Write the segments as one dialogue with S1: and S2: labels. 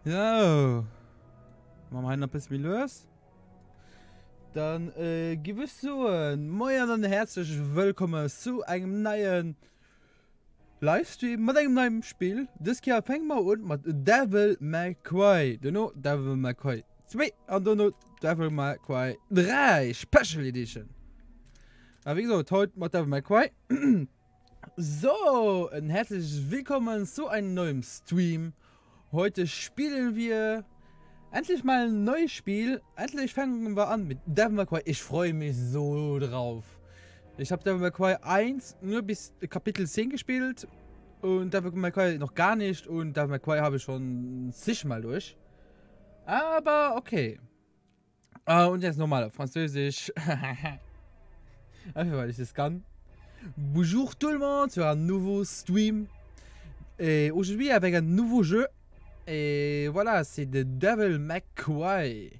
S1: Ja. Machen wir noch ein bisschen los. Dann gewiss so moin und herzlich willkommen zu einem neuen Livestream mit einem neuen Spiel. Das hier fängt mal an mit Devil May Cry. Du know Devil May Cry 2 und du know Devil May Cry 3 Special Edition. Aber wie gesagt, heute mit Devil May Cry. So, ein herzliches Willkommen zu einem neuen Stream. Heute spielen wir endlich mal ein neues Spiel. Endlich fangen wir an mit Devil May Cry. Ich freue mich so drauf. Ich habe Devil May Cry 1 nur bis Kapitel 10 gespielt und Devil May Cry noch gar nicht und Devil May Cry habe ich schon zigmal durch. Aber okay. Und jetzt nochmal auf Französisch. Einfach weil ich das kann. Bonjour tout le monde sur un nouveau stream. Et aujourd'hui avec un nouveau jeu. Et voilà, c'est de Devil May Cry.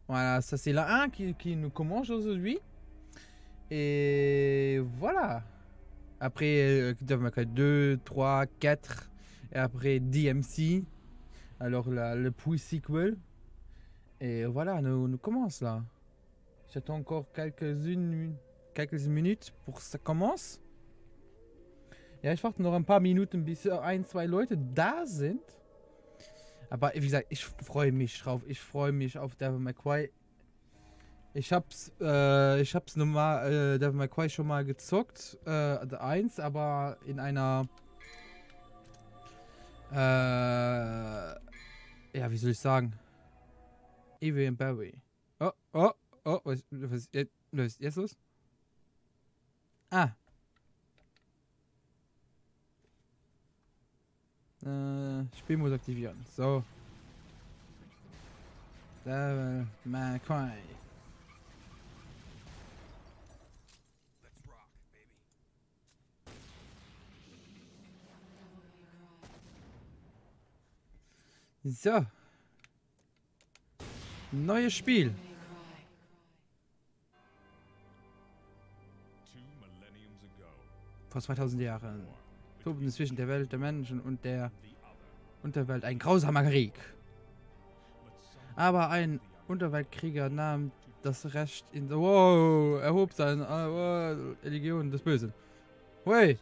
S1: Voilà, ça c'est la 1 qui nous commence aujourd'hui. Et voilà. Après Devil May Cry 2, 3, 4. Et après DMC. Alors le puis sequel. Et voilà, nous commence là. J'attends encore quelques minutes pour que ça commence. Ja, ich warte noch ein paar Minuten, bis ein, zwei Leute da sind. Aber wie gesagt, ich freue mich drauf. Ich freue mich auf Devil May Cry. Ich hab's nochmal Devil May Cry schon mal gezockt. 1, aber in einer ja, wie soll ich sagen? Evie and Barry. Oh, was ist jetzt los? Ah. Spielmodus aktivieren. So. Devil May Cry. So. Neues Spiel. Vor 2000 Jahren tobten zwischen der Welt der Menschen und der Unterwelt ein grausamer Krieg. Aber ein Unterweltkrieger nahm das Recht in... Wow, erhob seine Religion des Bösen. Hey,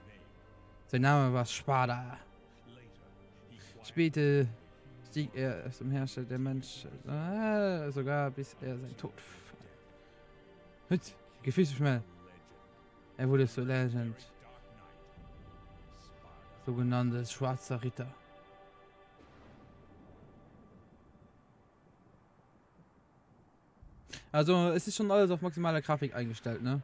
S1: sein Name war Sparda. Später stieg er zum Herrscher der Menschen, sogar bis er sein Tod fand. Gefühlsschmell. Er wurde zur Legend. Sogenanntes schwarzer Ritter. Also es ist schon alles auf maximale Grafik eingestellt, ne?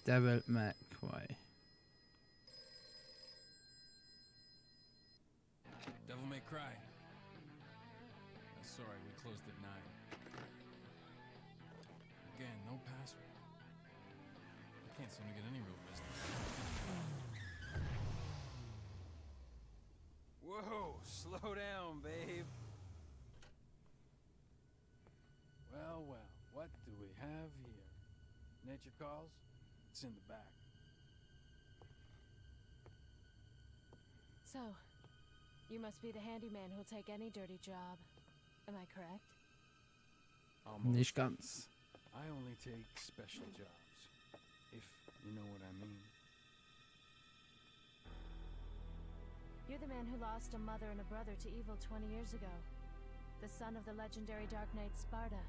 S1: Devil May Cry.
S2: Devil May Cry. Sorry, we closed at 9. Again, no password. I can't seem to get any real business. Whoa, slow down, babe. Well, what do we have here? Nature calls? It's in the back.
S3: So, you must be the handyman who'll take any dirty job. Am I correct?
S2: Almost.
S1: Nicht ganz.
S2: I only take special jobs, if you know what I mean.
S3: You're the man who lost a mother and a brother to evil 20 years ago. The son of the legendary Dark Knight Sparda,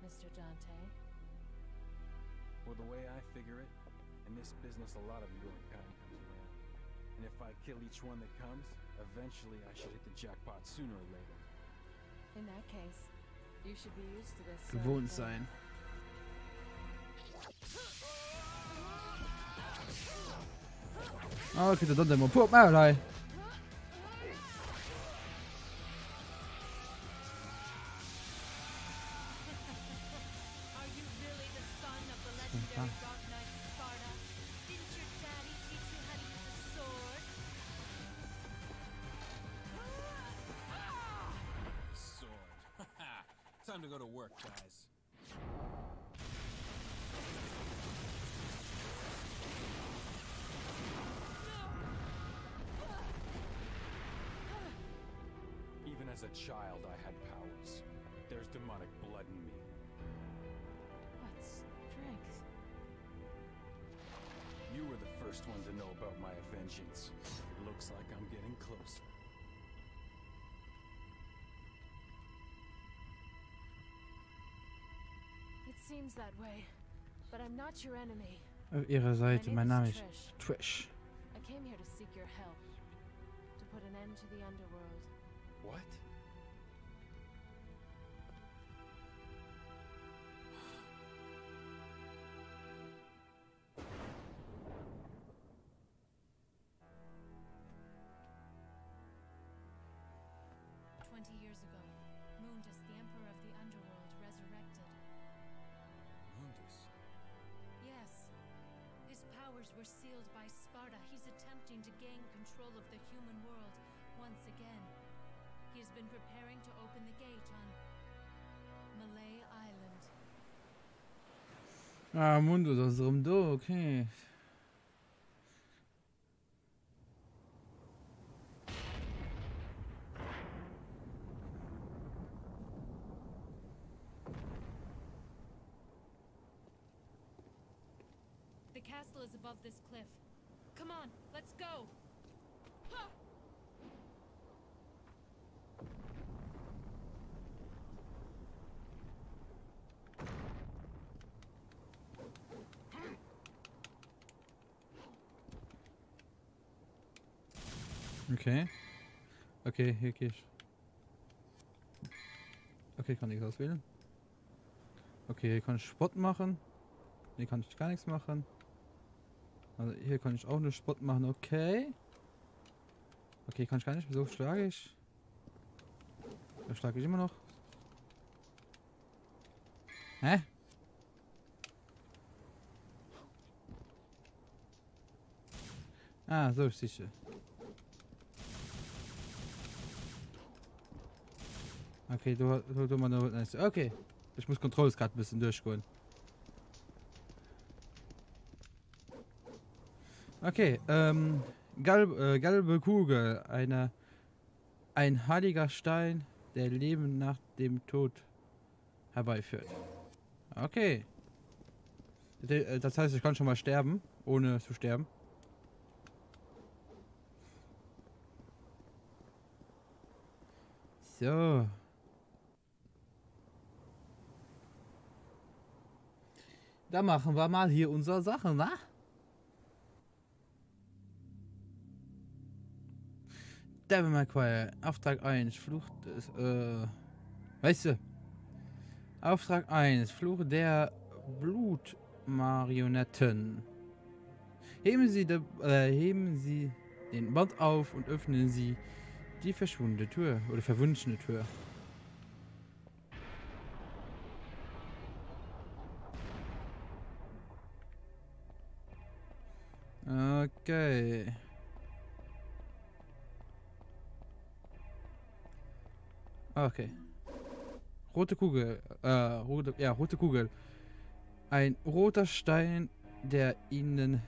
S3: Mr. Dante.
S2: Well, the way I figure it, in this business a lot of your kind comes around. And if I kill each one that comes, eventually I should hit the jackpot sooner or later.
S3: In that case, you should be used to this.
S1: Gewohnt sein. Okay, dann der Pop mal.
S2: Time to go to work, guys. as a child I had powers. There's demonic blood in me.
S3: What strength?
S2: You were the first one to know about my vengeance. Looks like I'm getting close.
S3: It seems that way, but I'm not your enemy.
S1: Auf ihrer Seite, mein Name ist
S3: Trish.
S1: Trish.
S3: I came here to seek your help, to put an end to the underworld.
S2: What?
S3: Years ago, Mundus, the Emperor of the Underworld, resurrected.
S2: Mundus?
S3: Yes. His powers were sealed by Sparta. He's attempting to gain control of the human world once again. He has been preparing to open the gate on Malay Island.
S1: Ah, Mundus aus unserem Do, okay.
S3: The castle is above this cliff. Come on, let's go! Ha!
S1: Okay. Okay, hier gehe ich. Okay, kann ich auswählen. Okay, hier kann ich Sport machen. Hier kann ich gar nichts machen. Also hier kann ich auch nur Sport machen, okay. Okay, kann ich gar nicht. Wieso schlage ich? Da schlage ich immer noch. Hä? Ah, so sicher. Okay, du mal nur. Okay. Ich muss Controls gerade ein bisschen durchgehen. Okay, gelbe Kugel, ein heiliger Stein, der Leben nach dem Tod herbeiführt. Okay. Das heißt, ich kann schon mal sterben, ohne zu sterben. So. Da machen wir mal hier unsere Sachen, wa? Devil May Cry, Auftrag 1, Fluch des, weißt du? Auftrag 1, Fluch der Blutmarionetten. Heben Sie den Band auf und öffnen Sie die verschwundene Tür oder verwunschene Tür. Okay. Okay. Rote Kugel. Rote Kugel. Ein roter Stein, der Ihnen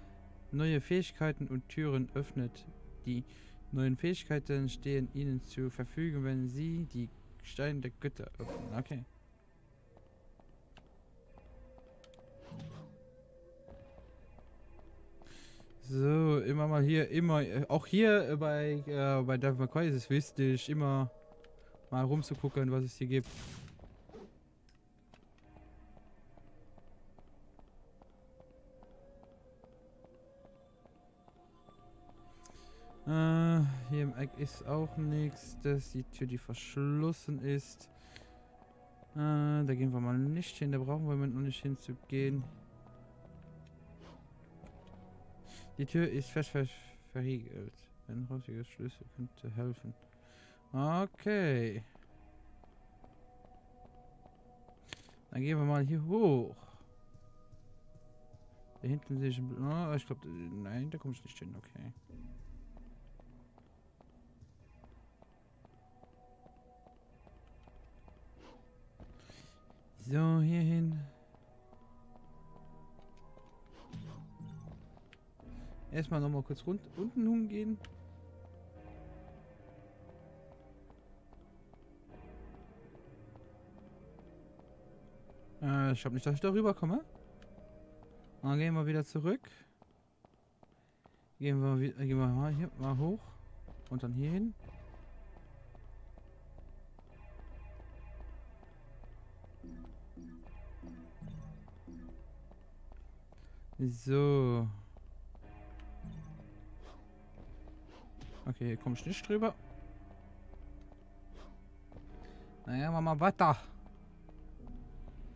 S1: neue Fähigkeiten und Türen öffnet. Die neuen Fähigkeiten stehen Ihnen zur Verfügung, wenn Sie die Steine der Götter öffnen. Okay. So, immer mal hier, auch hier bei Devil May Cry ist es wichtig, immer mal rumzugucken, was es hier gibt. Hier im Eck ist auch nichts. Das ist die Tür, die verschlossen ist. Da gehen wir mal nicht hin. Da brauchen wir im Moment noch nicht hinzugehen. Die Tür ist fest verriegelt. Ein rostiger Schlüssel könnte helfen. Okay. Dann gehen wir mal hier hoch. Da hinten sehe ich ein... Oh, ich glaube... Nein, da komme ich nicht hin. Okay. So, hier hin. Erstmal nochmal kurz unten umgehen. Ich glaube nicht, dass ich da rüberkomme. Dann gehen wir wieder zurück. Gehen wir mal hier mal hoch. Und dann hier hin. So. Okay, hier komme ich nicht drüber. Naja, machen wir mal weiter.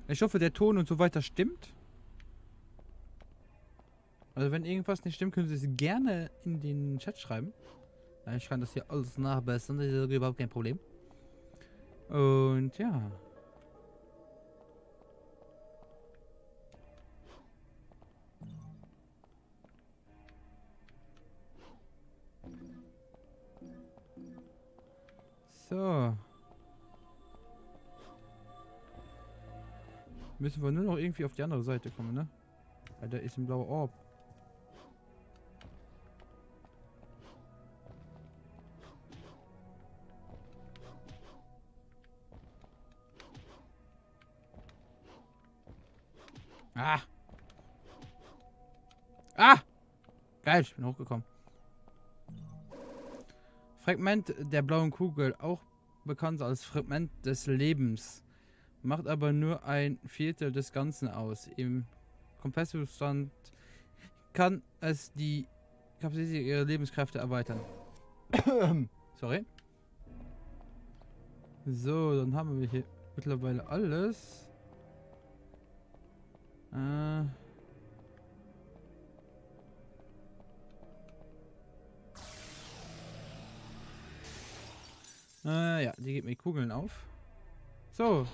S1: Ich hoffe, der Ton und so weiter stimmt. Also wenn irgendwas nicht stimmt, können Sie es gerne in den Chat schreiben. Ich kann das hier alles nachbessern, das ist überhaupt kein Problem. Und ja. So. Müssen wir nur noch irgendwie auf die andere Seite kommen, ne? Weil da ist ein blauer Orb. Ah! Ah! Geil, ich bin hochgekommen. Fragment der blauen Kugel, auch bekannt als Fragment des Lebens, macht aber nur ein Viertel des Ganzen aus. Im Kompresszustand kann es die Kapazität ihrer Lebenskräfte erweitern. Sorry. So, dann haben wir hier mittlerweile alles. Ja, die gibt mir Kugeln auf. So.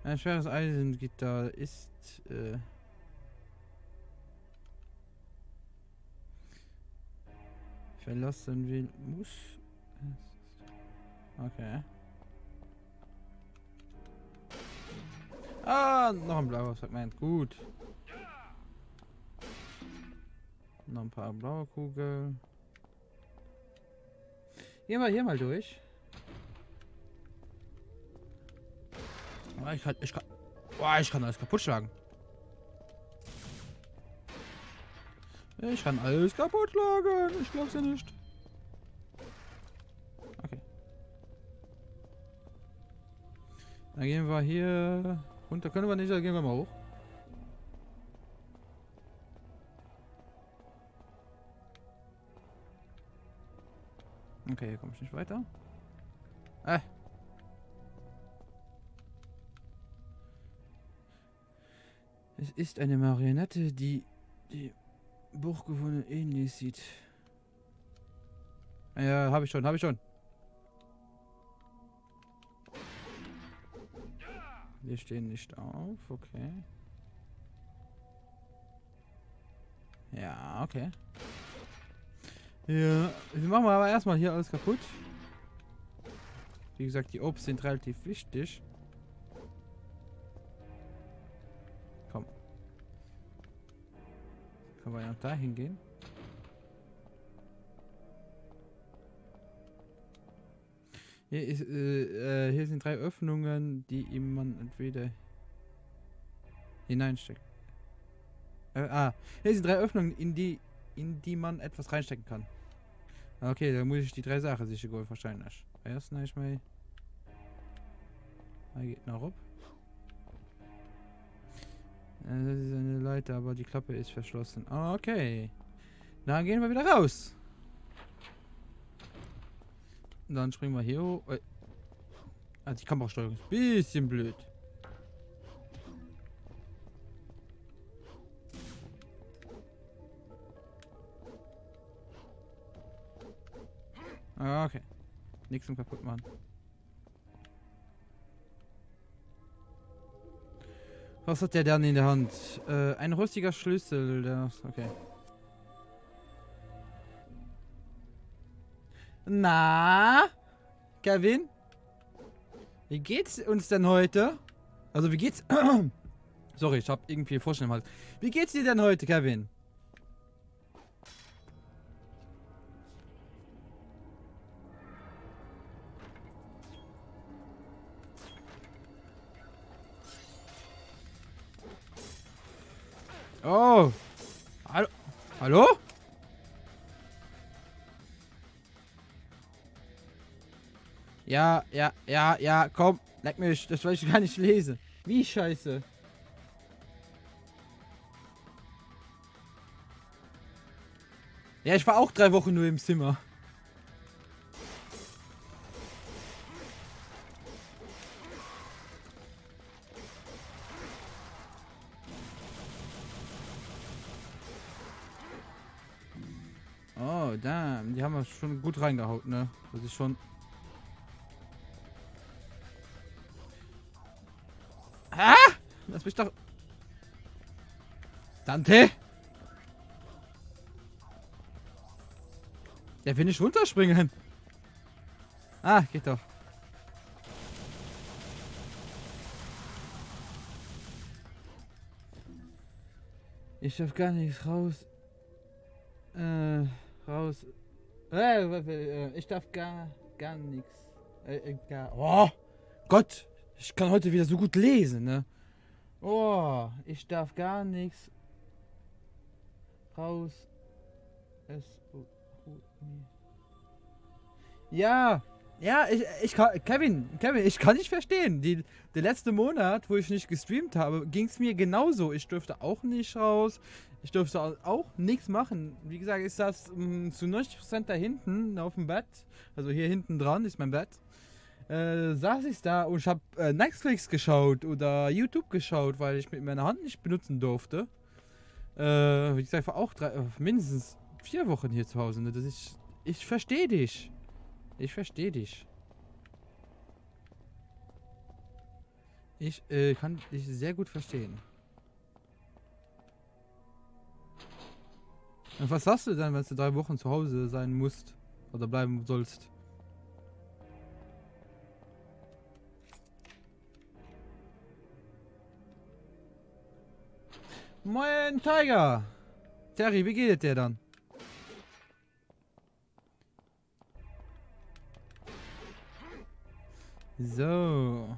S1: Ein schweres Eisengitter ist, verlassen will, muss. Okay. Ah, noch ein blaues Fragment. Gut. Noch ein paar blaue Kugeln. Gehen wir hier mal durch. Ich kann alles kaputt schlagen. Ich kann alles kaputt schlagen. Ich glaub's ja nicht. Okay. Dann gehen wir hier runter. Können wir nicht, dann gehen wir mal hoch. Okay, hier komme ich nicht weiter. Es ist eine Marionette, die die Buchgewohne ähnlich sieht. Ja, habe ich schon. Wir stehen nicht auf, okay. Ja, okay. Ja, wir machen aber erstmal hier alles kaputt. Wie gesagt, die Orbs sind relativ wichtig. Komm. Können wir ja da hingehen? Hier sind 3 Öffnungen, die ihm man entweder hineinsteckt. Hier sind 3 Öffnungen, in die man etwas reinstecken kann. Okay, dann muss ich die 3 Sachen sicher gut wahrscheinlich. Erst ich mal. Da geht noch rup. Das ist eine Leiter, aber die Klappe ist verschlossen. Okay. Dann gehen wir wieder raus. Und dann springen wir hier hoch. Die Kamerasteuerung ist ein bisschen blöd. Okay. Nichts zum kaputt machen. Was hat der dann in der Hand? Ein rostiger Schlüssel. Okay. Na? Kevin? Wie geht's uns denn heute? Also wie geht's? Sorry, ich hab irgendwie Frosch im Hals. Wie geht's dir denn heute, Kevin? Oh! Hallo? Hallo? Ja, ja, ja, ja, komm. Leck mich, das will ich gar nicht lesen. Wie scheiße. Ja, ich war auch 3 Wochen nur im Zimmer. Oh, damn. Die haben wir schon gut reingehaut, ne? Das ist schon... Ah! Lass mich doch... Dante! Der will nicht runterspringen. Ah, geht doch. Ich darf gar nichts raus. Raus. Ich darf gar nichts. Oh Gott, ich kann heute wieder so gut lesen, ne? Oh, ich darf gar nichts raus. Ja, ja, ich kann, Kevin, ich kann nicht verstehen. Der letzte Monat, wo ich nicht gestreamt habe, ging es mir genauso. Ich durfte auch nicht raus. Ich durfte auch nichts machen. Wie gesagt, ich saß zu 90% da hinten auf dem Bett. Also hier hinten dran ist mein Bett. Saß ich da und ich habe Netflix geschaut oder YouTube geschaut, weil ich mit meiner Hand nicht benutzen durfte. Wie gesagt, ich war auch mindestens 4 Wochen hier zu Hause. Ne? Ich verstehe dich. Ich verstehe dich. Ich kann dich sehr gut verstehen. Und was sagst du denn, wenn du 3 Wochen zu Hause sein musst? Oder bleiben sollst? Moin, Tiger! Terry, wie geht es dir dann? So.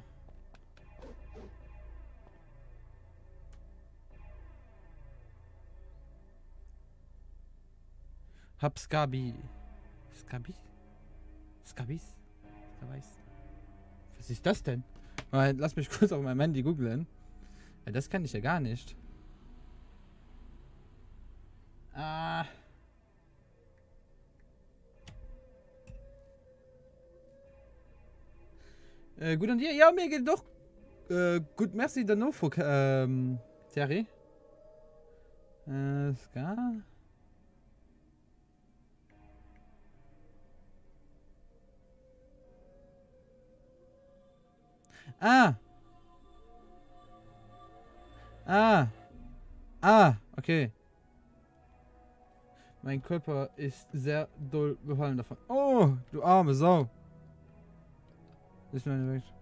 S1: Hab Skabi. Skabi? Skabis? Skabis? Was ist das denn? Lass mich kurz auf meinem Handy googlen. Ja, das kann ich ja gar nicht. Ah. Gut und dir? Ja, mir geht doch. Gut, merci dann noch, Terry. Ska. Ah. Ah. Ah, okay. Mein Körper ist sehr doll befallen davon. Oh, du arme Sau. Ist mir nicht recht.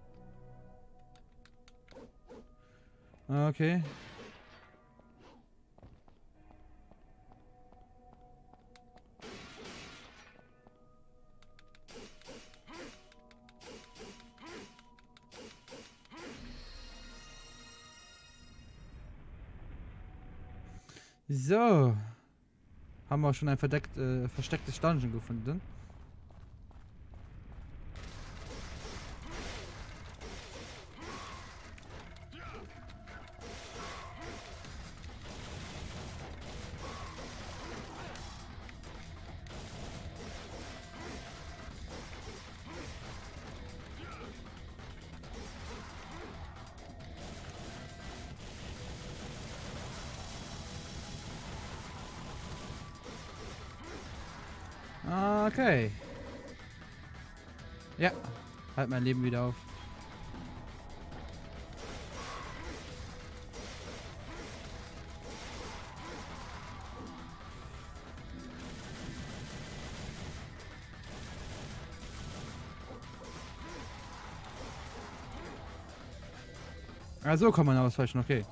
S1: Okay. So. Haben wir schon ein verstecktes Dungeon gefunden. Okay. Ja, halt mein Leben wieder auf. Ah, so kann man ausweichen, okay.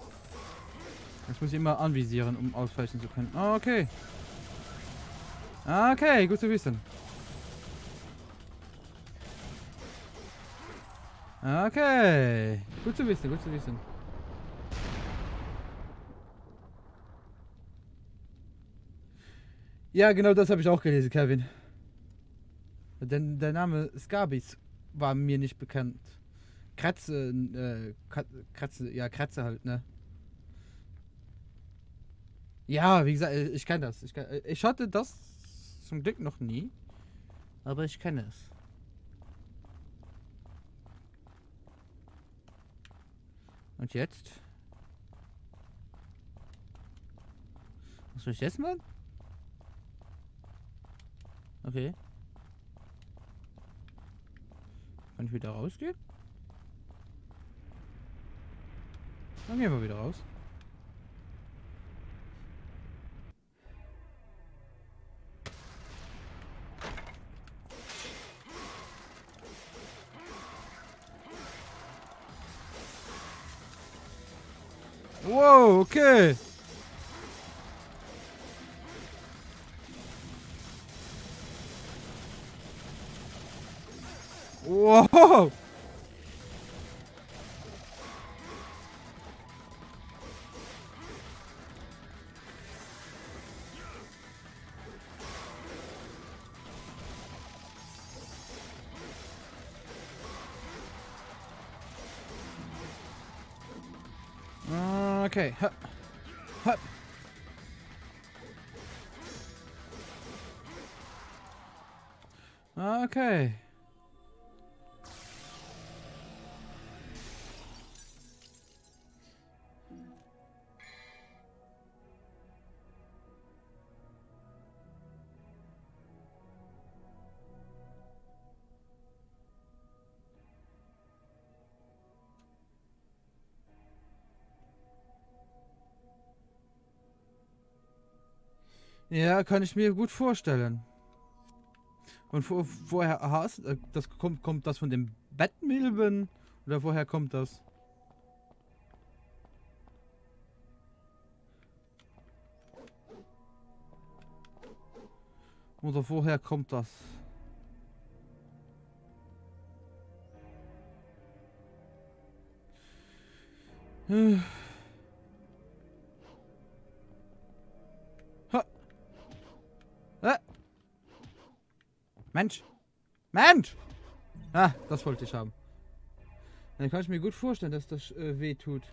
S1: Jetzt muss ich immer anvisieren, um ausweichen zu können. Okay. Okay, gut zu wissen. Okay. Gut zu wissen, gut zu wissen. Ja, genau das habe ich auch gelesen, Kevin. Denn der Name Skabis war mir nicht bekannt. Kratze, Kratze, ja, Kratze halt, ne? Ja, wie gesagt, ich kenne das. Ich hatte das zum Glück noch nie, aber ich kenne es. Und jetzt? Was soll ich jetzt machen? Okay. Kann ich wieder rausgehen? Dann gehen wir wieder raus. Wow, okay. Wow. Okay. Hup. Hup. Okay. Ja, kann ich mir gut vorstellen. Und woher hast das kommt das von dem Bettmilben oder woher kommt das? Oder woher kommt das? Ha. Mensch! Mensch! Ah, das wollte ich haben. Dann kann ich mir gut vorstellen, dass das weh tut.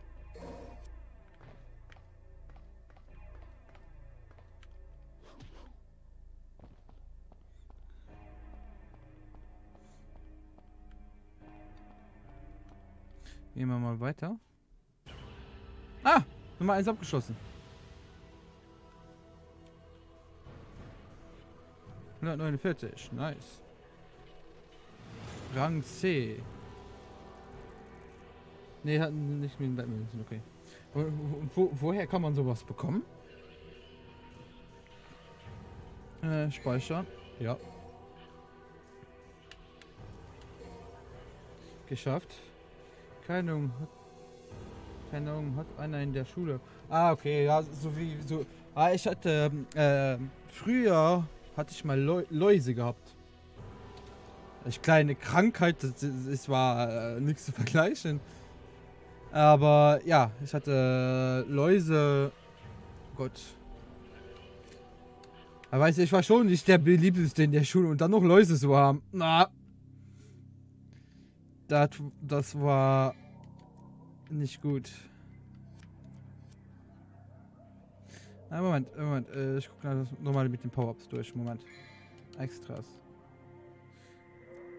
S1: Gehen wir mal weiter. Ah! Nummer 1 abgeschlossen. 149, nice. Rang C. Nee, hatten nicht mit dem Batman, okay. Woher kann man sowas bekommen? Speichern. Ja. Geschafft. Keine Ahnung, hat einer in der Schule. Ah, okay, ja, so. Ah, ich hatte, früher hatte ich mal Läuse gehabt. Kleine Krankheit, das war nichts zu vergleichen. Aber ja, ich hatte Läuse. Gott. Aber weißt du, ich war schon nicht der beliebteste in der Schule und dann noch Läuse zu haben. Na. Das war nicht gut. Ah, Moment. Ich gucke nochmal mit den Power-Ups durch. Moment. Extras.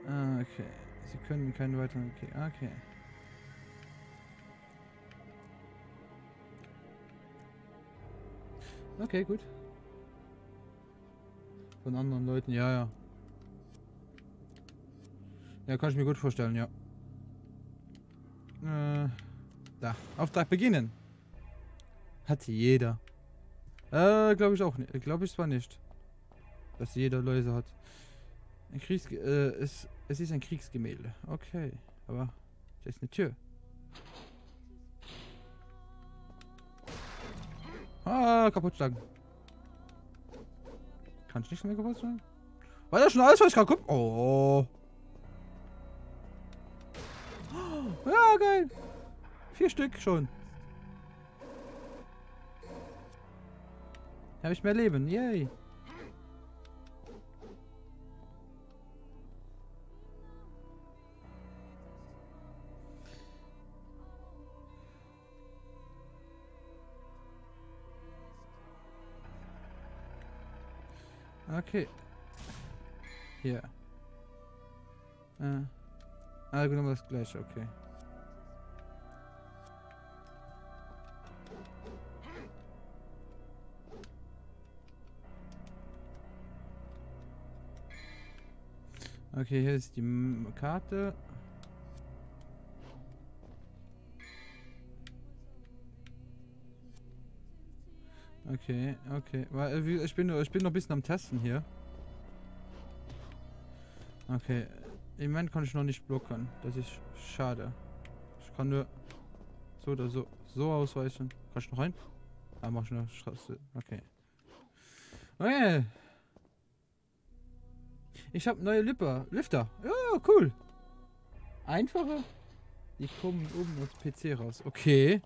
S1: Ah, okay. Sie können keine weiteren. Okay. Okay, gut. Von anderen Leuten, ja. Ja, kann ich mir gut vorstellen, ja. Da. Auftrag beginnen. Hat jeder. Glaube ich auch nicht. Glaube ich zwar nicht. Dass jeder Läuse hat. Es ist ein Kriegsgemälde. Okay. Aber da ist eine Tür. Ah, kaputt schlagen. Kann ich nicht mehr kaputt schlagen? War das schon alles, was ich gerade gucke? Oh. Ja, geil. 4 Stück schon. Habe ich mehr Leben. Yay. Okay. Hier. Genau das gleiche, okay. Okay, hier ist die Karte. Okay, okay. Ich bin noch ein bisschen am Testen hier. Okay. Im Moment kann ich noch nicht blocken. Das ist schade. Ich kann nur so oder so ausweichen. Kann ich noch rein? Ah, mach ich noch Straße. Okay. Okay. Ich habe neue Lüfter. Ja, cool. Einfache. Die kommen oben aus PC raus. Okay.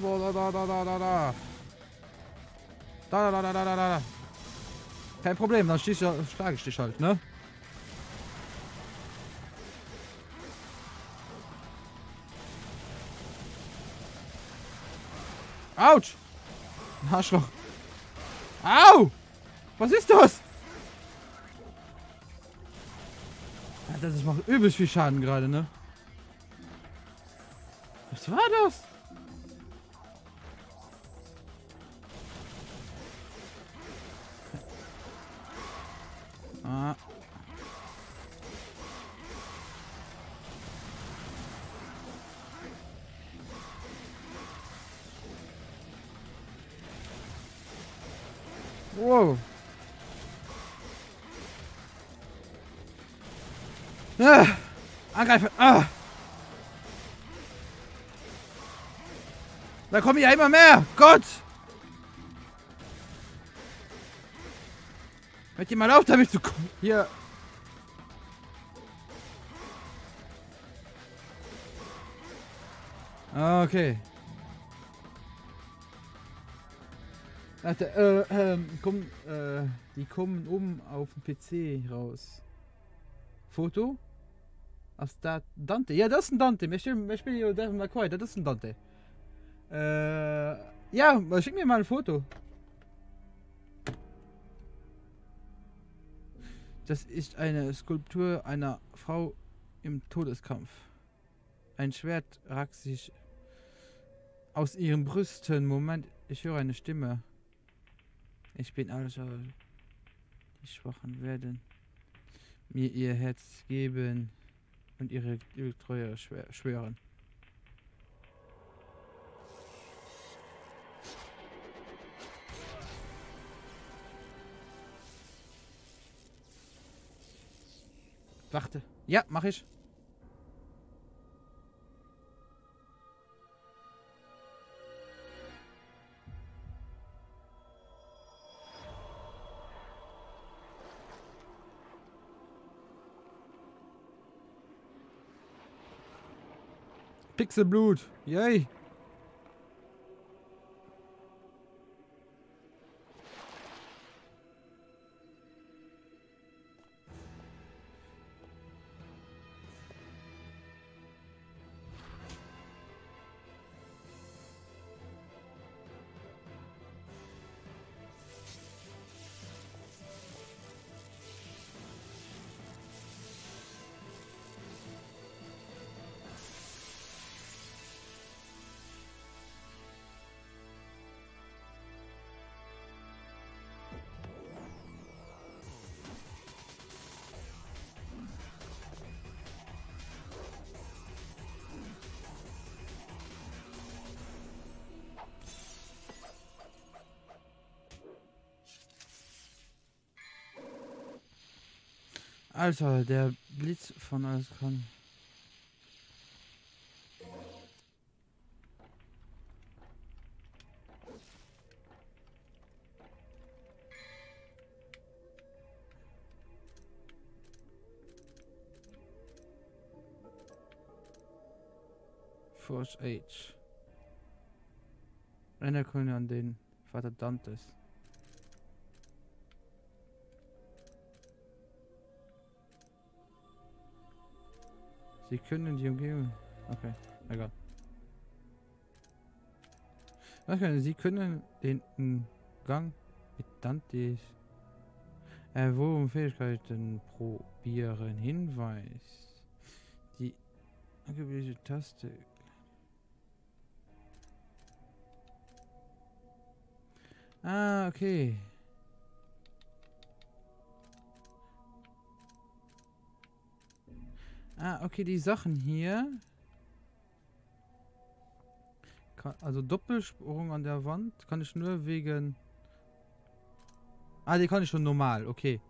S1: Boah, da. Da. Kein Problem, dann schlage ich dich halt, ne? Autsch! Arschloch! Au! Was ist das? Alter, das macht übelst viel Schaden gerade, ne? Was war das? Ah. Wow. Angreifen. Da kommen ja immer mehr. Gott. Hört ihr mal auf, damit zu kommen. Hier. Okay. Warte, die kommen oben auf dem PC raus. Foto? Aus da Dante. Ja, das ist ein Dante. Wir spielen hier Devil May Cry. Das ist ein Dante. Ja, schick mir mal ein Foto. Das ist eine Skulptur einer Frau im Todeskampf. Ein Schwert ragt sich aus ihren Brüsten. Moment, ich höre eine Stimme. Ich bin also. Die Schwachen werden mir ihr Herz geben und ihre Treue schwören. Warte. Ja, mach ich. Pixelblut. Yay. Alter, der Blitz von alles kann. Forge Age. Erinnerung an den Vater Dantes. Sie können die Umgebung... Okay, egal. Was können Sie können den Gang mit Dantes Worum Fähigkeiten probieren. Hinweis. Die angebliche Taste. Ah, okay. Ah, okay, die Sachen hier. Also Doppelsprung an der Wand kann ich nur wegen... Ah, die kann ich schon normal, okay.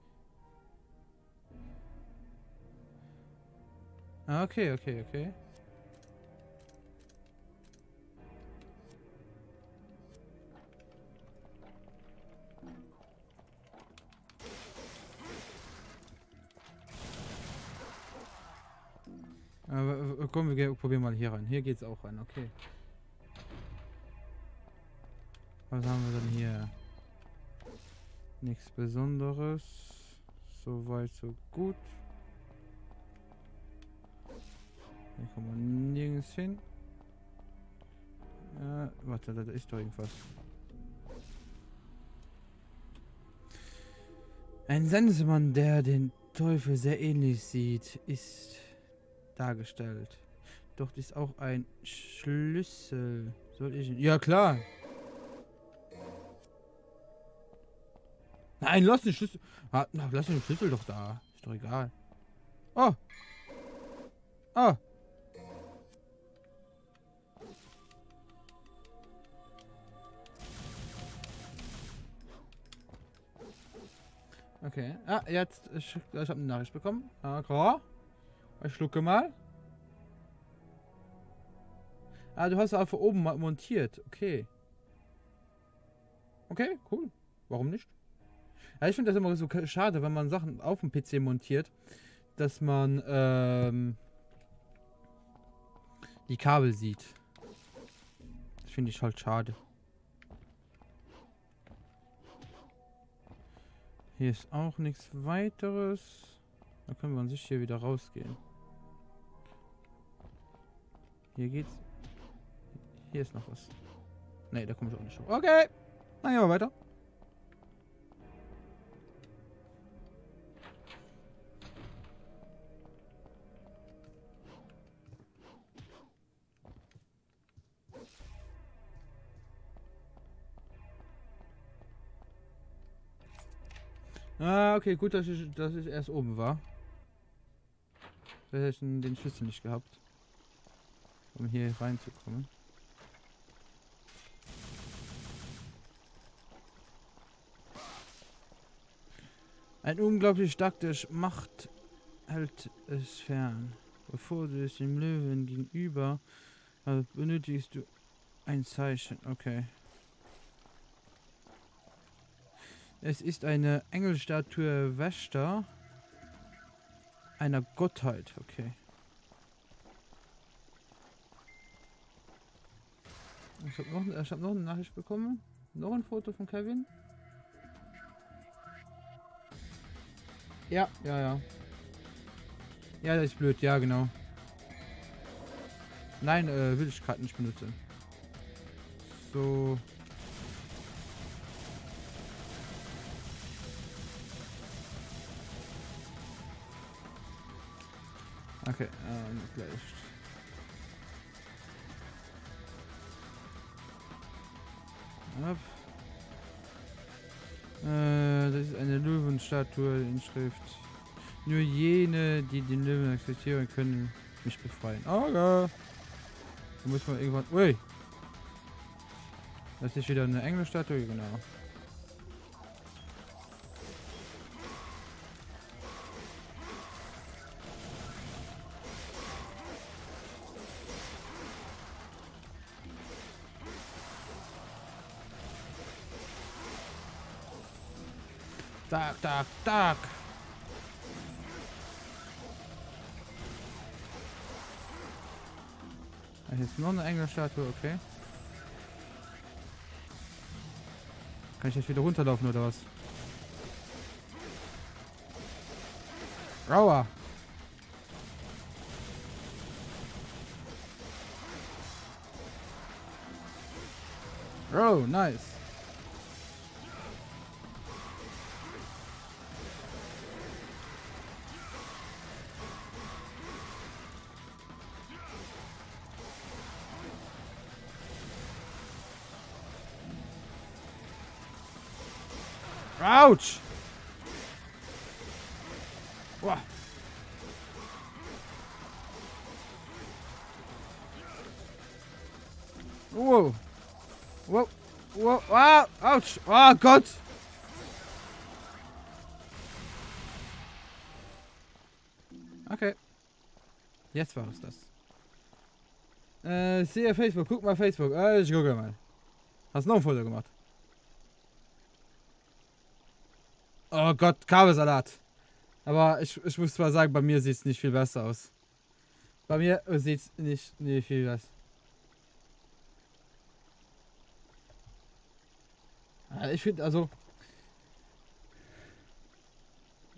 S1: Ah, okay. Aber komm, wir probieren mal hier rein. Hier geht's auch rein, okay. Was haben wir denn hier? Nichts Besonderes. Soweit, so gut. Hier kommen wir nirgends hin. Warte, da ist doch irgendwas. Ein Sensenmann, der den Teufel sehr ähnlich sieht, ist dargestellt. Dort ist auch ein Schlüssel. Soll ich... Ja, klar. Nein, lass den Schlüssel. Ah, na, lass den Schlüssel doch da. Ist doch egal. Oh. Oh. Okay. Ah, jetzt. Ich habe eine Nachricht bekommen. Ah, klar. Ich schlucke mal. Ah, du hast einfach oben mal montiert. Okay. Okay, cool. Warum nicht? Ja, ich finde das immer so schade, wenn man Sachen auf dem PC montiert, dass man die Kabel sieht. Das finde ich halt schade. Hier ist auch nichts weiteres. Da können wir an sich hier wieder rausgehen. Hier geht's. Hier ist noch was. Ne, da komme ich auch nicht hoch. Okay. Dann gehen wir weiter. Ah, okay, gut, dass ich erst oben war. Da hätte ich den Schlüssel nicht gehabt, um hier reinzukommen. Ein unglaublich starke Macht hält es fern. Bevor du es dem Löwen gegenüber benötigst du ein Zeichen. Okay. Es ist eine Engelstatue Wächter einer Gottheit. Okay. Ich hab noch eine Nachricht bekommen. Noch ein Foto von Kevin. Ja. Ja, das ist blöd. Ja, genau. Nein, will ich gerade nicht benutzen. So. Okay, gleich. Ab. Das ist eine Löwenstatue, Inschrift. Nur jene, die den Löwen akzeptieren können, mich befreien. Oh ja. Da muss man irgendwann... Ui! Das ist wieder eine Engelstatue, genau. Tak. Hier ist noch eine Engel-Statue, okay. Kann ich jetzt wieder runterlaufen oder was? Aua! Oh, nice. Ouch! Wow. Wow. Wow. Wow. Wow. Ouch. Oh Gott. Okay. Jetzt war es das. Sehe Facebook. Guck mal Facebook. Ich gucke mal. Hast du noch ein Foto gemacht? Oh Gott, Kabelsalat. Aber ich muss zwar sagen, bei mir sieht es nicht viel besser aus. Bei mir sieht es nicht viel besser. Ich finde also.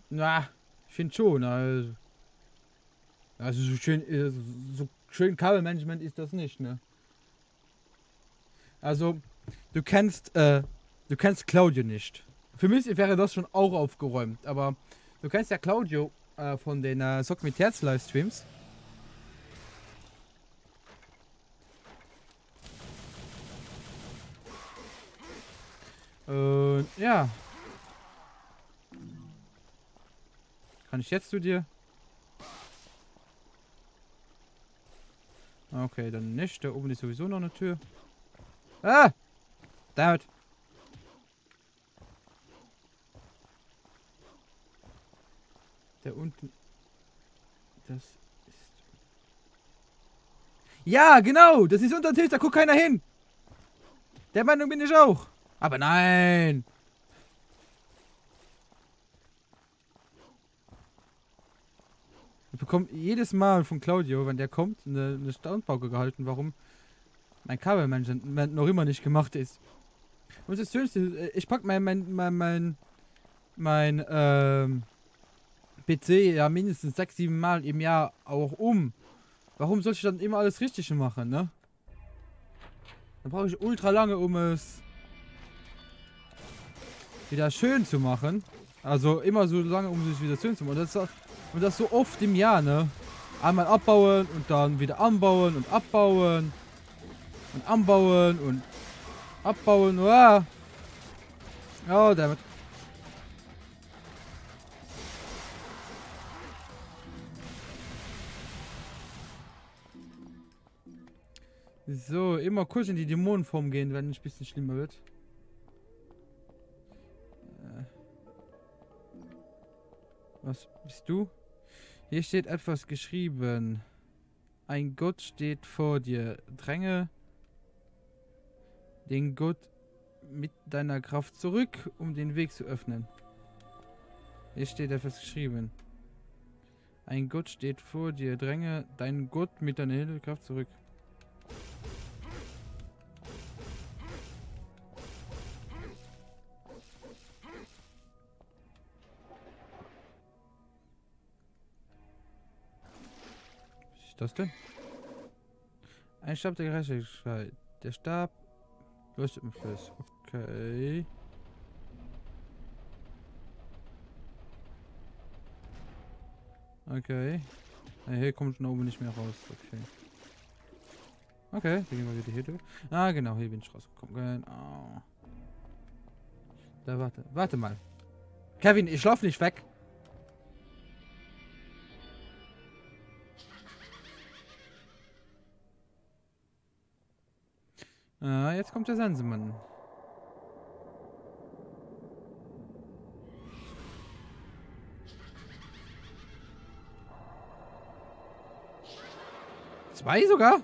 S1: Na, ich finde schon. Also so schön Kabelmanagement ist das nicht, ne? Also, du kennst Claudio nicht. Für mich wäre das schon auch aufgeräumt, aber du kennst ja Claudio von den Sock mit Herz Livestreams. Ja. Kann ich jetzt zu dir? Okay, dann nicht. Da oben ist sowieso noch eine Tür. Ah! Damit. Da unten. Das ist. Ja, genau! Das ist unter dem Tisch, da guckt keiner hin! Der Meinung bin ich auch! Aber nein! Ich bekomme jedes Mal von Claudio, wenn der kommt, eine Staunpauke gehalten, warum mein Kabelmanagement noch immer nicht gemacht ist. Und das Schönste, ich packe mein PC ja mindestens 6-7 Mal im Jahr auch um. Warum soll ich dann immer alles richtig machen, ne? Dann brauche ich ultra lange, um es wieder schön zu machen. Also immer so lange, um es wieder schön zu machen. Und das so oft im Jahr, ne? Einmal abbauen und dann wieder anbauen und abbauen. Und anbauen und abbauen. Uah. Oh, damit. So, immer kurz in die Dämonenform gehen, wenn es ein bisschen schlimmer wird. Was bist du? Hier steht etwas geschrieben. Ein Gott steht vor dir. Dränge den Gott mit deiner Kraft zurück, um den Weg zu öffnen. Hier steht etwas geschrieben. Ein Gott steht vor dir. Dränge deinen Gott mit deiner Hilfekraft zurück. Was ist das denn? Ein Stab der Gerechtigkeit. Der Stab leuchtet im Fluss. Okay. Okay. Hier kommt schon oben nicht mehr raus. Okay. Okay, dann gehen wir wieder hier durch. Ah, genau, hier bin ich rausgekommen. Genau. Da, warte mal. Kevin, ich lauf nicht weg. Ah, jetzt kommt der Sensemann. Zwei sogar?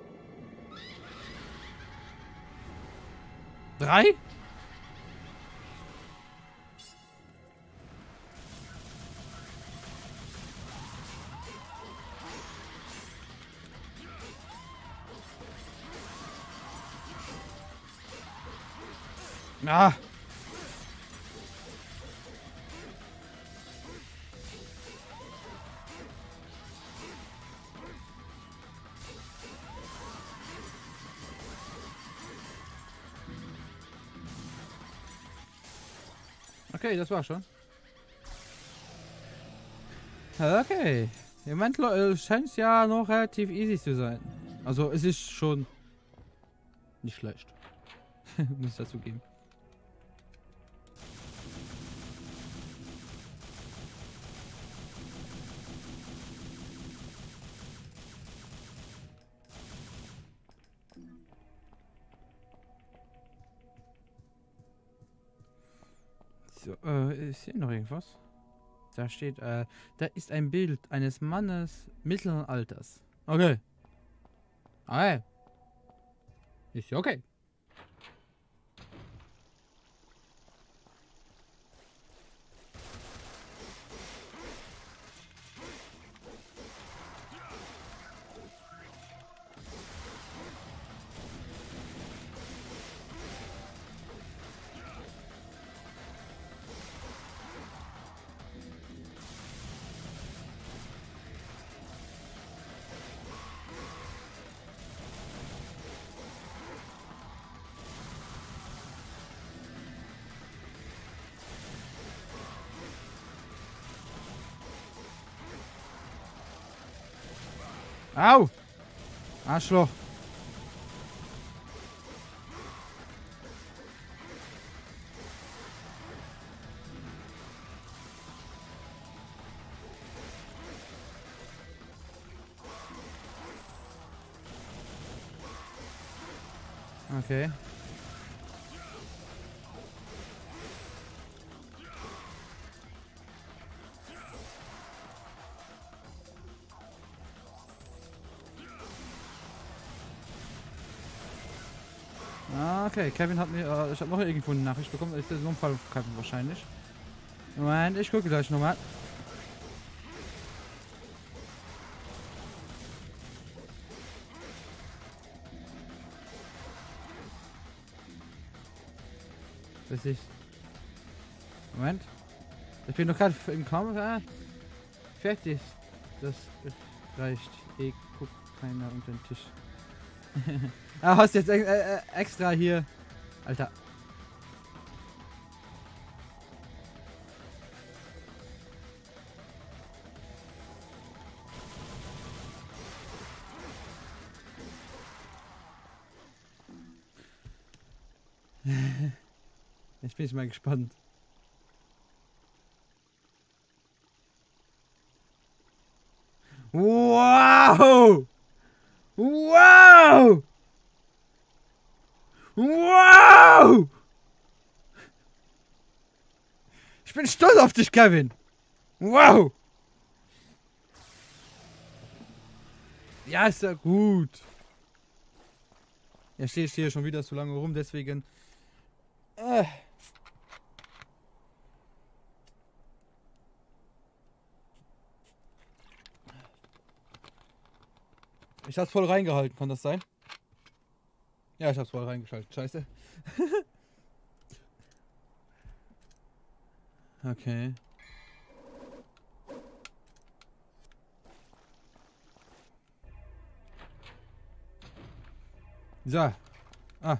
S1: 3? Ah! Okay, das war schon. Okay. Im Moment scheint es ja noch relativ easy zu sein. Also es ist schon nicht schlecht. Muss ich dazu geben. So, ist hier noch irgendwas? Da steht, da ist ein Bild eines Mannes mittleren Alters. Okay. Okay. Ist ja okay. Au! Arschloch. Okay. Okay, Kevin hat mir, ich habe noch irgendwo eine Nachricht bekommen, ist das so ein Fall von Kevin wahrscheinlich. Moment, ich gucke gleich nochmal. Das ist... Moment. Ich bin noch gerade im Kampf. Fertig. Das reicht. Ich guck keiner unter den Tisch. Hast jetzt extra hier. Alter. Jetzt bin ich mal gespannt. Wow! Wow! Wow! Ich bin stolz auf dich, Kevin. Wow! Ja, ist ja gut. Ja, stehe ich hier schon wieder so lange rum, deswegen... Ich hab's voll reingehalten, kann das sein? Ja, ich hab's voll reingeschaltet. Scheiße. Okay. So. Ah.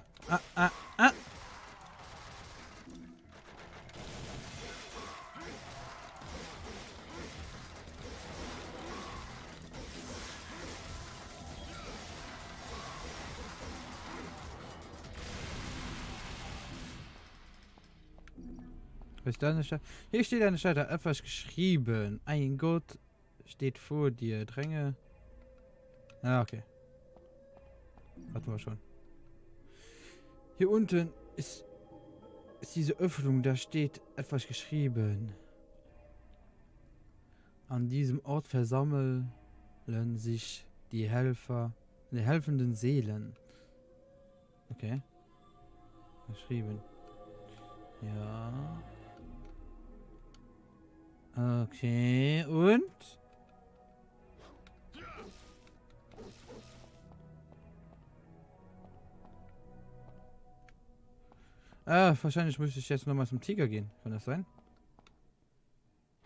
S1: Was da nicht? Hier steht eine Stadt, da etwas geschrieben. Ein Gott steht vor dir. Dränge. Ah, okay. Hatten wir schon. Hier unten ist diese Öffnung, da steht etwas geschrieben. An diesem Ort versammeln sich die Helfer, die helfenden Seelen. Okay. Geschrieben. Ja. Okay, und? Wahrscheinlich muss ich jetzt nochmal zum Tiger gehen. Kann das sein?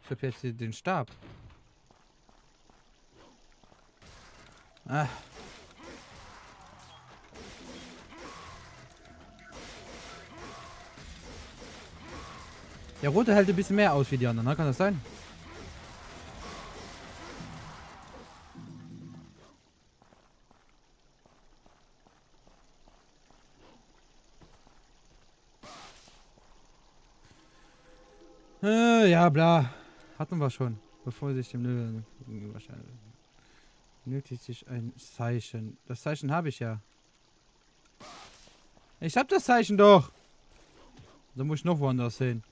S1: Ich habe jetzt hier den Stab. Ah. Der rote hält ein bisschen mehr aus wie die anderen, ne? Kann das sein? Ja, bla. Hatten wir schon. Bevor sich dem Löwen wahrscheinlich benötigt sich ein Zeichen. Das Zeichen habe ich ja. Ich habe das Zeichen doch. Da muss ich noch woanders hin.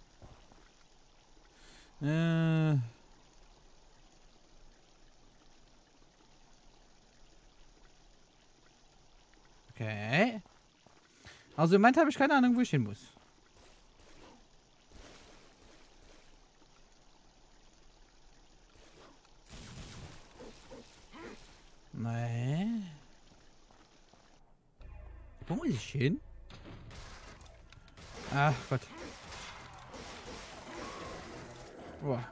S1: Okay. Also im Moment habe ich keine Ahnung, wo ich hin muss. Nee. Wo muss ich hin? Ach Gott. Boah.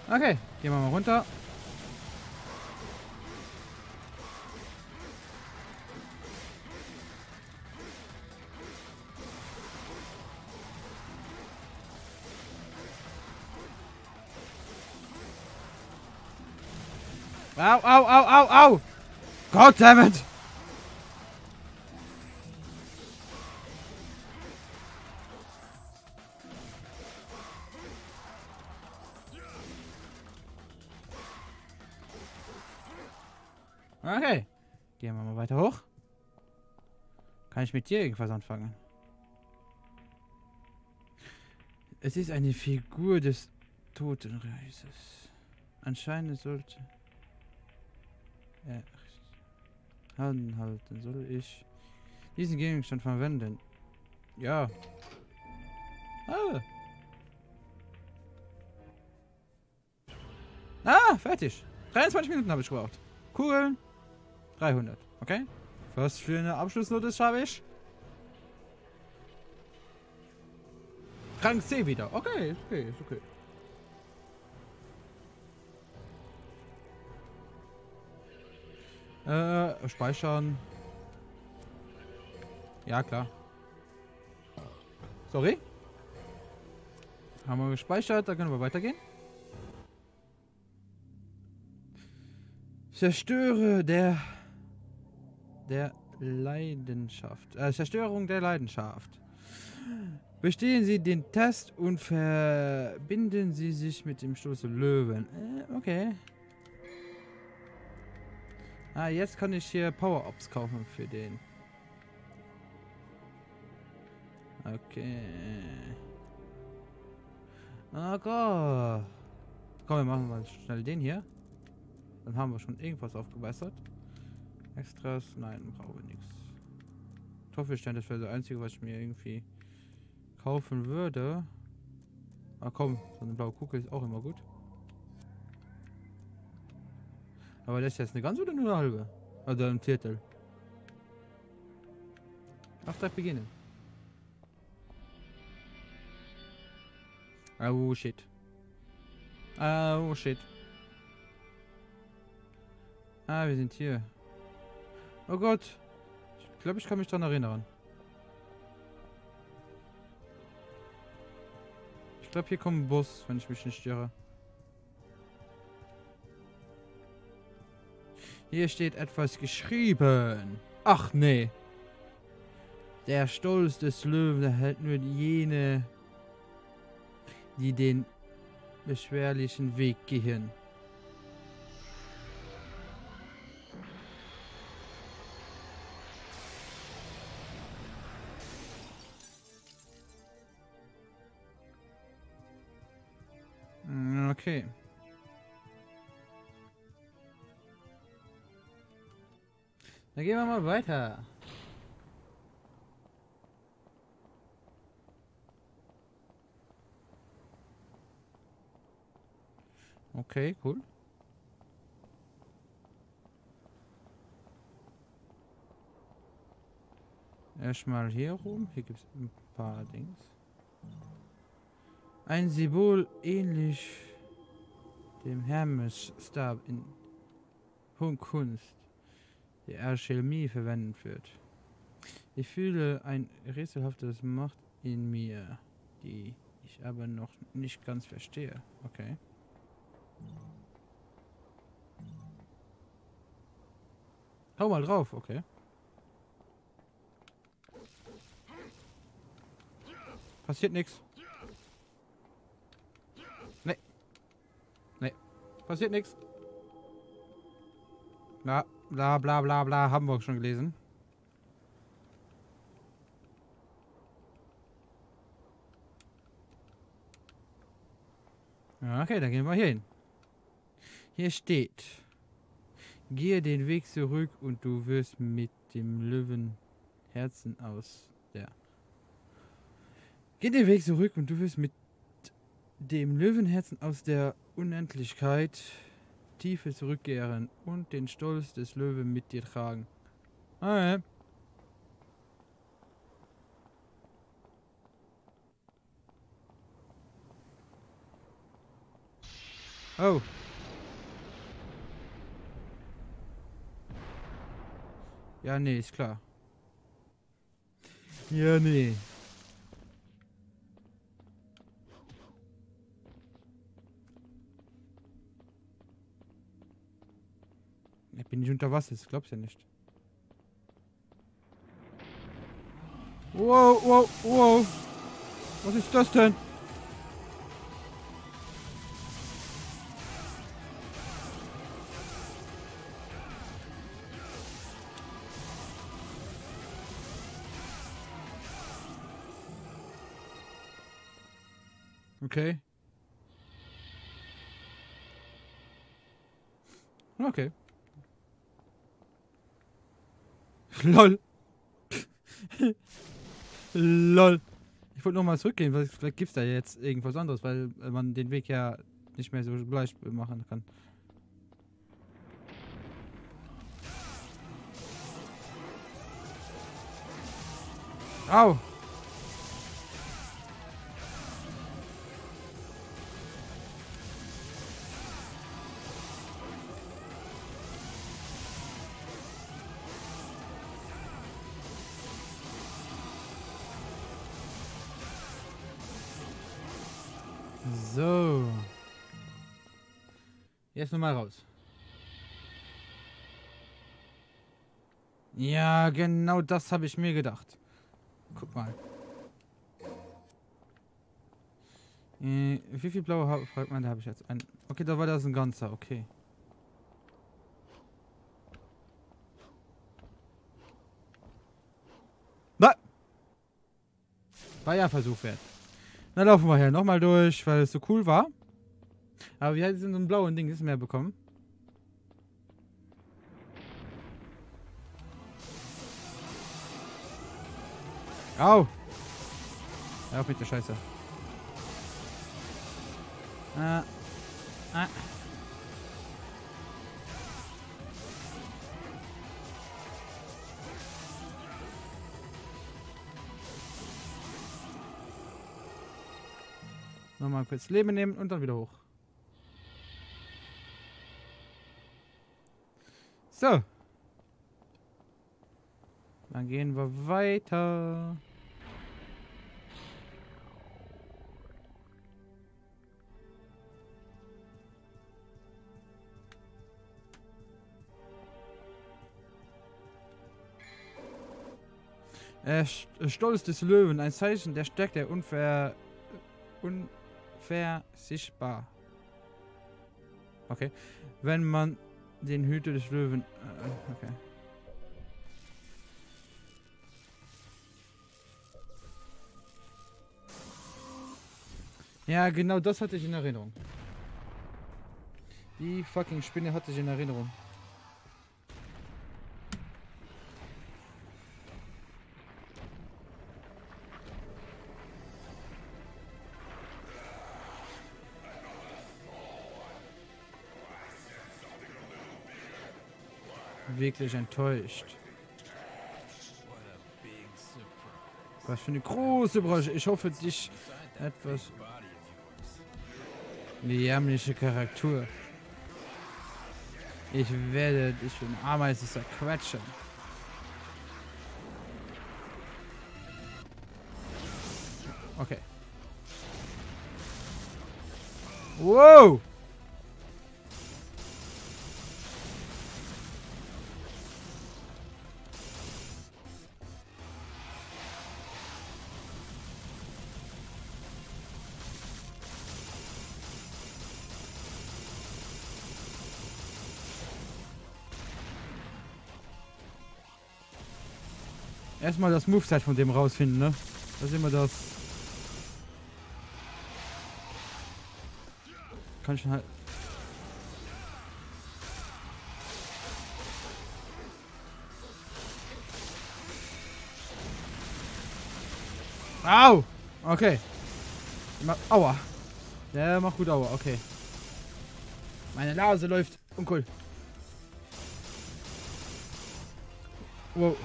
S1: Okay, gehen wir mal runter. Au, au, au, au, au! Goddammit! Okay. Gehen wir mal weiter hoch. Kann ich mit dir irgendwas anfangen? Es ist eine Figur des Totenreises. Anscheinend sollte... halten. Soll ich diesen Gegenstand verwenden? Ja. Fertig. 23 Minuten habe ich gebraucht. Kugeln. 300. Okay. Was für eine Abschlussnote habe ich? Rang C wieder. Okay, ist okay, ist okay. Speichern. Ja, klar. Sorry. Haben wir gespeichert, da können wir weitergehen. Zerstöre der Leidenschaft. Zerstörung der Leidenschaft. Bestehen Sie den Test und verbinden Sie sich mit dem Stoß Löwen. Okay. Jetzt kann ich hier Power-Ups kaufen für den. Okay. Okay. Komm, wir machen mal schnell den hier. Dann haben wir schon irgendwas aufgebessert. Extras? Nein, brauchen wir nichts. Toffelstein, das wäre das Einzige, was ich mir irgendwie kaufen würde. Komm, so eine blaue Kugel ist auch immer gut. Aber das ist jetzt eine ganze oder nur eine halbe? Oder ein Viertel? Auftrag beginnen. Oh shit. Oh shit. Wir sind hier. Oh Gott. Ich glaube, ich kann mich daran erinnern. Ich glaube, hier kommt ein Bus, wenn ich mich nicht irre. Hier steht etwas geschrieben. Ach nee. Der Stolz des Löwen erhält nur jene, die den beschwerlichen Weg gehen. Okay. Dann gehen wir mal weiter. Okay, cool. Erstmal hier rum. Hier gibt es ein paar Dings. Ein Symbol ähnlich dem Hermesstab in hohen Kunst, der Alchemie verwendet wird. Ich fühle ein rätselhaftes Macht in mir, die ich aber noch nicht ganz verstehe. Okay. Hau mal drauf, okay. Passiert nichts. Nee. Nee. Passiert nichts. Ja, bla bla bla bla, haben wir schon gelesen. Okay, dann gehen wir hier hin. Hier steht: Gehe den Weg zurück und du wirst mit dem Löwenherzen aus der... Geh den Weg zurück und du wirst mit dem Löwenherzen aus der Unendlichkeit Tiefe zurückkehren und den Stolz des Löwen mit dir tragen. Ah, ja. Oh. Ja, nee, ist klar. Ja, nee. Ich bin nicht unter Wasser, das glaubst du ja nicht. Wow, wow, wow. Was ist das denn? Okay. Okay. LOL. LOL. Ich wollte nochmal zurückgehen, weil vielleicht gibt es da jetzt irgendwas anderes, weil man den Weg ja nicht mehr so gleich machen kann. Au! So. Jetzt nochmal raus. Ja, genau das habe ich mir gedacht. Guck mal. Wie viel blaue Fragmente habe ich jetzt? Okay, da war das ein ganzer, okay. Na! War ja Versuch wert. Dann laufen wir hier nochmal durch, weil es so cool war. Aber wir haben so ein blauen Ding nicht mehr bekommen. Au! Ja, auf mit der Scheiße. Nochmal kurz Leben nehmen und dann wieder hoch. So. Dann gehen wir weiter. Stolz des Löwen, ein Zeichen der Stärke, der unversichtbar. Okay. Wenn man den Hüter des Löwen... okay. Ja, genau das hatte ich in Erinnerung. Die fucking Spinne hatte ich in Erinnerung. Wirklich enttäuscht. Was für eine große Überraschung. Ich hoffe, dich etwas jämliche Charakter. Ich werde dich für eine Ameise zerquetschen. Okay. Wow! Erstmal das Moveset von dem rausfinden, ne? Das ist immer das. Kann ich halt. Au! Okay. Aua. Der macht gut Aua, okay. Meine Nase läuft uncool. Wow.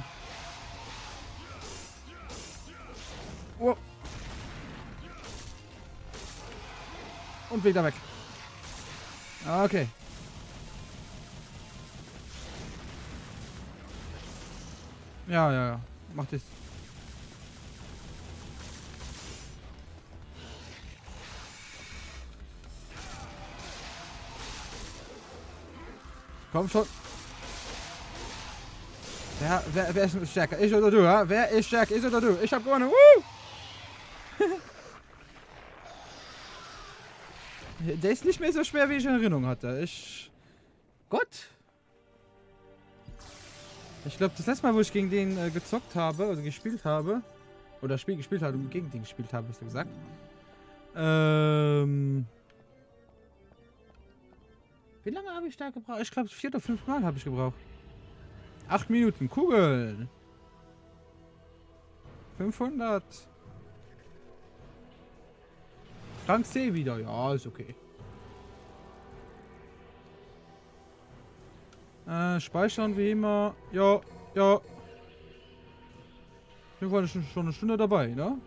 S1: Wow. Und wieder weg. Okay. Ja. Mach das. Komm schon. Wer ist stärker? Ich oder du, ha? Wer ist stärker? Ich oder du? Ich hab gewonnen. Woo! Der ist nicht mehr so schwer, wie ich in Erinnerung hatte. Gott! Ich glaube, das letzte Mal, wo ich gegen den gezockt habe, also gespielt habe, oder Spiel gespielt habe und gegen den gespielt habe, hast du gesagt. Wie lange habe ich da gebraucht? Ich glaube, 4 oder 5 Mal habe ich gebraucht. 8 Minuten. Kugeln. 500. Rang C wieder. Ja, ist okay. Speichern wie immer. Ja. Wir waren schon eine Stunde dabei, ne?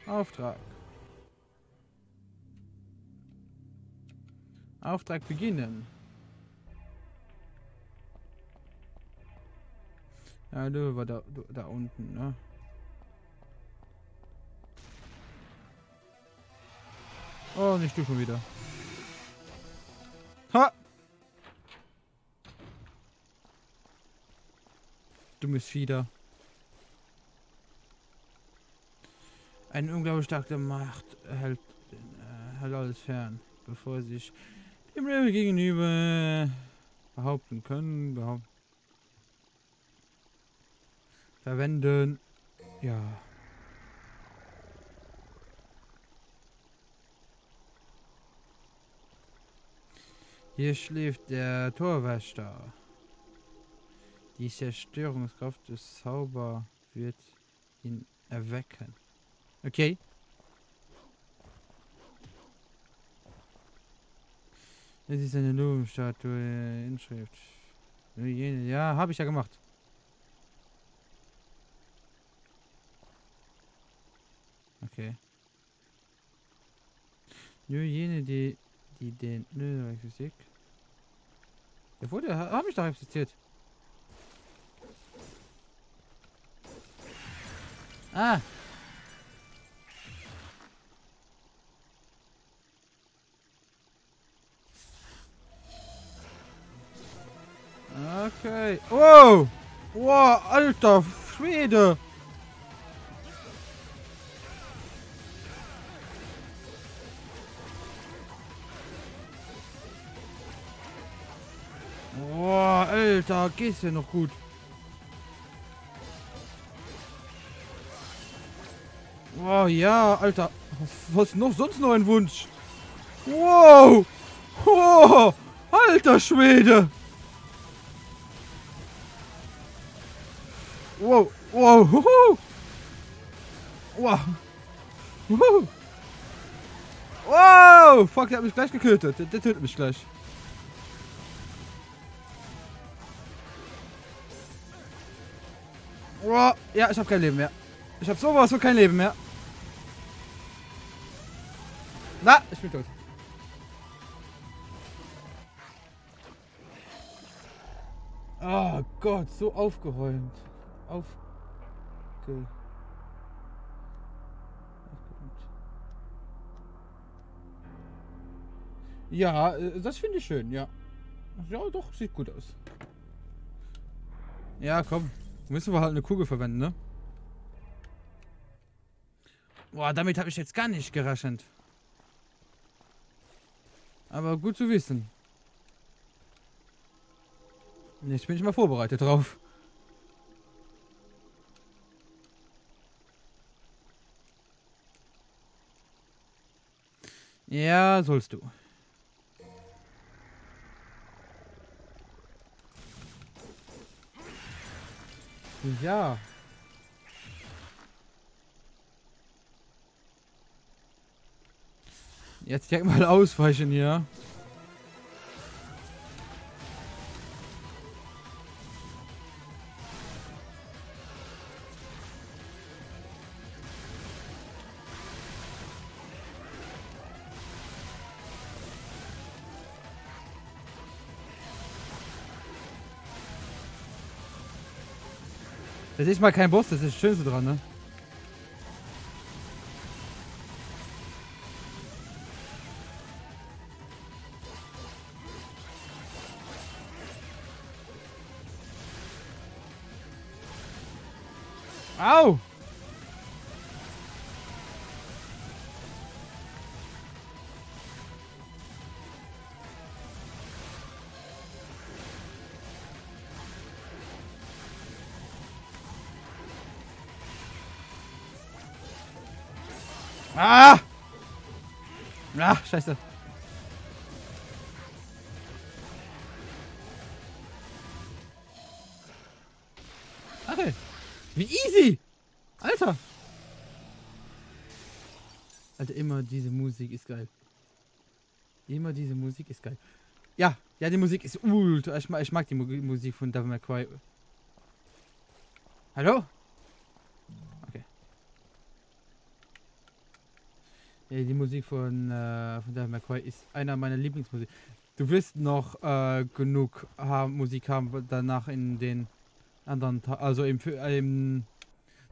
S1: Auftrag. Auftrag beginnen. Ja, du war da unten, ne? Oh, nicht du schon wieder. Ha! Dummes Fieder. Eine unglaublich starke Macht hält alles fern, bevor sich dem Level gegenüber behaupten können. Verwenden. Ja. Hier schläft der Torwächter. Die Zerstörungskraft des Zauber wird ihn erwecken. Okay. Es ist eine Lumenstatue, Inschrift. Ja, habe ich ja gemacht. Okay. Nur jene, die den Physik. Der wurde, habe ich doch akzeptiert. Ah. Okay. Wow. Wow, alter Schwede. Boah, Alter, geht's ja noch gut. Oh ja, Alter. Was noch sonst noch ein Wunsch? Wow! Oh, alter Schwede! Wow, wow, huhu. Wow. Huhu. Wow! Fuck, der hat mich gleich getötet. Der tötet mich gleich. Wow. Ja, ich hab kein Leben mehr. Ich hab sowas von kein Leben mehr. Na, ich bin tot. Oh Gott, so aufgeräumt. Aufgeräumt. Ja, das finde ich schön, ja. Ja, doch, sieht gut aus. Ja, komm. Müssen wir halt eine Kugel verwenden, ne? Boah, damit habe ich jetzt gar nicht gerechnet. Aber gut zu wissen. Jetzt bin ich mal vorbereitet drauf. Ja, sollst du. Ja. Jetzt direkt mal ausweichen hier. Das ist mal kein Boss, das ist das Schönste dran, ne? Au! Ah! Ach, scheiße. Okay. Wie easy! Alter! Alter, immer diese Musik ist geil. Immer diese Musik ist geil. Ja, die Musik ist ultra. Ich mag die Musik von Devil May Cry. Hallo? Okay. Ja, die Musik von Devil May Cry ist einer meiner Lieblingsmusik. Du wirst noch genug Musik haben danach in den anderen, also im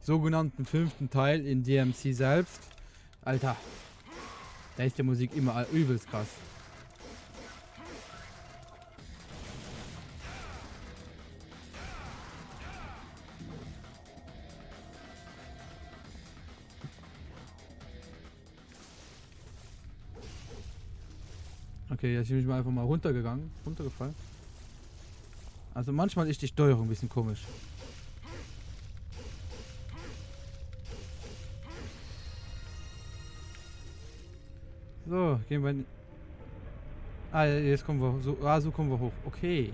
S1: sogenannten 5. Teil in DMC selbst. Alter, da ist die Musik immer übelst krass. Okay, jetzt bin ich mal einfach mal runtergefallen. Also manchmal ist die Steuerung ein bisschen komisch. So, gehen wir in... Ah, jetzt kommen wir so. Ah, so kommen wir hoch. Okay.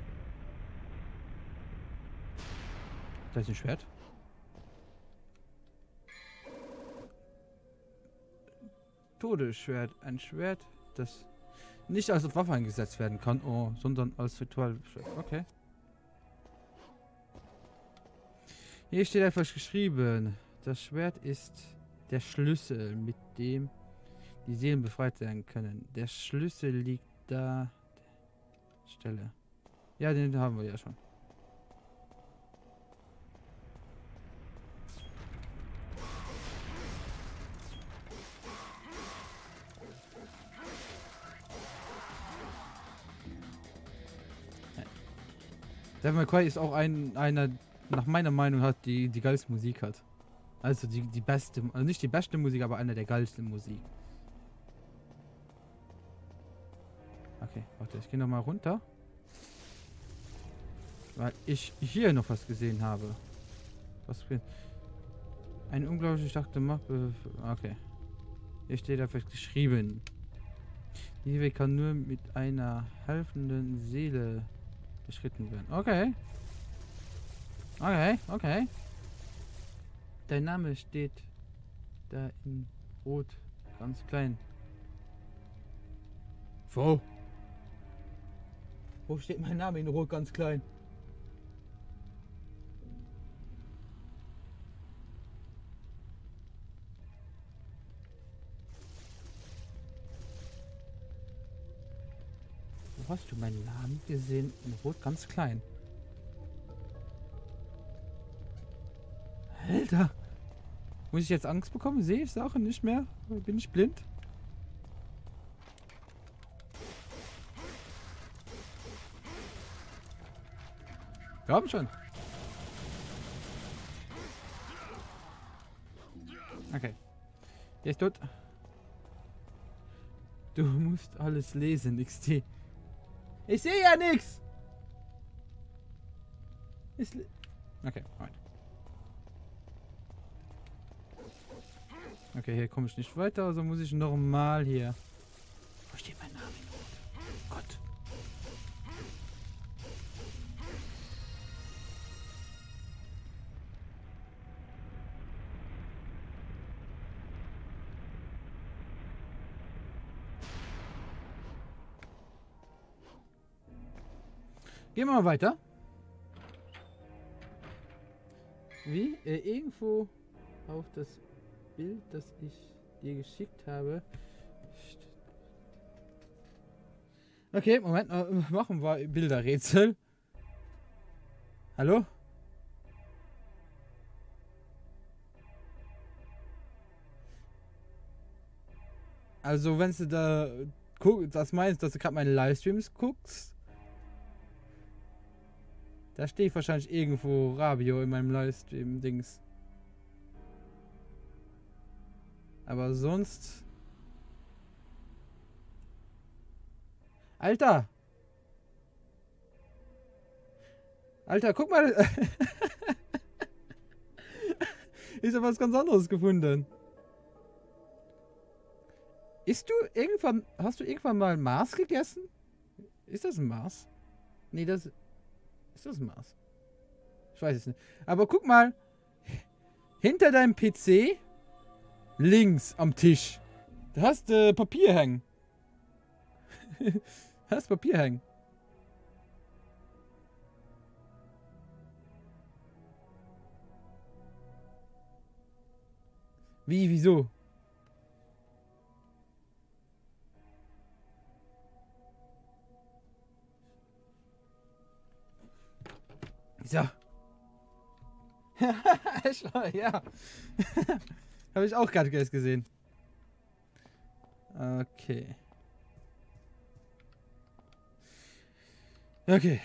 S1: Da ist ein Schwert. Todesschwert. Ein Schwert, das nicht als Waffe eingesetzt werden kann, sondern als Ritualschwert. Okay. Hier steht einfach geschrieben. Das Schwert ist der Schlüssel, mit dem die Seelen befreit sein können. Der Schlüssel liegt da. Stelle. Ja, den haben wir ja schon. Devil May Cry ist auch einer, nach meiner Meinung, hat die geilste Musik hat. Also die beste, also nicht die beste Musik, aber einer der geilsten Musik. Okay, warte, ich gehe nochmal runter. Weil ich hier noch was gesehen habe. Was für eine unglaubliche starke Mappe. Okay. Hier steht dafür geschrieben. Dieser Weg kann nur mit einer helfenden Seele beschritten werden. Okay. Okay, okay. Dein Name steht da in Rot, ganz klein. Wo? Wo steht mein Name in Rot, ganz klein? Wo hast du meinen Namen gesehen? In Rot, ganz klein. Alter! Muss ich jetzt Angst bekommen? Sehe ich Sachen nicht mehr? Bin ich blind? Glauben schon. Okay. Der ist tot. Du musst alles lesen, XT. Ich sehe ja nichts! Okay, right. Okay, hier komme ich nicht weiter, also muss ich nochmal hier. Wo steht mein Name? Gott. Gehen wir mal weiter. Wie? Irgendwo auf das Bild, das ich dir geschickt habe. Okay, Moment. Machen wir Bilderrätsel. Hallo? Also, wenn du da das meinst, dass du gerade meine Livestreams guckst, da steht wahrscheinlich irgendwo Rabio in meinem Livestream-Dings. Aber sonst... Alter! Alter, guck mal! Ich habe was ganz anderes gefunden. Hast du irgendwann mal Mars gegessen? Ist das ein Mars? Nee, das... Ist das ein Mars? Ich weiß es nicht. Aber guck mal. Hinter deinem PC. Links am Tisch. Da hast du Papier hängen. Hast Papier hängen. Wie, wieso? So. Ja. Habe ich auch gerade erst gesehen. Okay. Okay.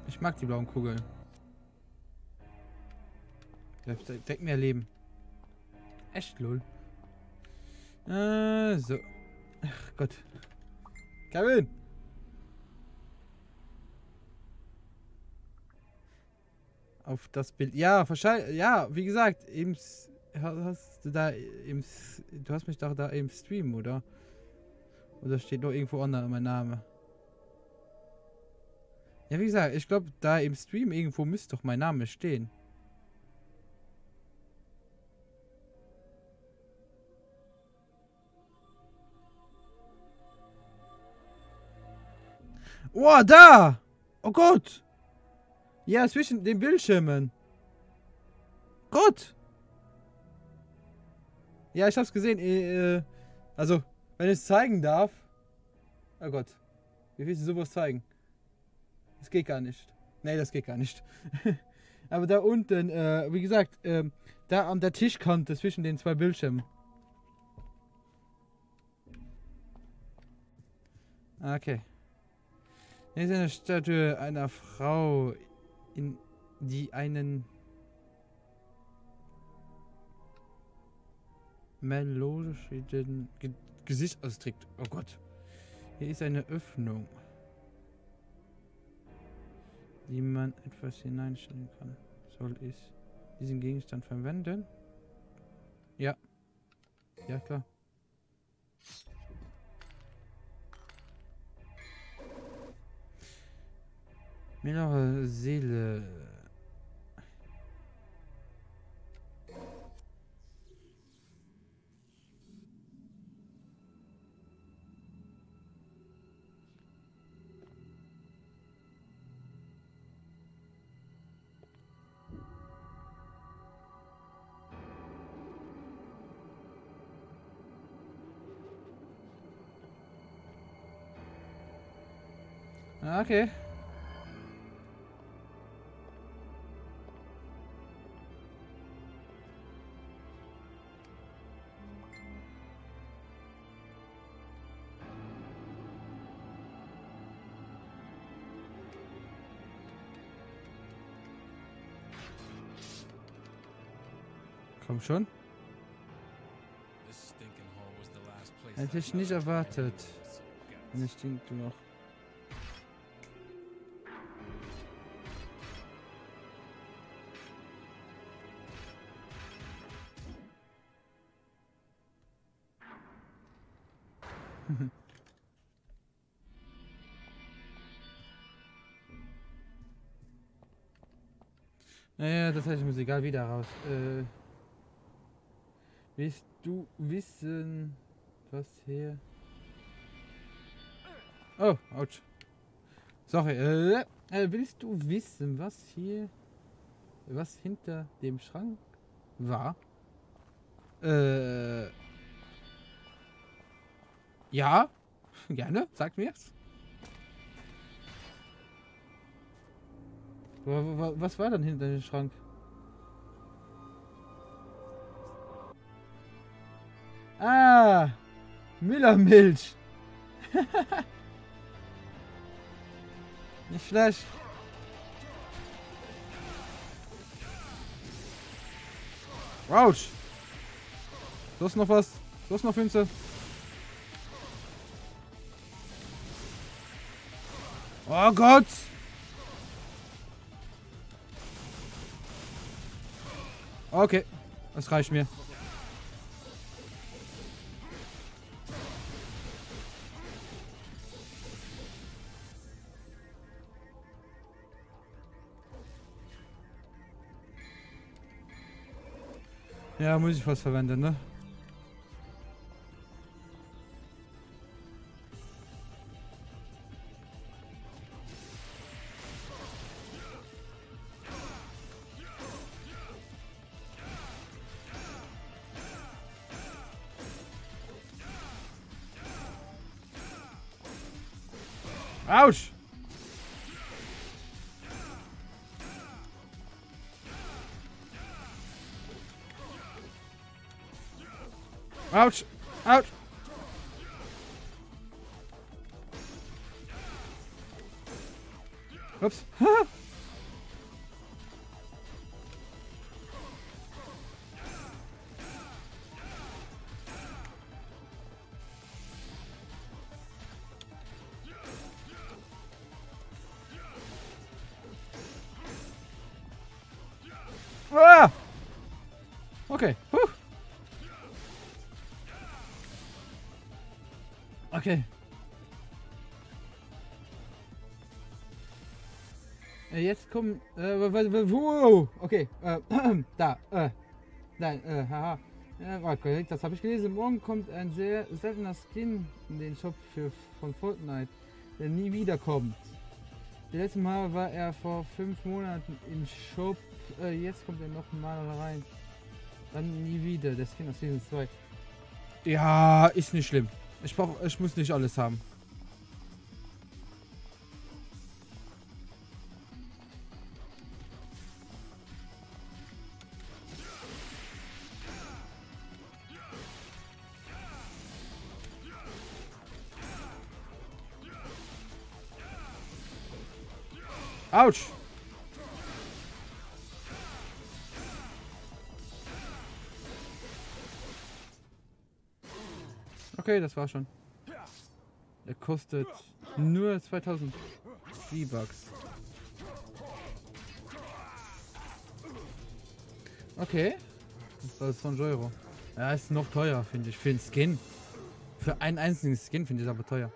S1: Ich mag die blauen Kugeln. Der deckt mehr Leben. Echt, lol. So. Ach Gott. Kevin! Auf das Bild. Ja, wahrscheinlich. Ja, wie gesagt, eben hast du da im. Du hast mich doch da im Stream, oder? Oder steht noch irgendwo online mein Name? Ja, wie gesagt, ich glaube, da im Stream irgendwo müsste doch mein Name stehen. Oh, da! Oh Gott! Ja, zwischen den Bildschirmen. Gott! Ja, ich hab's gesehen. Also, wenn ich es zeigen darf. Oh Gott. Wie willst du sowas zeigen? Das geht gar nicht. Nee, das geht gar nicht. Aber da unten, wie gesagt, da an der Tischkante zwischen den zwei Bildschirmen. Okay. Hier ist eine Statue einer Frau, die einen melodischen Gesicht ausdrückt. Oh Gott. Hier ist eine Öffnung, die man etwas hineinstellen kann. Soll ich diesen Gegenstand verwenden? Ja. Ja, klar. Mehrere Seele. Okay. Komm schon. Hätte ich nicht erwartet. Eine stinkt noch. Naja, das heißt, ich muss egal wieder raus. Willst du wissen, was hier... Oh, ouch. Sorry, willst du wissen, was hinter dem Schrank war? Ja, gerne, sag mir's. Was war dann hinter dem Schrank? Ah, Müllermilch. Nicht schlecht. Autsch. Du hast noch was? Du hast noch Fünfe? Oh Gott. Okay, das reicht mir. Ja, muss ich was verwenden, ne? Autsch! Autsch! Autsch! Ups! Ah! Okay. Okay. Jetzt kommen. Wow! Okay. Da. Haha. Okay, das habe ich gelesen. Morgen kommt ein sehr seltener Skin in den Shop von Fortnite, der nie wiederkommt. Das letzte Mal war er vor 5 Monaten im Shop. Jetzt kommt er noch mal rein. Dann nie wieder. Der Skin aus Season 2. Ja, ist nicht schlimm. Ich muss nicht alles haben. Autsch! Okay, das war schon. Er kostet nur 2000 V-Bucks. Okay. Das war 20 Euro. Ja, ist noch teuer, finde ich. Für einen Skin. Für einen einzigen Skin finde ich es aber teuer.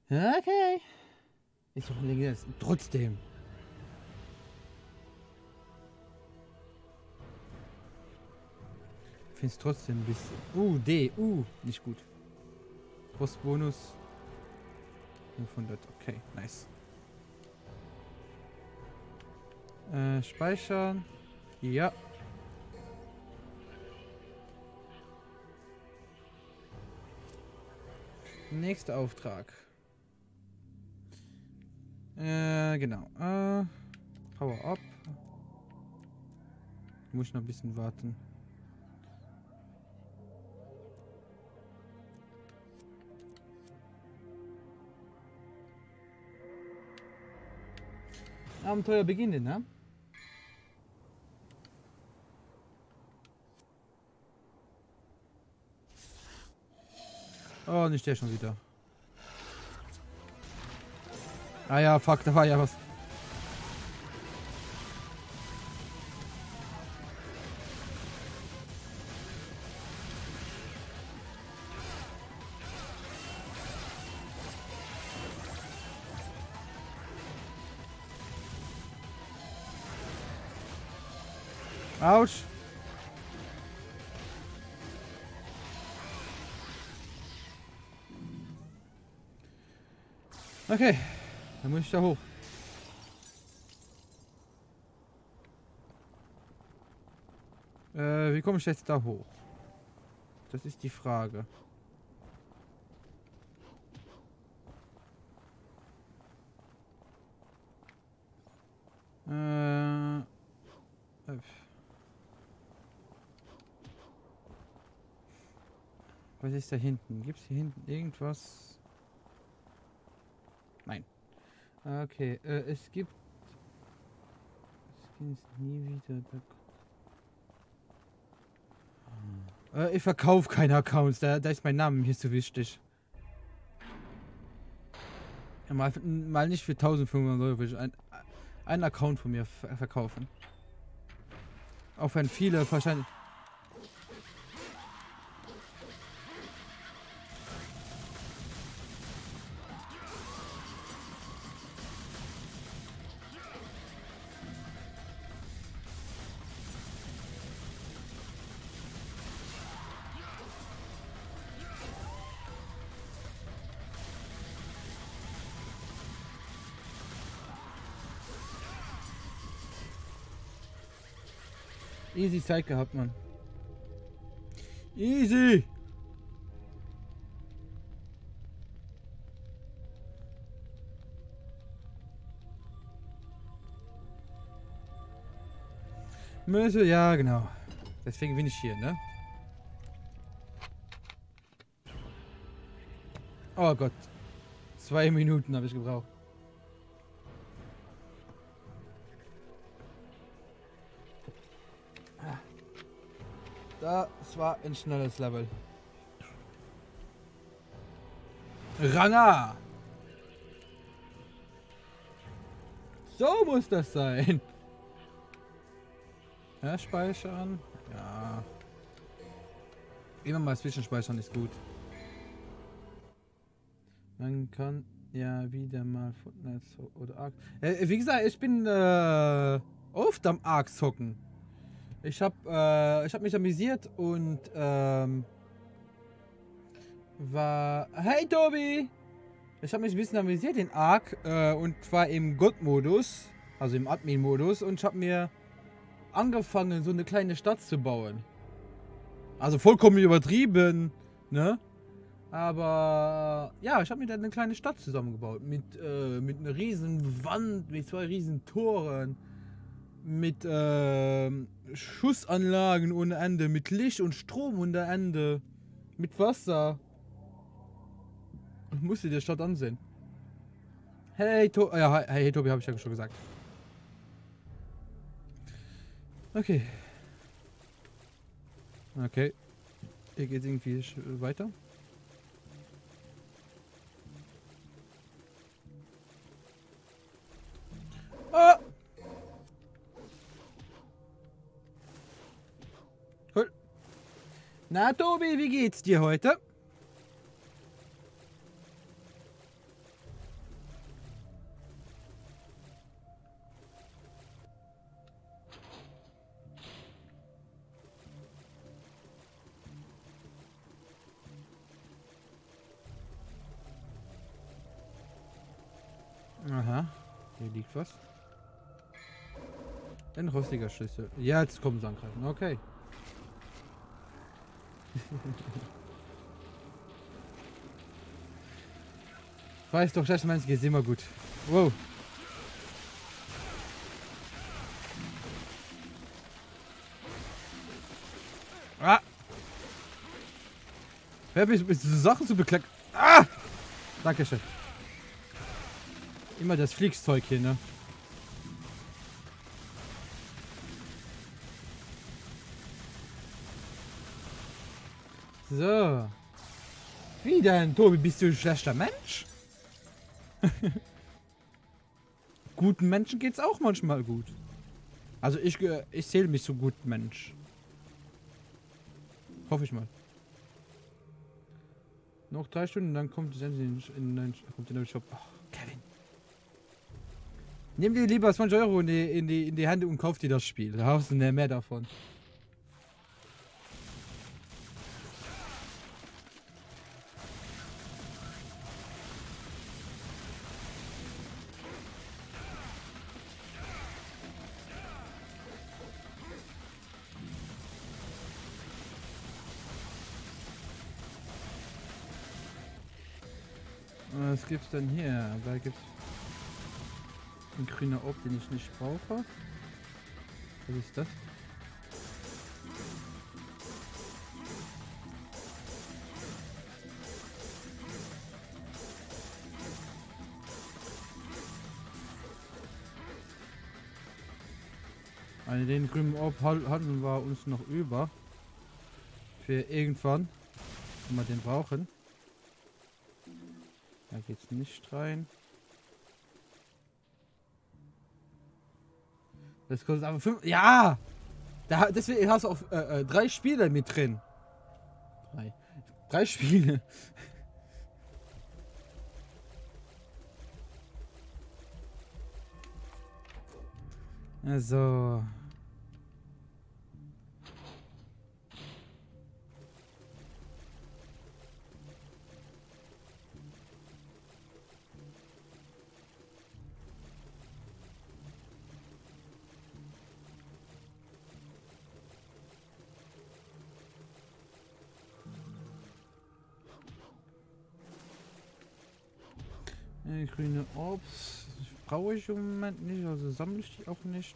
S1: Okay. Ist doch legendär. Trotzdem. Ich finde es trotzdem ein bisschen. D. Nicht gut. Postbonus. 500. Okay, nice. Speichern. Ja. Nächster Auftrag. Genau. Power up. Muss ich noch ein bisschen warten. Abenteuer beginnen, ne? Oh, nicht der schon wieder. Ah ja, fuck, da war ja was. Autsch. Okay, dann muss ich da hoch. Wie komme ich jetzt da hoch? Das ist die Frage. Was ist da hinten? Gibt es hier hinten irgendwas? Nein. Okay, es gibt... Skins nie wieder... Ich verkaufe keine Accounts, da ist mein Name hier so wichtig. Ja, mal nicht für 1500 Euro will ich einen Account von mir verkaufen. Auch wenn viele wahrscheinlich... Easy Zeit gehabt, Mann. Easy! Möse, ja, genau. Deswegen bin ich hier, ne? Oh Gott. 2 Minuten habe ich gebraucht. Das war ein schnelles Level. Ranga! So muss das sein. Ja, speichern. Ja. Immer mal zwischenspeichern ist gut. Man kann ja wieder mal Fortnite oder Ark. Wie gesagt, ich bin oft am Ark zocken. Ich hab mich amüsiert und war... Hey Tobi! Ich habe mich ein bisschen amüsiert in Ark und war im God-Modus, also im Admin-Modus, und ich habe mir angefangen, so eine kleine Stadt zu bauen. Also vollkommen übertrieben, ne? Aber ja, ich habe mir dann eine kleine Stadt zusammengebaut. Mit einer riesen Wand, mit 2 riesen Toren, mit Schussanlagen ohne Ende, mit Licht und Strom ohne Ende, mit Wasser. Ich musste die Stadt ansehen. Hey, ja, hey Tobi, habe ich ja schon gesagt. Okay. Okay. Hier geht irgendwie weiter. Oh! Cool. Na Tobi, wie geht's dir heute? Aha, hier liegt was. Ein rostiger Schlüssel. Ja, jetzt kommen sie angreifen. Okay. Weiß doch, das meinst geht immer gut. Wow. Ah! Wer bist du Sachen zu beklecken? Ah! Dankeschön. Immer das Fliegszeug hier, ne? So. Wie denn, Tobi? Bist du ein schlechter Mensch? Guten Menschen geht's auch manchmal gut. Also ich zähle mich zu guten Mensch. Hoffe ich mal. Noch 3 Stunden, dann kommt es endlich in den Shop. Oh, Kevin. Nimm dir lieber 20 Euro in die Hand und kauf dir das Spiel. Da hast du mehr davon. Was gibt's denn hier? Da gibt's ein grüner Ob, den ich nicht brauche. Was ist das? Also den grünen Ob hatten wir uns noch über. Für irgendwann, wenn wir den brauchen. Da geht's nicht rein. Das kostet aber 5. Ja! Deswegen hast du auch 3 Spiele mit drin. 3 Spiele. Also. Grüne Obst brauche ich im Moment nicht, also sammle ich die auch nicht.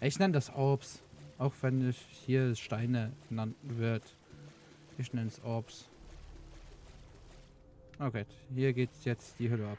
S1: Ich nenne das Obst, auch wenn es hier Steine genannt wird. Ich nenne es Obst. Okay, hier geht jetzt die Hülle ab.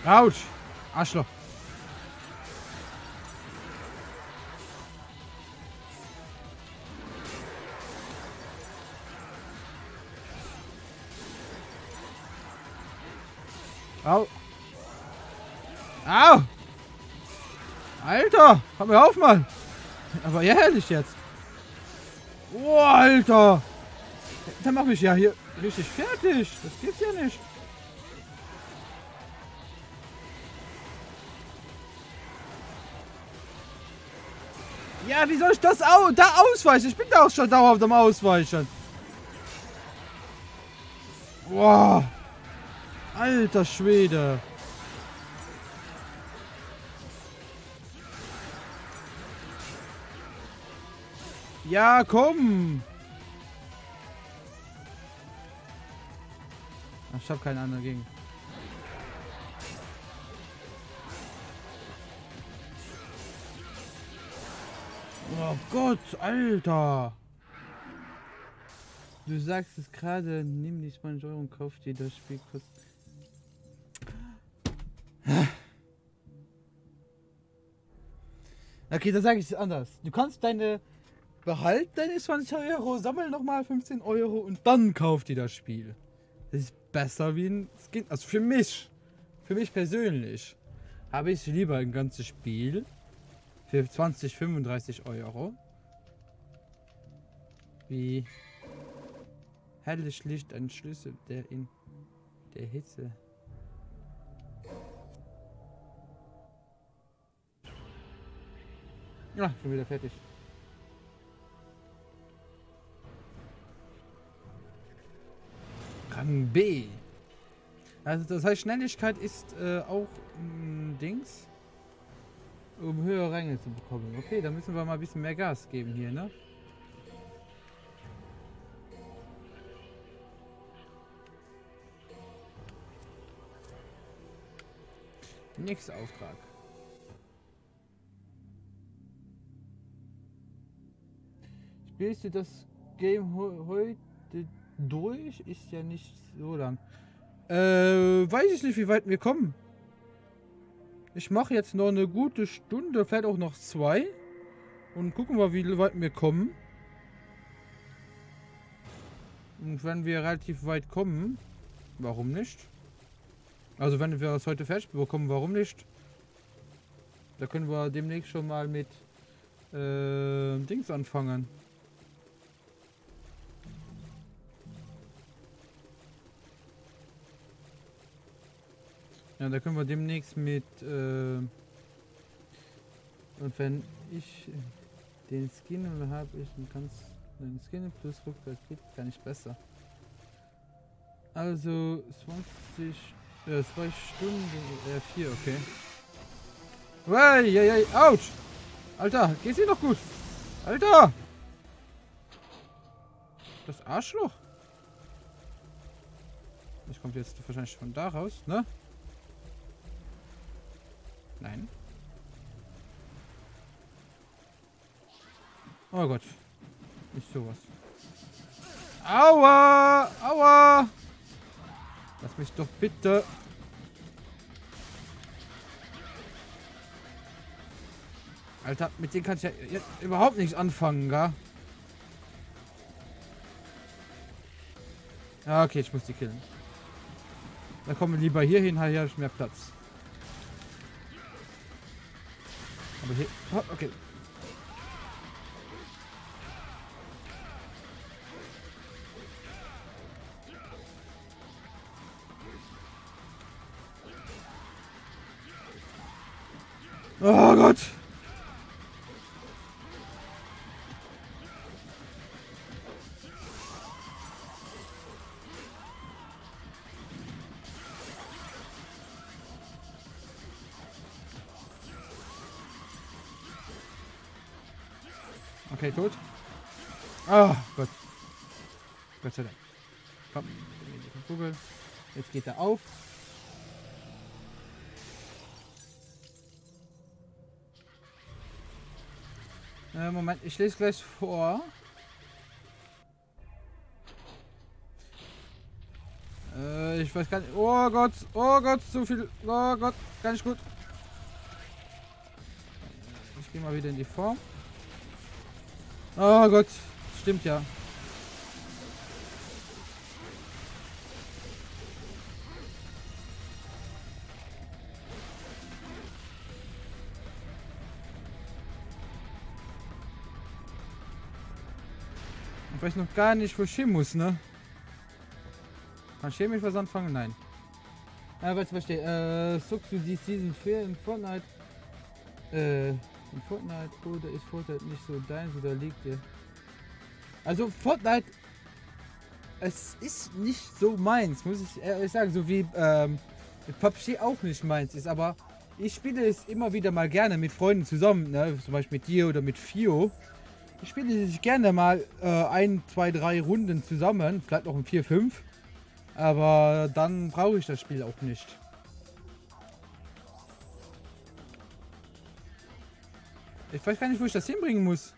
S1: Autsch! Arschloch! Au! Au! Alter! Komm mir auf, Mann! Aber ehrlich jetzt! Oh, Alter! Dann mach mich ja hier richtig fertig! Das gibt's ja nicht! Ja, wie soll ich das da ausweichen? Ich bin da auch schon dauerhaft am Ausweichen. Boah. Alter Schwede. Ja, komm. Ach, ich hab keinen anderen gegen. Oh Gott, Alter. Du sagst es gerade, nimm die 20 Euro und kauf dir das Spiel kurz. Okay, dann sage ich es anders. Du kannst behalt deine 20 Euro, sammel nochmal 15 Euro und dann kauf dir das Spiel. Das ist besser wie ein Skin. Also für mich persönlich, habe ich lieber ein ganzes Spiel für 20, 35 Euro. Wie helles Licht, ein Schlüssel, der in der Hitze. Ja, schon wieder fertig. Rang B. Also das heißt, Schnelligkeit ist auch ein Dings, um höhere Ränge zu bekommen. Okay, dann müssen wir mal ein bisschen mehr Gas geben hier, ne? Nächster Auftrag. Spielst du das Game heute durch? Ist ja nicht so lang. Weiß ich nicht, wie weit wir kommen. Ich mache jetzt noch eine gute Stunde, vielleicht auch noch 2. Und gucken wir, wie weit wir kommen. Und wenn wir relativ weit kommen, warum nicht? Also wenn wir das heute fertig bekommen, warum nicht? Da können wir demnächst schon mal mit Dings anfangen. Ja, da können wir demnächst mit und wenn ich den Skin habe, ich den Skin plus Rückwärts geht gar nicht besser. Also 20 2 Stunden 4, okay. Hey, ouch! Alter, geht's dir noch gut? Alter! Das Arschloch! Das kommt jetzt wahrscheinlich von da raus, ne? Nein. Oh Gott. Nicht sowas. Aua! Aua! Lass mich doch bitte. Alter, mit denen kann ich ja jetzt überhaupt nichts anfangen, gar. Ja, okay, ich muss die killen. Dann kommen wir lieber hier hin, hier habe ich mehr Platz. Aber hier. Oh, okay. Oh Gott! Okay, tot. Oh Gott. Gott sei Dank. Komm, Kugel. Jetzt geht er auf. Moment, ich lese gleich vor. Ich weiß gar nicht. Oh Gott, so viel. Oh Gott, gar nicht gut. Ich gehe mal wieder in die Form. Oh Gott, stimmt ja. Ich weiß noch gar nicht, wo ich hin muss, ne? Kann ich hier mit was anfangen? Nein. Was verstehe. Suchst du die Season 4 in Fortnite? In Fortnite, oder ist Fortnite nicht so deins oder liegt dir? Also Fortnite, es ist nicht so meins, muss ich ehrlich sagen, so wie PUBG auch nicht meins ist, aber ich spiele es immer wieder mal gerne mit Freunden zusammen, ne? Zum Beispiel mit dir oder mit Fio. Ich spiele es gerne mal 1, 2, 3 Runden zusammen, vielleicht noch ein 4, 5, aber dann brauche ich das Spiel auch nicht. Ich weiß gar nicht, wo ich das hinbringen muss.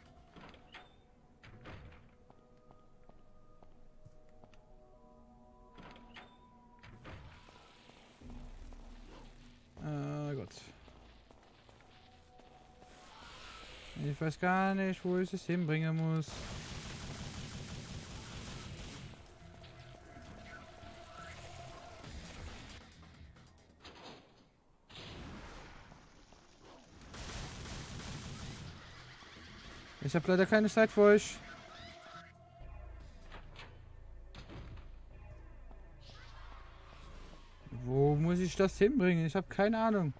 S1: Gott. Ich weiß gar nicht, wo ich es hinbringen muss. Ich habe leider keine Zeit für euch. Wo muss ich das hinbringen? Ich habe keine Ahnung.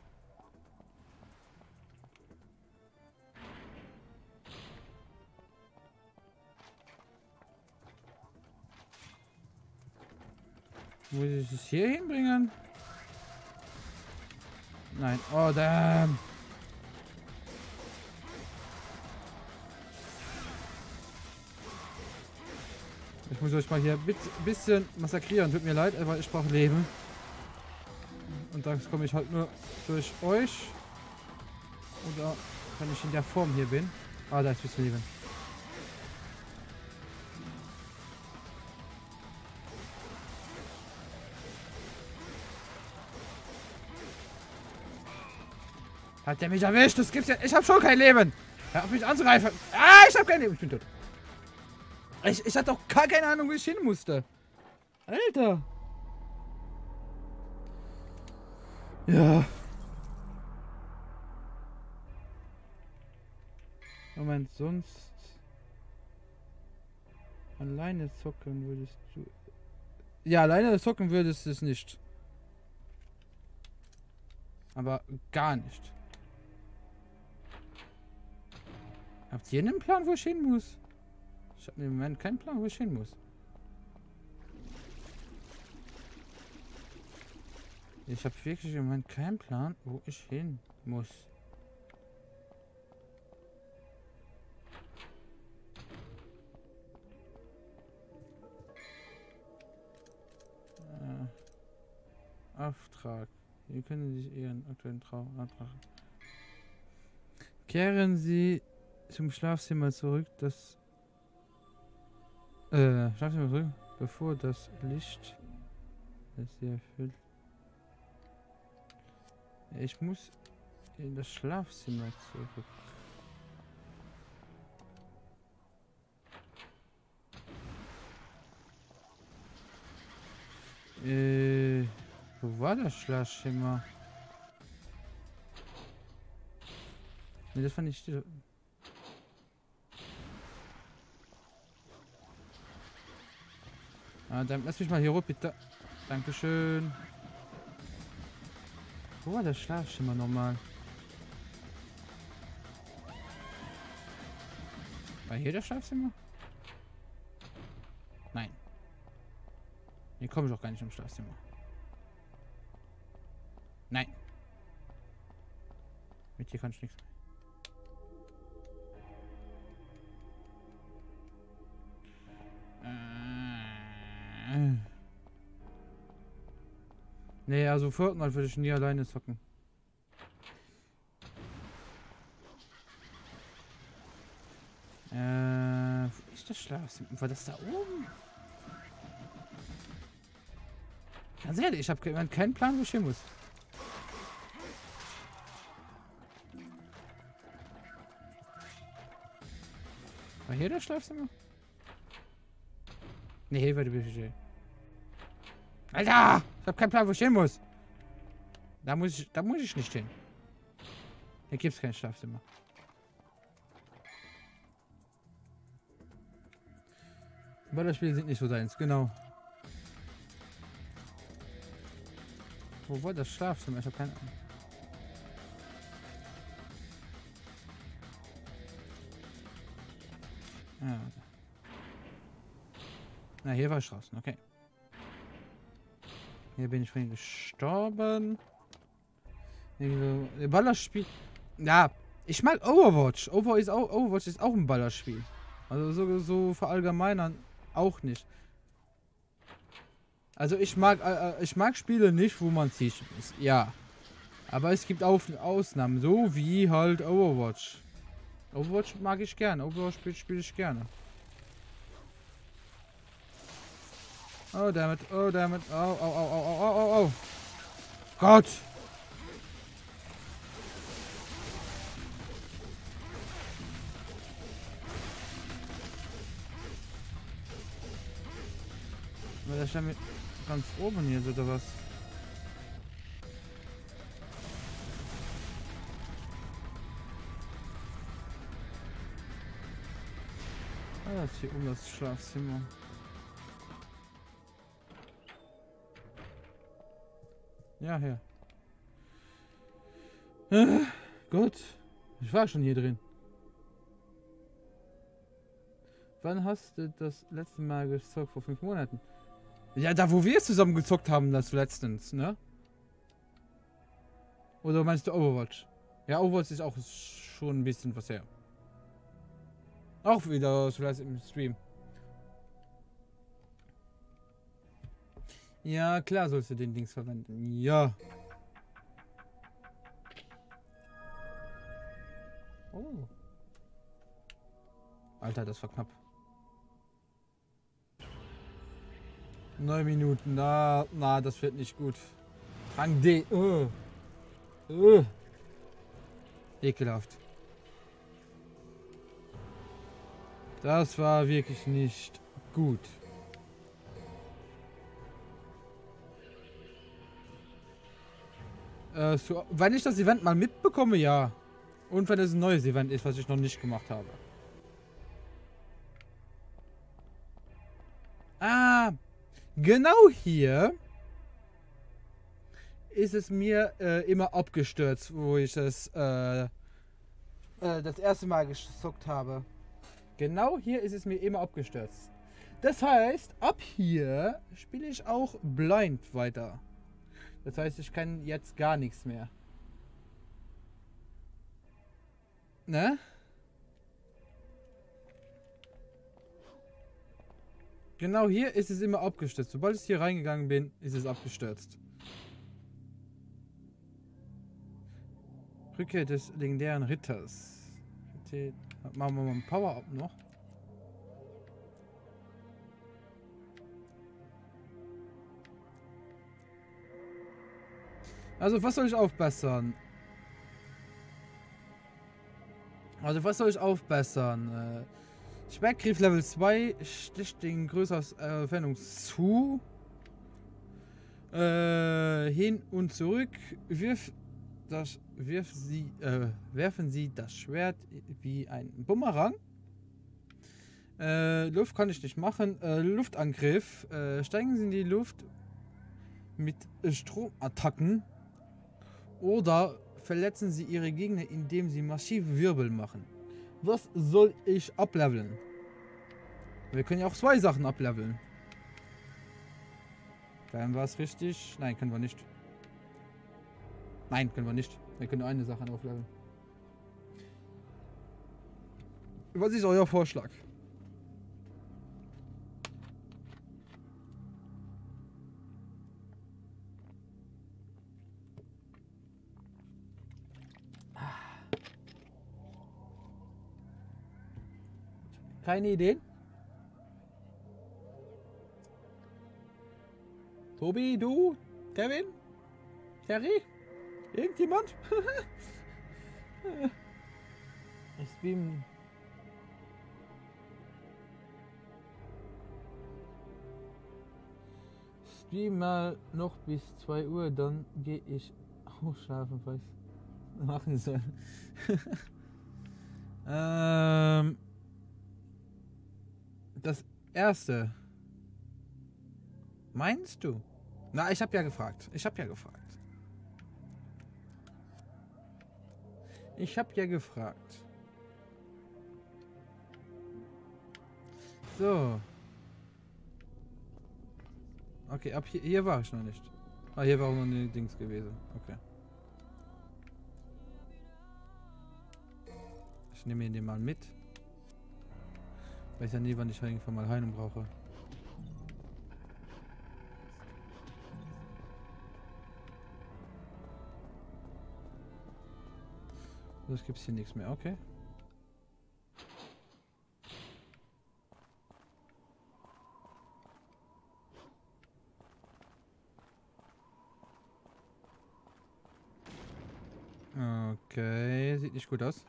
S1: Muss ich es hier hinbringen? Nein. Oh, damn. Ich muss euch mal hier ein bisschen massakrieren. Tut mir leid, aber ich brauche Leben. Und dann komme ich halt nur durch euch. Oder wenn ich in der Form hier bin. Ah, da ist ein bisschen Leben. Hat der mich erwischt? Das gibt's ja. Ich habe schon kein Leben. Hör auf mich anzugreifen. Ah, ich habe kein Leben. Ich bin tot. Ich hatte auch gar keine Ahnung, wo ich hin musste. Alter. Ja. Moment, sonst... Alleine zocken würdest du... Ja, alleine zocken würdest du es nicht. Aber gar nicht. Habt ihr einen Plan, wo ich hin muss? Ich habe im Moment keinen Plan, wo ich hin muss. Ich habe wirklich im Moment keinen Plan, wo ich hin muss. Auftrag. Hier können Sie Ihren aktuellen Traumantrag. Kehren Sie zum Schlafzimmer zurück, Schlafzimmer zurück, bevor das Licht Sie erfüllt. Ich muss in das Schlafzimmer zurück. Wo war das Schlafzimmer? Ne, das fand ich still. Ah, dann lass mich mal hier hoch, bitte. Dankeschön. Wo war das Schlafzimmer nochmal? War hier das Schlafzimmer? Nein. Hier komme ich auch gar nicht im Schlafzimmer. Nein. Mit hier kann ich nichts. Nee, also Fortnite würde ich nie alleine zocken. Wo ist das Schlafzimmer? War das da oben? Ganz ehrlich, ich habe keinen Plan, wo ich hin muss. War hier das Schlafzimmer? Nee, hier war die Bücher. Alter! Ich habe keinen Plan, wo ich hin muss. Da muss ich nicht hin. Hier gibt es kein Schlafzimmer. Ballerspiele sind nicht so seins, genau. Wo war das Schlafzimmer? Ich habe keine Ahnung. Ah. Na, hier war ich draußen, okay. Hier bin ich vorhin gestorben. Ballerspiel. Ja, ich mag Overwatch. Overwatch ist auch ein Ballerspiel. Also so verallgemeinern auch nicht. Also ich mag Spiele nicht, wo man ziehen muss. Ja. Aber es gibt auch Ausnahmen, so wie halt Overwatch. Overwatch mag ich gerne. Overwatch spiele ich gerne. Oh damit, oh damit, oh. Gott! Weil der stand mit ganz oben hier, oder was? Ah, das ist hier um das Schlafzimmer. Ja, hier. Gut. Ich war schon hier drin. Wann hast du das letzte Mal gezockt? Vor 5 Monaten. Ja, da wo wir zusammen gezockt haben, das letztens, ne? Oder meinst du Overwatch? Ja, Overwatch ist auch schon ein bisschen was her. Auch wieder vielleicht im Stream. Ja, klar sollst du den Dings verwenden. Ja. Oh. Alter, das war knapp. 9 Minuten. Na, das wird nicht gut. Rang D. Ekelhaft. Das war wirklich nicht gut. Wenn ich das Event mal mitbekomme, ja. Und wenn es ein neues Event ist, was ich noch nicht gemacht habe. Ah, genau hier ist es mir immer abgestürzt, wo ich das erste Mal gezockt habe. Genau hier ist es mir immer abgestürzt. Das heißt, ab hier spiele ich auch blind weiter. Das heißt, ich kann jetzt gar nichts mehr. Ne? Genau hier ist es immer abgestürzt. Sobald ich hier reingegangen bin, ist es abgestürzt. Rückkehr des legendären Ritters. Machen wir mal ein Power-Up noch. Also, was soll ich aufbessern? Speckgriff Level 2 sticht den größer Entfernung zu. Hin und zurück. Werfen Sie das Schwert wie ein Bumerang. Luft kann ich nicht machen. Luftangriff. Steigen Sie in die Luft mit Stromattacken. Oder verletzen Sie Ihre Gegner, indem Sie massive Wirbel machen. Was soll ich ableveln? Wir können ja auch 2 Sachen ableveln. Dann war es richtig. Nein, können wir nicht. Nein, können wir nicht. Wir können nur eine Sache aufleveln. Was ist euer Vorschlag? Keine Ideen? Tobi, du? Kevin? Terry? Irgendjemand? Ich stream. Stream mal noch bis 2 Uhr, dann gehe ich auch schlafen, was ich machen soll. Das erste. Meinst du? Na, ich habe ja gefragt. Ich habe ja gefragt. So. Okay, ab hier war ich noch nicht. Ah, hier war auch noch ein Dings gewesen. Okay. Ich nehme ihn den mal mit. Weiß ja nie, wann ich irgendwann mal Heilung brauche. Das gibt's hier nichts mehr, okay. Okay, sieht nicht gut aus.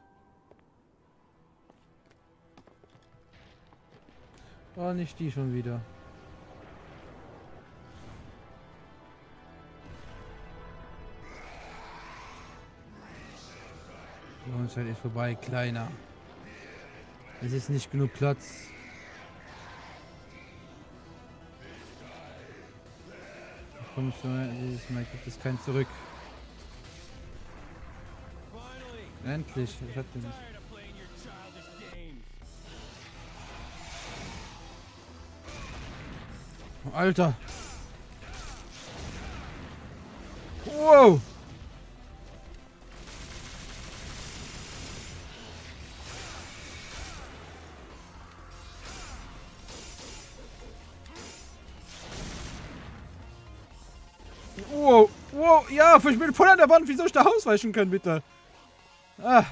S1: Oh, nicht die schon wieder. Die Hochzeit ist vorbei, kleiner. Es ist nicht genug Platz. Kommst du, dieses Mal gibt es kein Zurück. Endlich, ich hatte nicht. Alter! Wow! Wow! Wow! Ja, ich bin voll an der Wand. Wie soll ich da ausweichen können, bitte? Ah!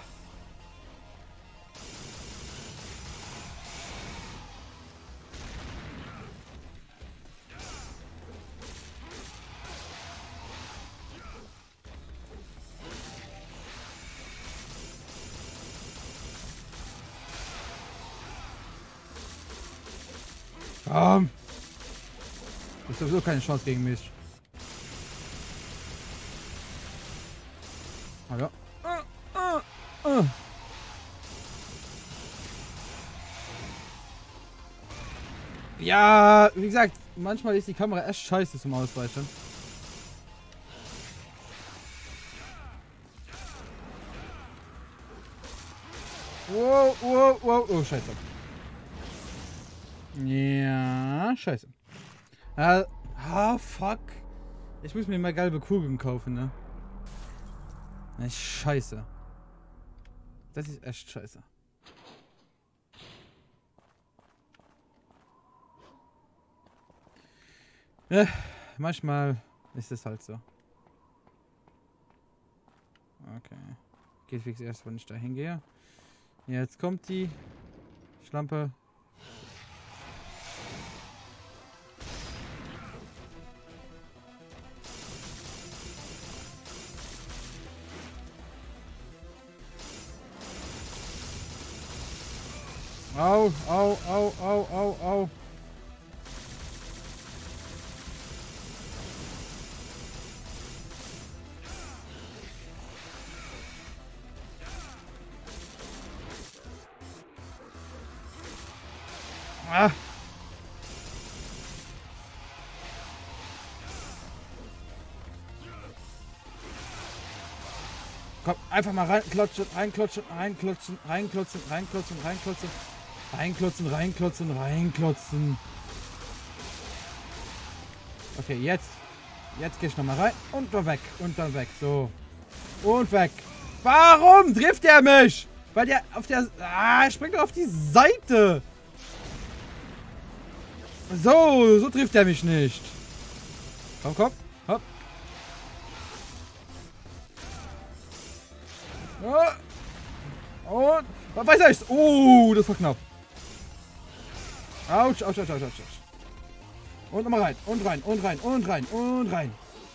S1: Komm! Das ist sowieso keine Chance gegen mich. Hallo? Ja, wie gesagt, manchmal ist die Kamera echt scheiße zum Ausweichen. Wow, wow, wow, oh, scheiße. Ja, scheiße. Fuck. Ich muss mir mal gelbe Kugeln kaufen, ne? Na, scheiße. Das ist echt scheiße. Ja, manchmal ist es halt so. Okay. Geht fix erst, wenn ich da hingehe. Jetzt kommt die Schlampe. Au, au, au, au, au, au. Ah. Komm, einfach mal reinklotzen, reinklotzen, reinklotzen, reinklotzen, reinklotzen, reinklotzen, reinklotzen, reinklotzen, reinklotzen. Okay, jetzt. Jetzt gehe ich nochmal rein und dann weg. Und dann weg. So. Und weg. Warum trifft er mich? Weil der auf der... Ah, er springt doch auf die Seite. So trifft er mich nicht. Komm, komm. Hopp. Und... Was weiß ich? Oh, das war knapp. Autsch, autsch, autsch, autsch, autsch. Und nochmal rein. Und rein. Und rein. Und rein. Und rein.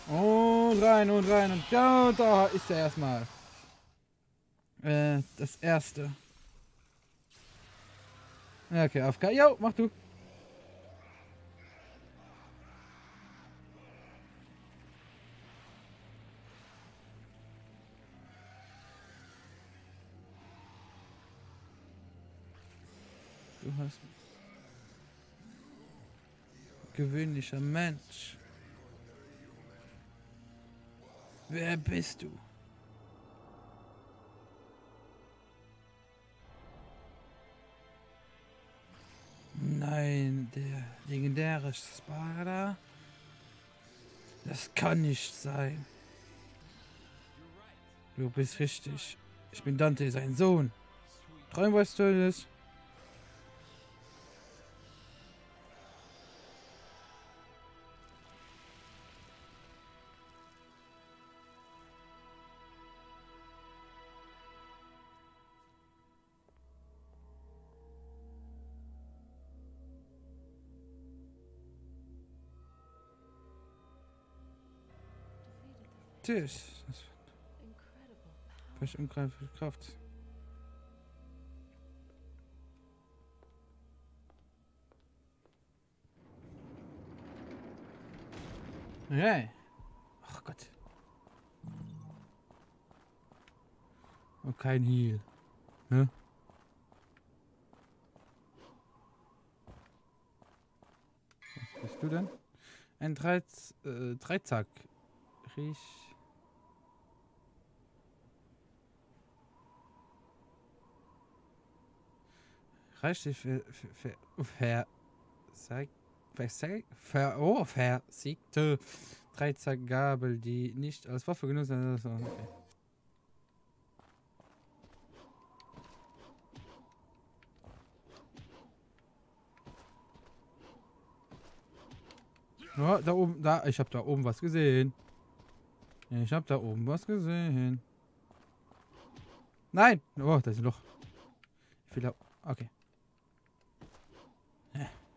S1: Und rein. Und rein. Und ja, da ist er erstmal. Das erste. Ja, okay, AFK. Jo, mach du. Du hast... Gewöhnlicher Mensch. Wer bist du? Nein, der legendäre Sparda? Das kann nicht sein. Du bist richtig. Ich bin Dante, sein Sohn. Träum was Tolles.
S3: Defeated the
S1: Das
S3: incredible power.
S1: ist ungreifliche Kraft. Okay. Ach Gott. Und kein Heal. Ne? Was bist du denn? Ein Dreizack. Riech. Reicht die versiegte Dreizackgabel, die nicht als Waffe genutzt wird. Okay. Oh, da oben, ich habe da oben was gesehen. Ich habe da oben was gesehen. Nein! Oh, da ist ein Loch. Ich will da, okay.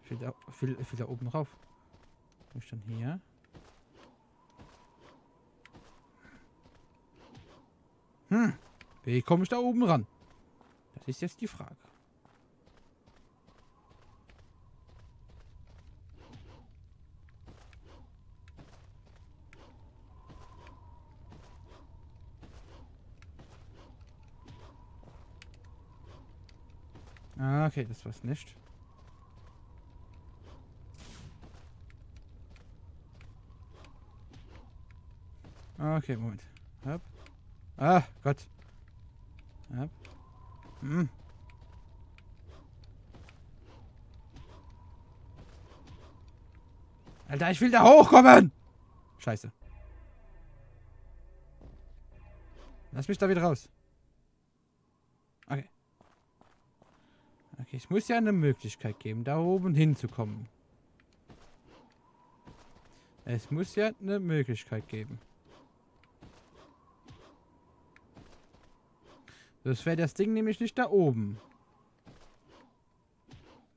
S1: Ich will da oben rauf. Wo ist denn hier? Wie komme ich da oben ran? Das ist jetzt die Frage. Ah, okay, das war's nicht. Okay, Moment. Hopp. Ah, Gott. Hopp. Alter, ich will da hochkommen! Scheiße. Lass mich da wieder raus. Okay. Okay, es muss ja eine Möglichkeit geben, da oben hinzukommen. Es muss ja eine Möglichkeit geben. Das wäre das Ding nämlich nicht da oben.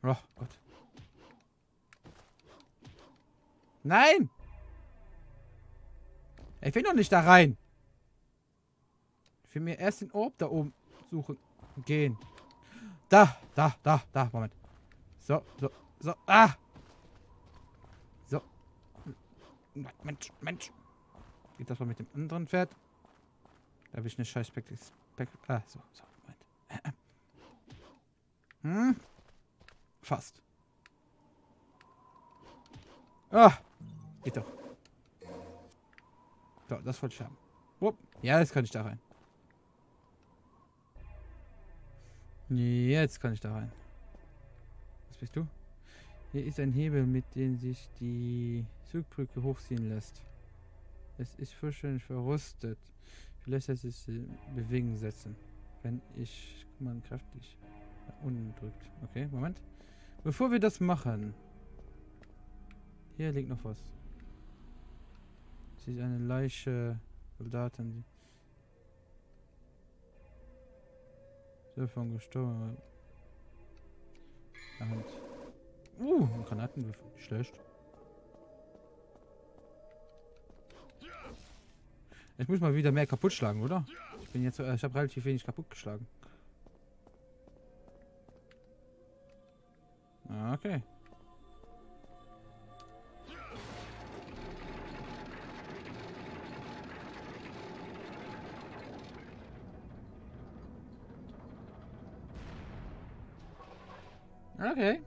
S1: Oh Gott. Nein! Ich will noch nicht da rein. Ich will mir erst den Orb da oben suchen. Gehen. Da. Moment. So. Ah! So. Mensch. Geht das mal mit dem anderen Pferd? Da habe ich eine scheiß so, Moment. Fast. Ah! Geht doch. So, das wollte ich haben. Wupp. Ja, jetzt kann ich da rein. Jetzt kann ich da rein. Was bist du? Hier ist ein Hebel, mit dem sich die Zugbrücke hochziehen lässt. Es ist vollständig verrostet. Vielleicht lässt es sich bewegen setzen. Wenn ich man kräftig nach unten drückt. Okay, Moment. Bevor wir das machen. Hier liegt noch was. Es ist eine Leiche. Soldaten. Davon gestorben. Hand. Ein Granatenwürfel. Schlecht. Ich muss mal wieder mehr kaputt schlagen, oder? Ich habe relativ wenig kaputt geschlagen. Okay. Okay.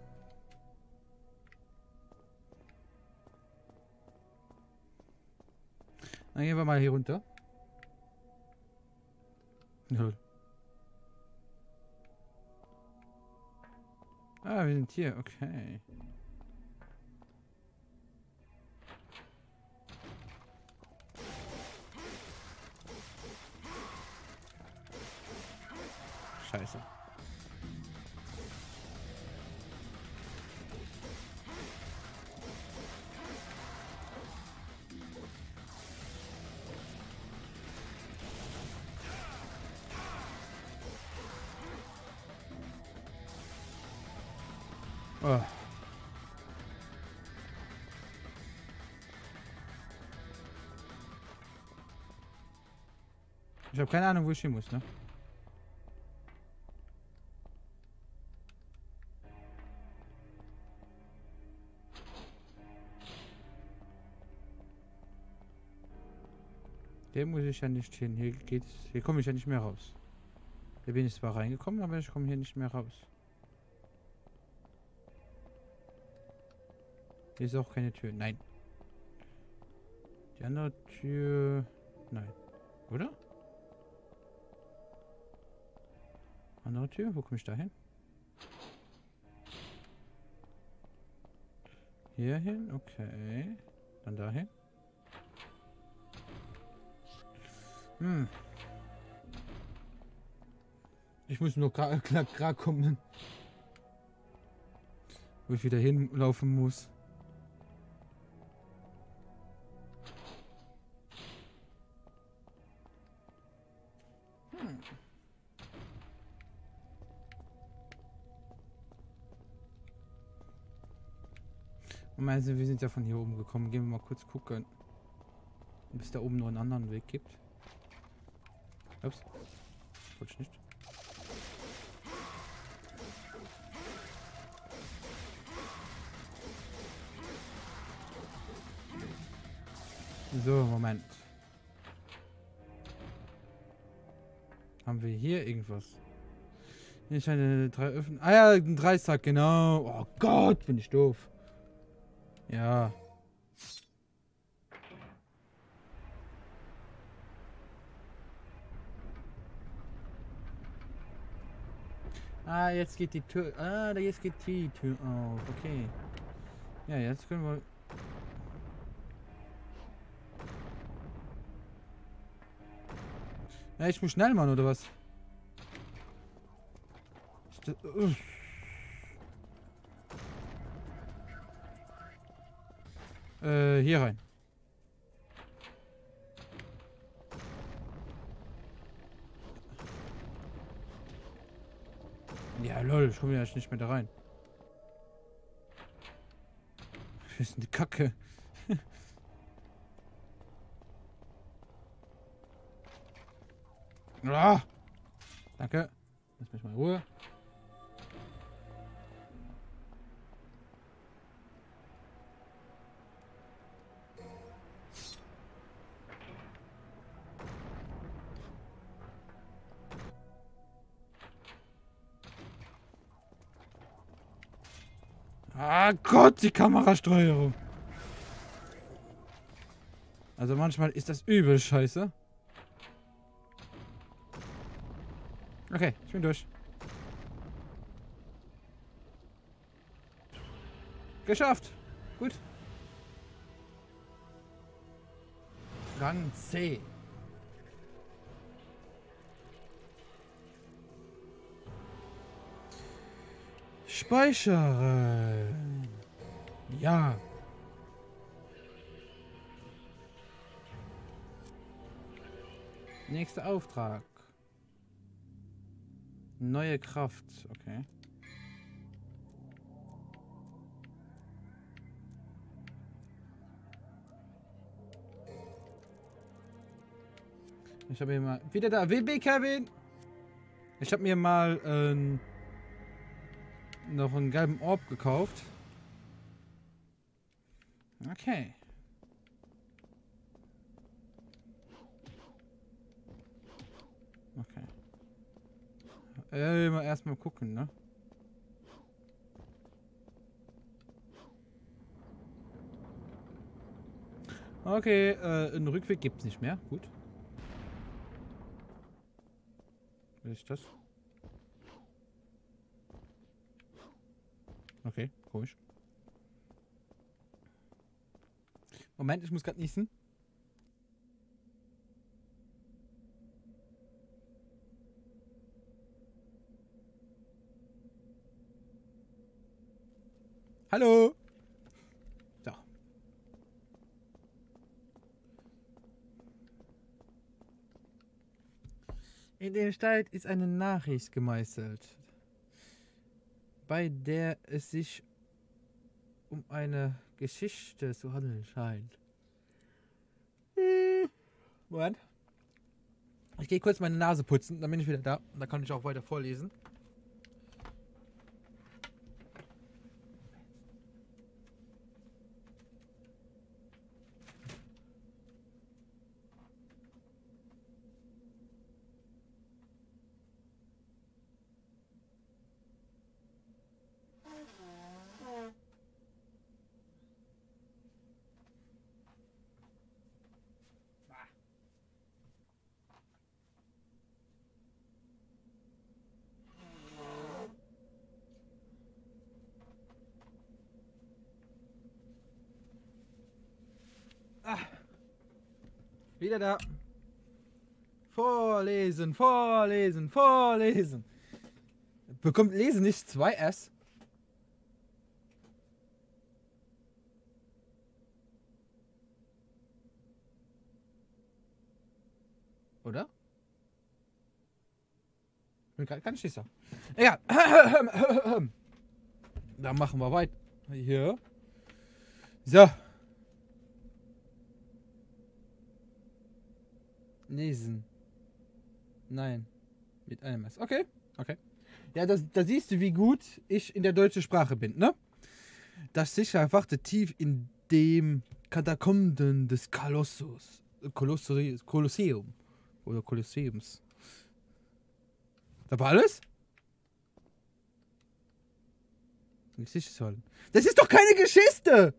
S1: Dann gehen wir mal hier runter. Ah, wir sind hier, okay. Scheiße. Oh. Ich habe keine Ahnung, wo ich hin muss, ne? Hier muss ich ja nicht hin. Hier komme ich ja nicht mehr raus. Hier bin ich zwar reingekommen, aber ich komme hier nicht mehr raus. Hier ist auch keine Tür. Nein. Die andere Tür... Nein. Oder? Andere Tür? Wo komme ich da hin? Hier hin? Okay. Dann dahin. Ich muss nur klar kommen. Wo ich wieder hinlaufen muss. Also wir sind ja von hier oben gekommen. Gehen wir mal kurz gucken. Ob es da oben noch einen anderen Weg gibt. Ups. Wollte ich nicht. So, Moment. Haben wir hier irgendwas? Hier ist eine 3 Öffnung. Ah ja, ein Dreisack, genau. Oh Gott, bin ich doof. Ja. Ah, jetzt geht die Tür. Ah, jetzt geht die Tür auf. Okay. Ja, jetzt können wir. Ja, ich muss schnell machen, oder was? Hier rein. Ja, lol, ich komme ja nicht mehr da rein. Was ist denn die Kacke? Ah, danke. Lass mich mal in Ruhe. Ah Gott, die Kamerasteuerung. Also manchmal ist das übel scheiße. Okay, ich bin durch. Geschafft. Gut. Rang C. Speichere. Ja. Nächster Auftrag. Neue Kraft. Okay. Ich habe mir mal... Wieder da. WB Kevin! Ich habe mir mal noch einen gelben Orb gekauft. Okay. Okay. Erstmal gucken, ne? Okay, einen Rückweg gibt's nicht mehr. Gut. Was ist das? Okay, komisch. Moment, ich muss gerade niesen. Hallo! So. In der Stadt ist eine Nachricht gemeißelt, bei der es sich um eine Geschichte zu handeln scheint. Moment. Ich gehe kurz meine Nase putzen, dann bin ich wieder da. Da kann ich auch weiter vorlesen. Wieder da. Vorlesen, vorlesen, vorlesen. Bekommt Lesen nicht 2 S? Oder? Bin grad ganz sicher. Egal. Dann machen wir weiter. Hier. So. Lesen. Nein. Mit einem S. Okay. Okay. Ja, da siehst du, wie gut ich in der deutschen Sprache bin, ne? Das Sicher erwachte tief in dem Katakomben des Kolosseum. Oder Kolosseums. Das war alles? Das ist doch keine Geschichte!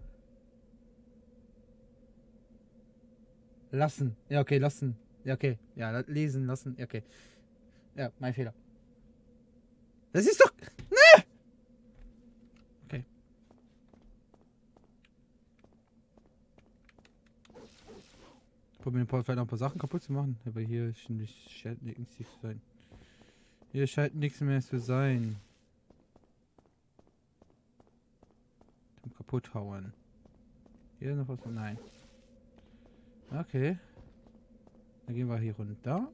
S1: Lassen. Ja, okay, lassen. Ja, okay. Ja, lesen, lassen. Ja, okay. Ja, mein Fehler. Das ist doch... Ne! Okay. Probieren vielleicht noch ein paar Sachen kaputt zu machen. Aber hier scheint nichts zu sein. Hier scheint nichts mehr zu sein. Zum kaputt hauen. Hier noch was? Nein. Okay. Dann gehen wir hier runter.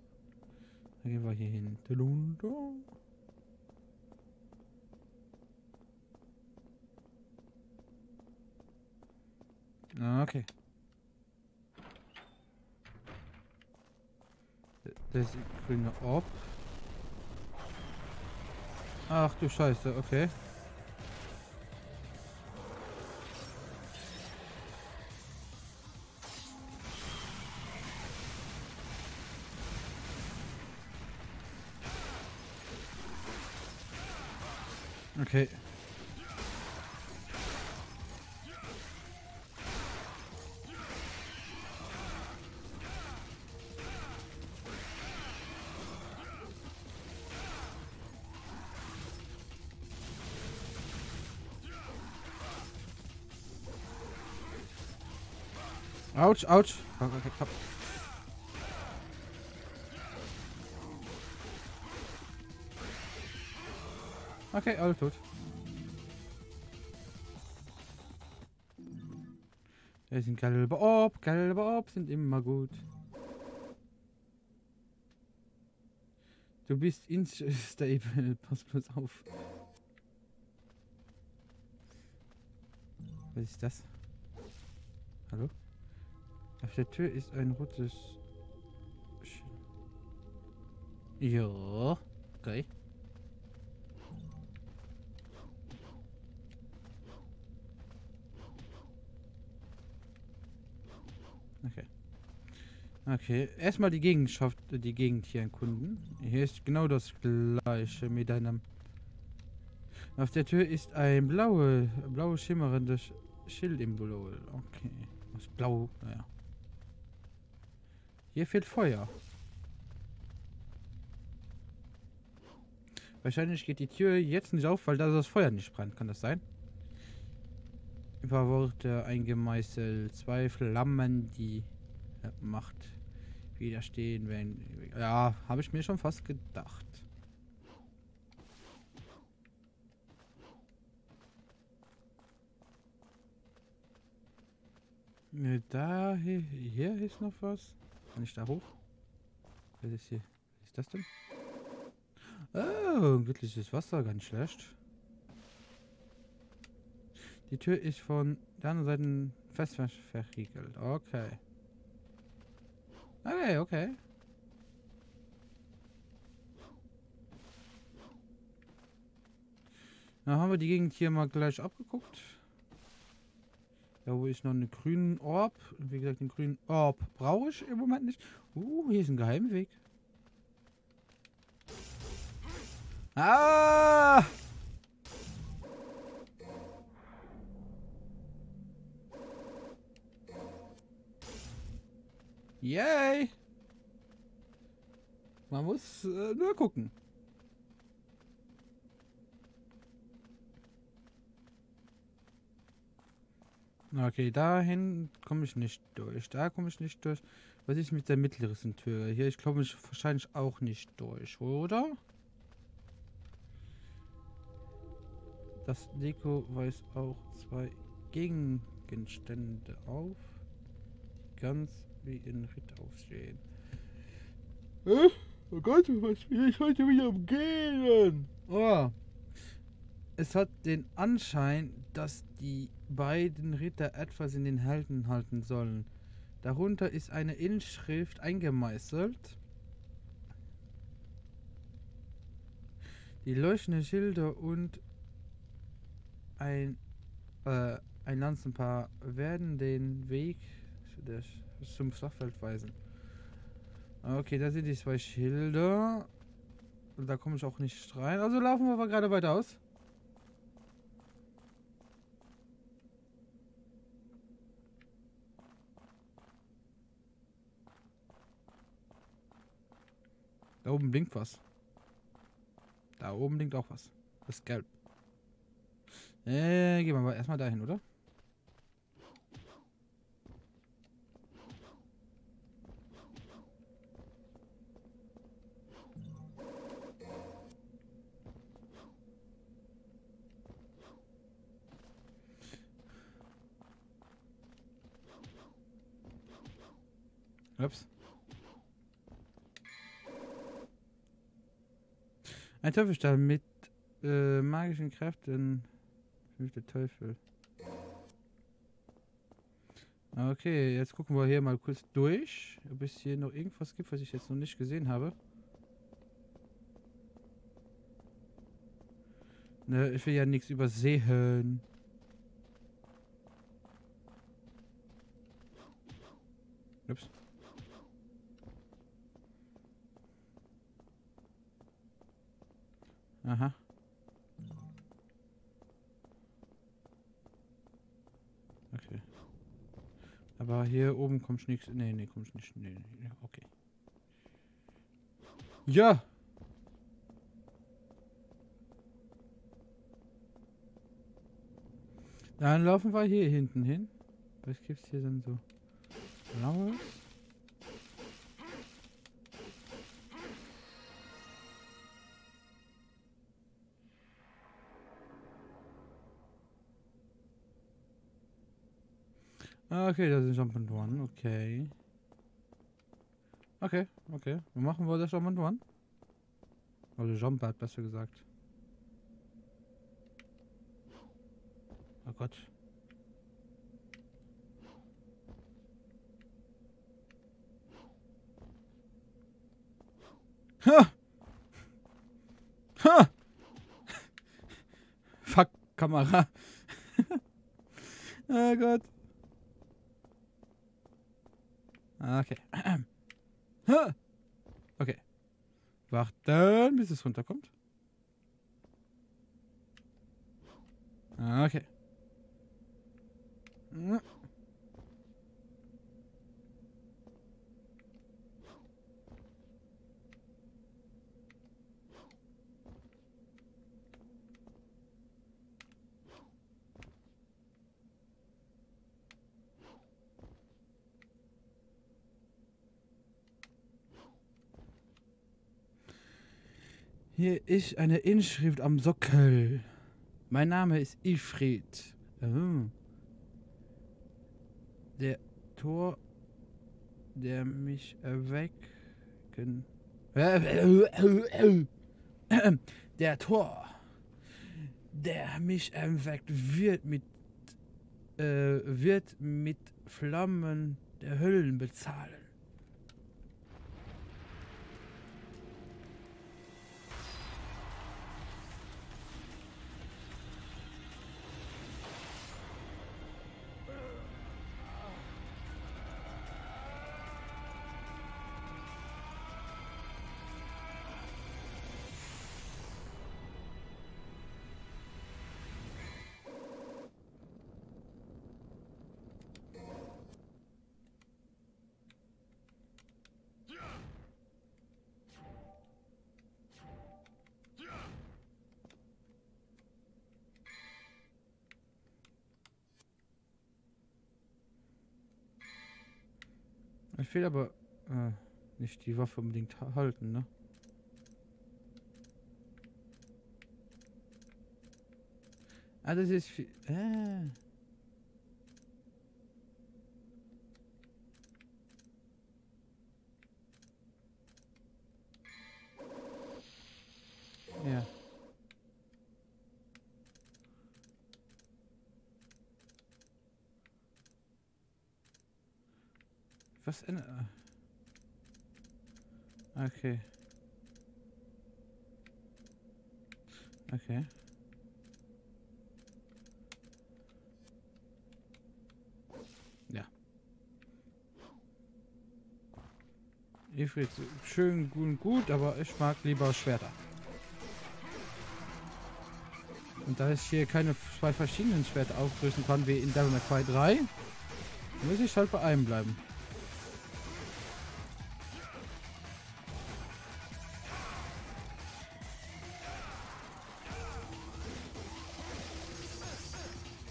S1: Dann gehen wir hier hinten runter. Okay. Das ist grüne Orb. Ach du Scheiße, okay. Okay. Autsch, Autsch. Okay, alle tot. Das sind gelbe Orb sind immer gut. Du bist instabil, pass bloß auf. Was ist das? Hallo? Auf der Tür ist ein rotes... Ja, okay. Okay. Okay, erstmal die Gegend hier erkunden. Hier ist genau das gleiche mit einem... Auf der Tür ist ein blau schimmerndes Schild im Blau. Okay. Das Blau, naja. Hier fehlt Feuer. Wahrscheinlich geht die Tür jetzt nicht auf, weil da das Feuer nicht brennt. Kann das sein? Über Worte eingemeißelt. 2 Flammen, die Macht widerstehen, wenn... Ja, habe ich mir schon fast gedacht. Da, hier ist noch was. Kann ich da hoch? Was ist hier? Was ist das denn? Oh, göttliches Wasser, ganz schlecht. Die Tür ist von der anderen Seite fest verriegelt. Okay. Okay, okay. Dann haben wir die Gegend hier mal gleich abgeguckt. Da wo ich noch einen grünen Orb. Wie gesagt, den grünen Orb brauche ich im Moment nicht. Hier ist ein Geheimweg. Ah! Yay! Man muss nur gucken. Okay, dahin komme ich nicht durch. Da komme ich nicht durch. Was ist mit der mittleren Tür? Hier, ich glaube, ich wahrscheinlich auch nicht durch, oder? Das Deko weist auch 2 Gegenstände auf. Ganz wie in Ritt aufstehen. Oh Gott, was will ich heute wieder umgehen? Oh. Es hat den Anschein, dass die beiden Ritter etwas in den Händen halten sollen. Darunter ist eine Inschrift eingemeißelt. Die leuchtenden Schilder und ein Lanzenpaar werden den Weg zum Schlachtfeld weisen. Okay, da sind die 2 Schilder. Und da komme ich auch nicht rein. Also laufen wir aber gerade weiter aus. Da oben blinkt was. Da oben blinkt auch was. Das ist gelb. Gehen wir aber erstmal dahin, oder? Ups. Ein Teufelsstahl mit magischen Kräften. Der Teufel. Okay, jetzt gucken wir hier mal kurz durch, ob es hier noch irgendwas gibt, was ich jetzt noch nicht gesehen habe. Ne, ich will ja nichts übersehen. Ups. Aha. Okay. Aber hier oben kommt nichts. Nee, kommt nicht. Nee, okay. Ja! Dann laufen wir hier hinten hin. Was gibt's hier denn so? Blaues? Okay, das ist Jump'n'Run, okay. Okay. Wo machen wir das Jump'n'Run? Oder Jumppad, besser gesagt. Oh Gott. Ha! Ha! Fuck, Kamera. Oh Gott. Okay. Okay. Warten, bis es runterkommt. Okay. Hier ist eine Inschrift am Sockel. Mein Name ist Ifrit. Der Tor, der mich erwecken. Der Tor, der mich erweckt, wird mit Flammen der Höllen bezahlen. Ich will aber nicht die Waffe unbedingt halten, ne? Ah, das ist viel. Ja. Was ändert? Okay. Okay. Ja. Ifrit, schön gut, aber ich mag lieber Schwerter. Und da ich hier keine zwei verschiedenen Schwerter aufrüsten kann wie in Devil May Cry 3, muss ich halt bei einem bleiben.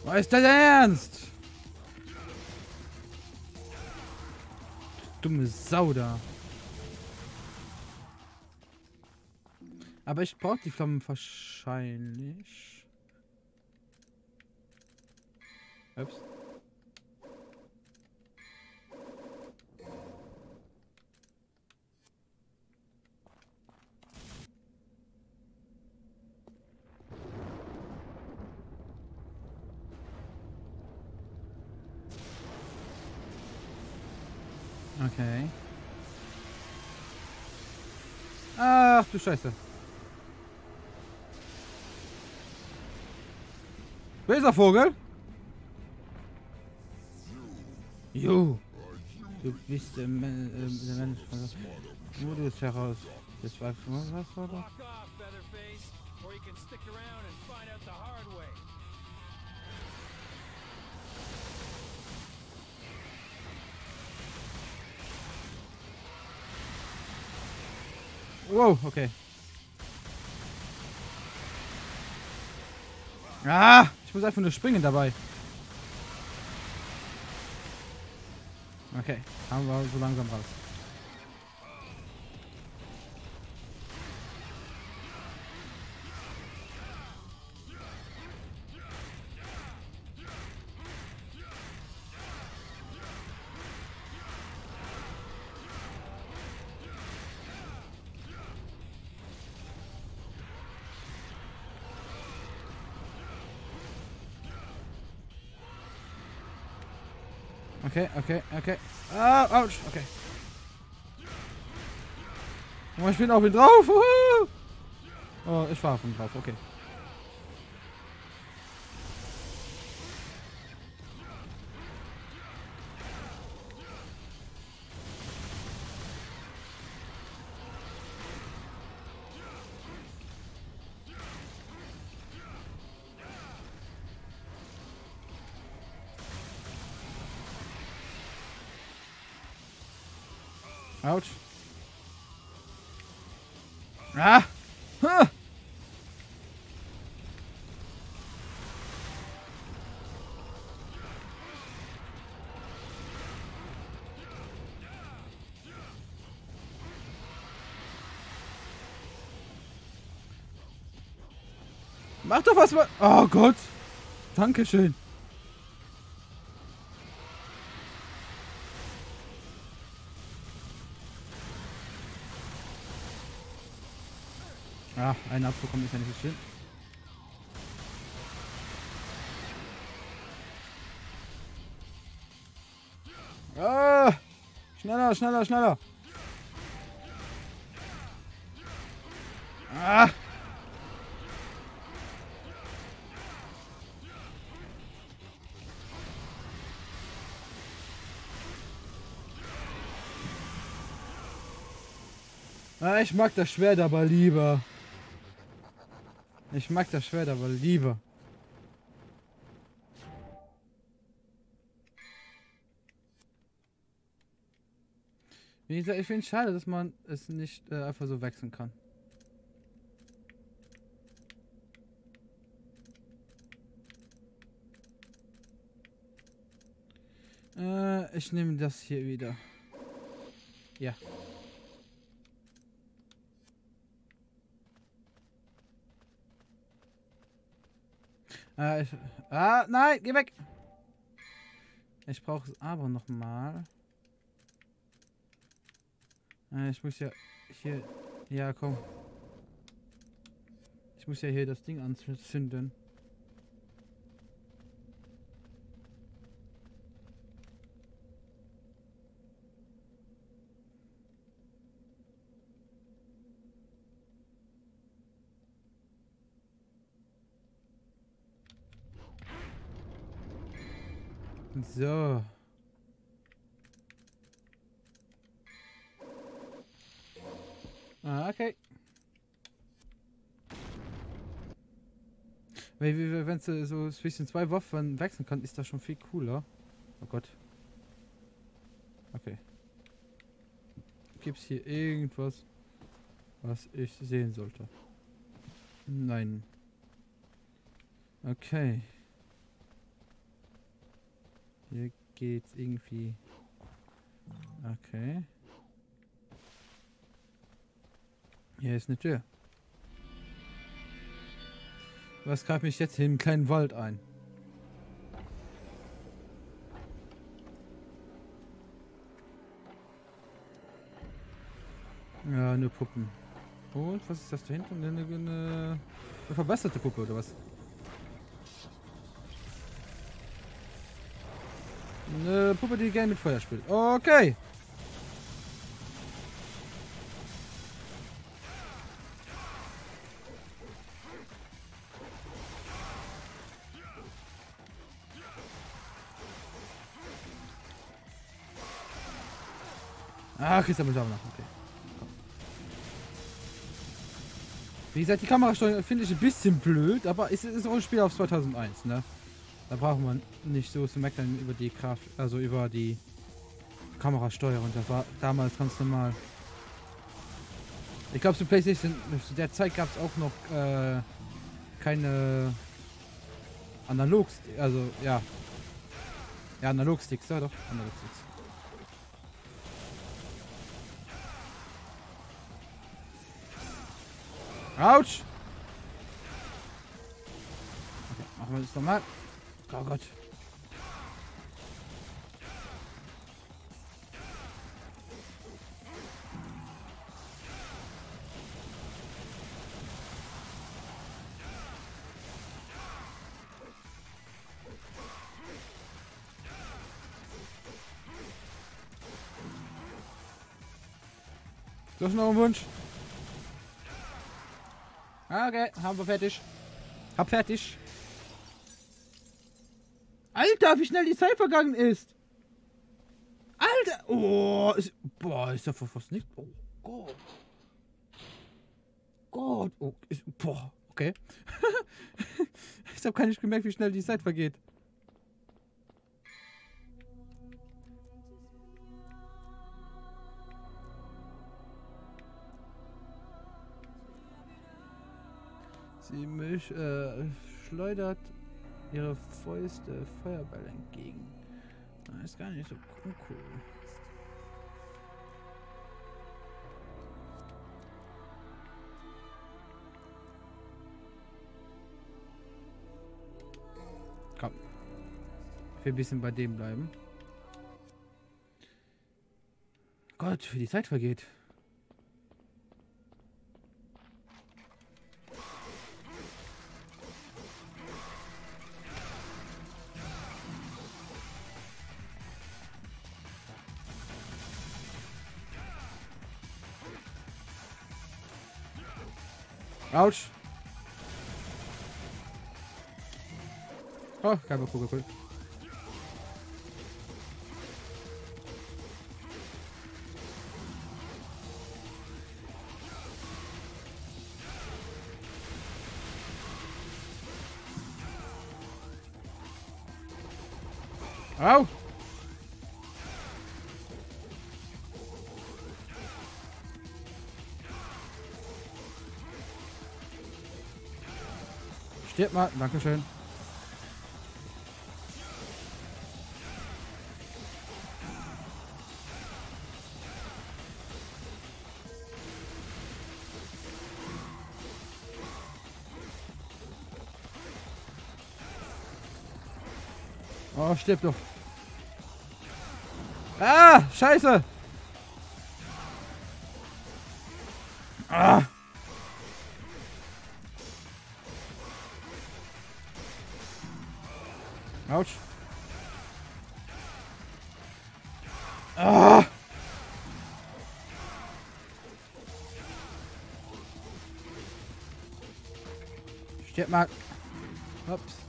S1: Was ist das ernst? Dumme Sau da. Aber ich brauche die Flammen wahrscheinlich. Ups. Okay. Ach du Scheiße. Böser Vogel? Jo. Du bist der Mensch von der Modus heraus. Das war was war das? Wow, okay. Ah, ich muss einfach nur springen dabei. Okay, haben wir so langsam raus. Okay. Ah, ouch, okay. Oh, ich bin auf ihn drauf. Oh, ich war auf ihn drauf, okay. Ouch. Ah! Huh. Mach doch was mal. Oh Gott. Dankeschön. Ah, einen abbekommen ist ja nicht so schön. Ah! Schneller, schneller, schneller! Ah! Ah, ich mag das Schwert aber lieber. Ich mag das Schwert aber lieber. Wie gesagt, ich finde es schade, dass man es nicht einfach so wechseln kann. Ich nehme das hier wieder. Ja. Nein, geh weg! Ich brauche es aber noch mal. Ich muss ja hier... Ja, komm. Ich muss ja hier das Ding anzünden. So. Okay. Wenn du so zwischen zwei Waffen wechseln kann, ist das schon viel cooler. Oh Gott. Okay. Gibt's hier irgendwas, was ich sehen sollte? Nein. Okay. Hier geht's irgendwie. Okay. Hier ist eine Tür. Was greift mich jetzt hier im kleinen Wald ein? Ja, nur Puppen. Und was ist das da hinten? Eine verbesserte Puppe oder was? Eine Puppe, die gerne mit Feuer spielt. Okay. Ah, kriegst du aber noch. Okay. Wie gesagt, die Kamerasteuerung finde ich ein bisschen blöd, aber es ist auch ein Spiel auf 2001, ne? Da braucht man nicht so zu meckern über die Kraft, also über die Kamerasteuerung. Das war damals ganz normal. Ich glaube, zu PlayStation, zu der Zeit gab es auch noch keine Analogsticks, also ja. Ja, Analogsticks, ja doch, Analogsticks. Autsch! Okay, machen wir das nochmal. Oh Gott. Das ist noch ein Wunsch. Okay, haben wir fertig. Hab fertig. Alter, wie schnell die Zeit vergangen ist. Alter. Oh, boah, ist ja fast nicht. Oh Gott. Gott. Oh, boah, okay. Ich habe gar nicht gemerkt, wie schnell die Zeit vergeht. Sie schleudert ihre Fäuste Feuerball entgegen. Das ist gar nicht so cool. Für ein bisschen bei dem bleiben. Gott, wie die Zeit vergeht. Autsch. Oh, keine Kugel. Au! Stirb mal, dankeschön. Oh, stirb doch. Ah, scheiße. Ah. Autsch. Ah. Stirb mal. Ups.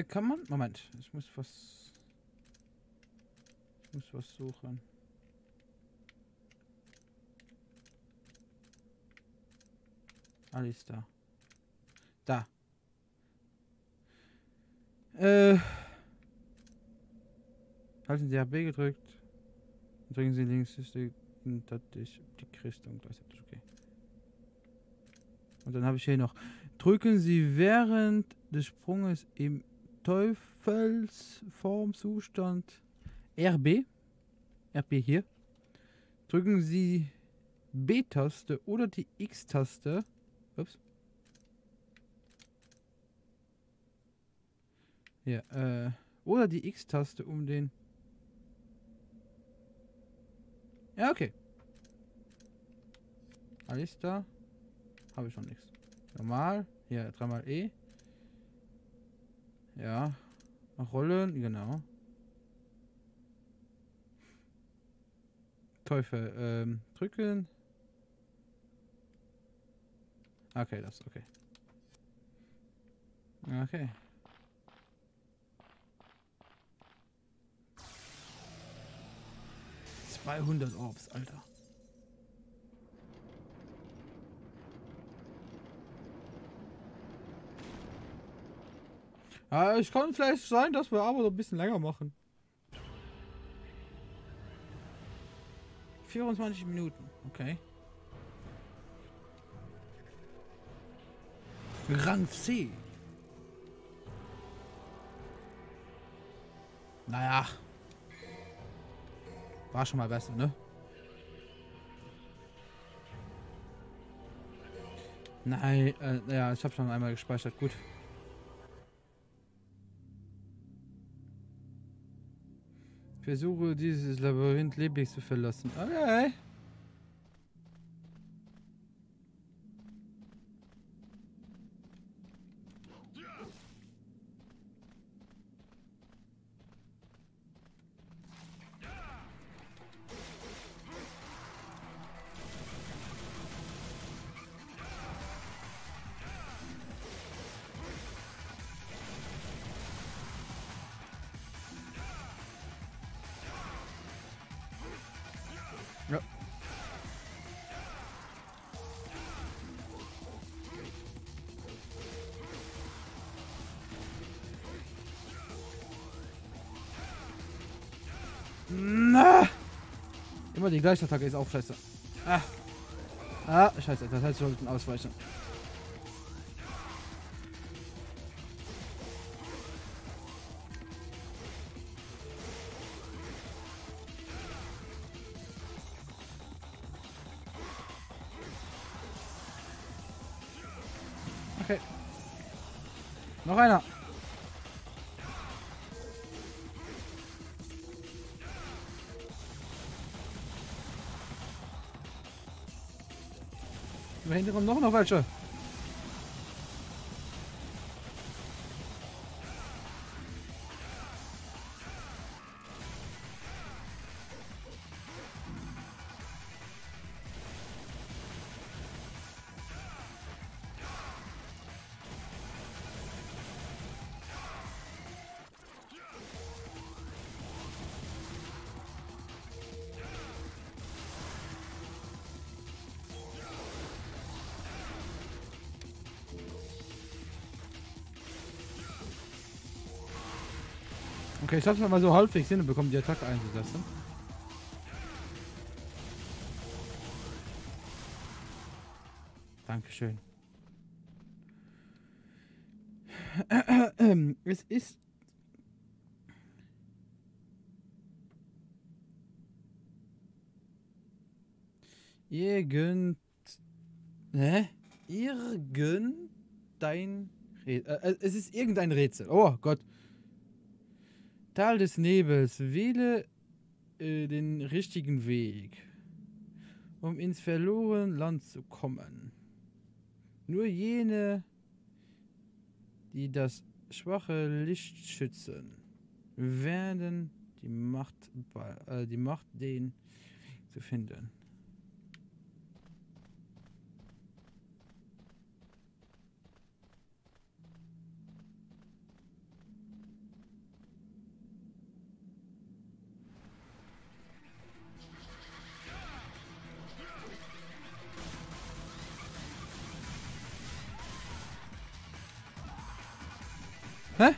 S1: Kann man? Moment, ich muss was suchen. Alles da. Da. Halten Sie AB gedrückt. Drücken Sie links ist die Richtung. Das ist okay. Und dann habe ich hier noch. Drücken Sie während des Sprunges im Teufelsformzustand RB hier. Drücken Sie B-Taste oder die X-Taste. Ups. Ja, oder die X-Taste um den. Ja, okay. Alles da. Habe ich noch nichts. Normal. Ja, dreimal E. Ja. Rollen, genau. Teufel, drücken. Okay, das ist okay. Okay. $200 Orbs, Alter. Ja, ich kann vielleicht sein, dass wir aber so ein bisschen länger machen. 24 Minuten, okay. Rang C. Naja. War schon mal besser, ne? Nein, ja, ich habe schon einmal gespeichert, gut. Versuche dieses Labyrinth leblich zu verlassen. Okay. Ja. Na! Immer die gleiche Attacke ist auch scheiße. Ah. Ah, scheiße, das heißt, wir sollten ausweichen. Okay. Noch einer. Da hinten kommen noch welche. Okay, ich hab's mal so halbwegs hinbekommen, die Attacke einzusetzen. Dankeschön. Es ist... es ist irgendein Rätsel. Oh Gott. Tal des Nebels. Wähle den richtigen Weg, um ins verlorene Land zu kommen. Nur jene, die das schwache Licht schützen, werden die Macht den zu finden. Hä?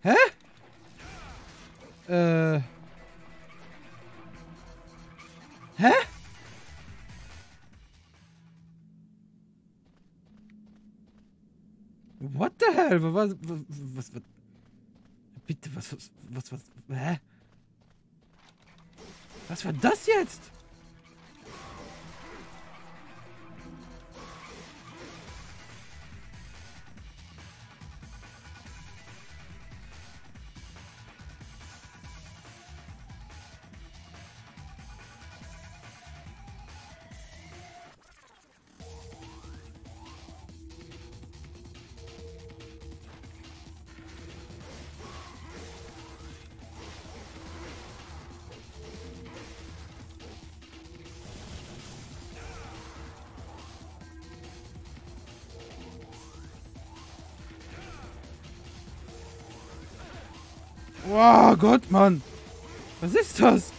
S1: Hä? Hä? What the hell? Was? Bitte, was? Hä? Was war das jetzt? Oh Gott, Mann. Was ist das?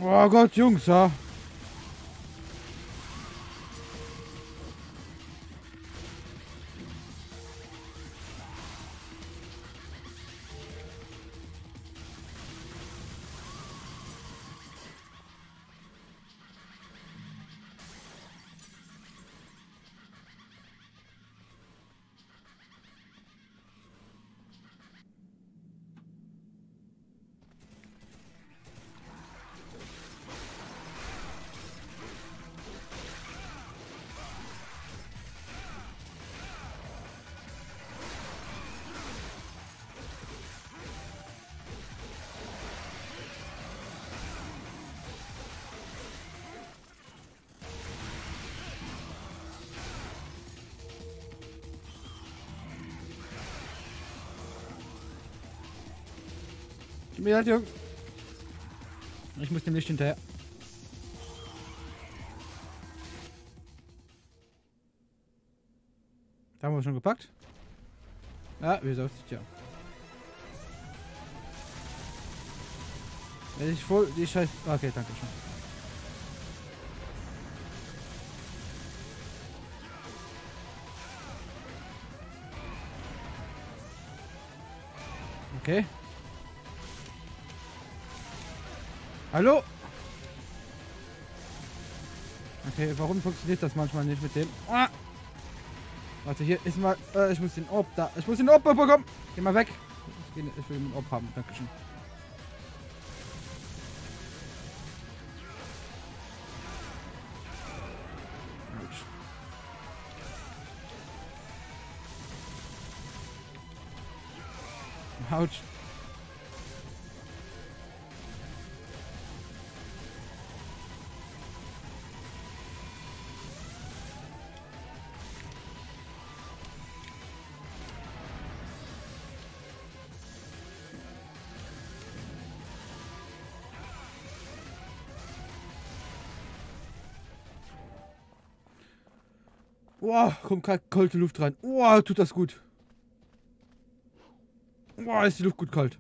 S1: Oh Gott, Jungs, ja. Tut mir leid, Jungs. Ich muss dem Licht hinterher. Da haben wir schon gepackt. Ja, wie es ja. Wenn ich voll die Scheiße. Okay, danke schön. Okay. Hallo? Okay, warum funktioniert das manchmal nicht mit dem? Ah! Warte, hier ist mal. Ich muss den Orb da. Ich muss den Orb bekommen. Geh mal weg. Ich will den Orb haben. Dankeschön. Autsch. Boah, kommt kalte Luft rein. Boah, tut das gut. Boah, ist die Luft gut kalt.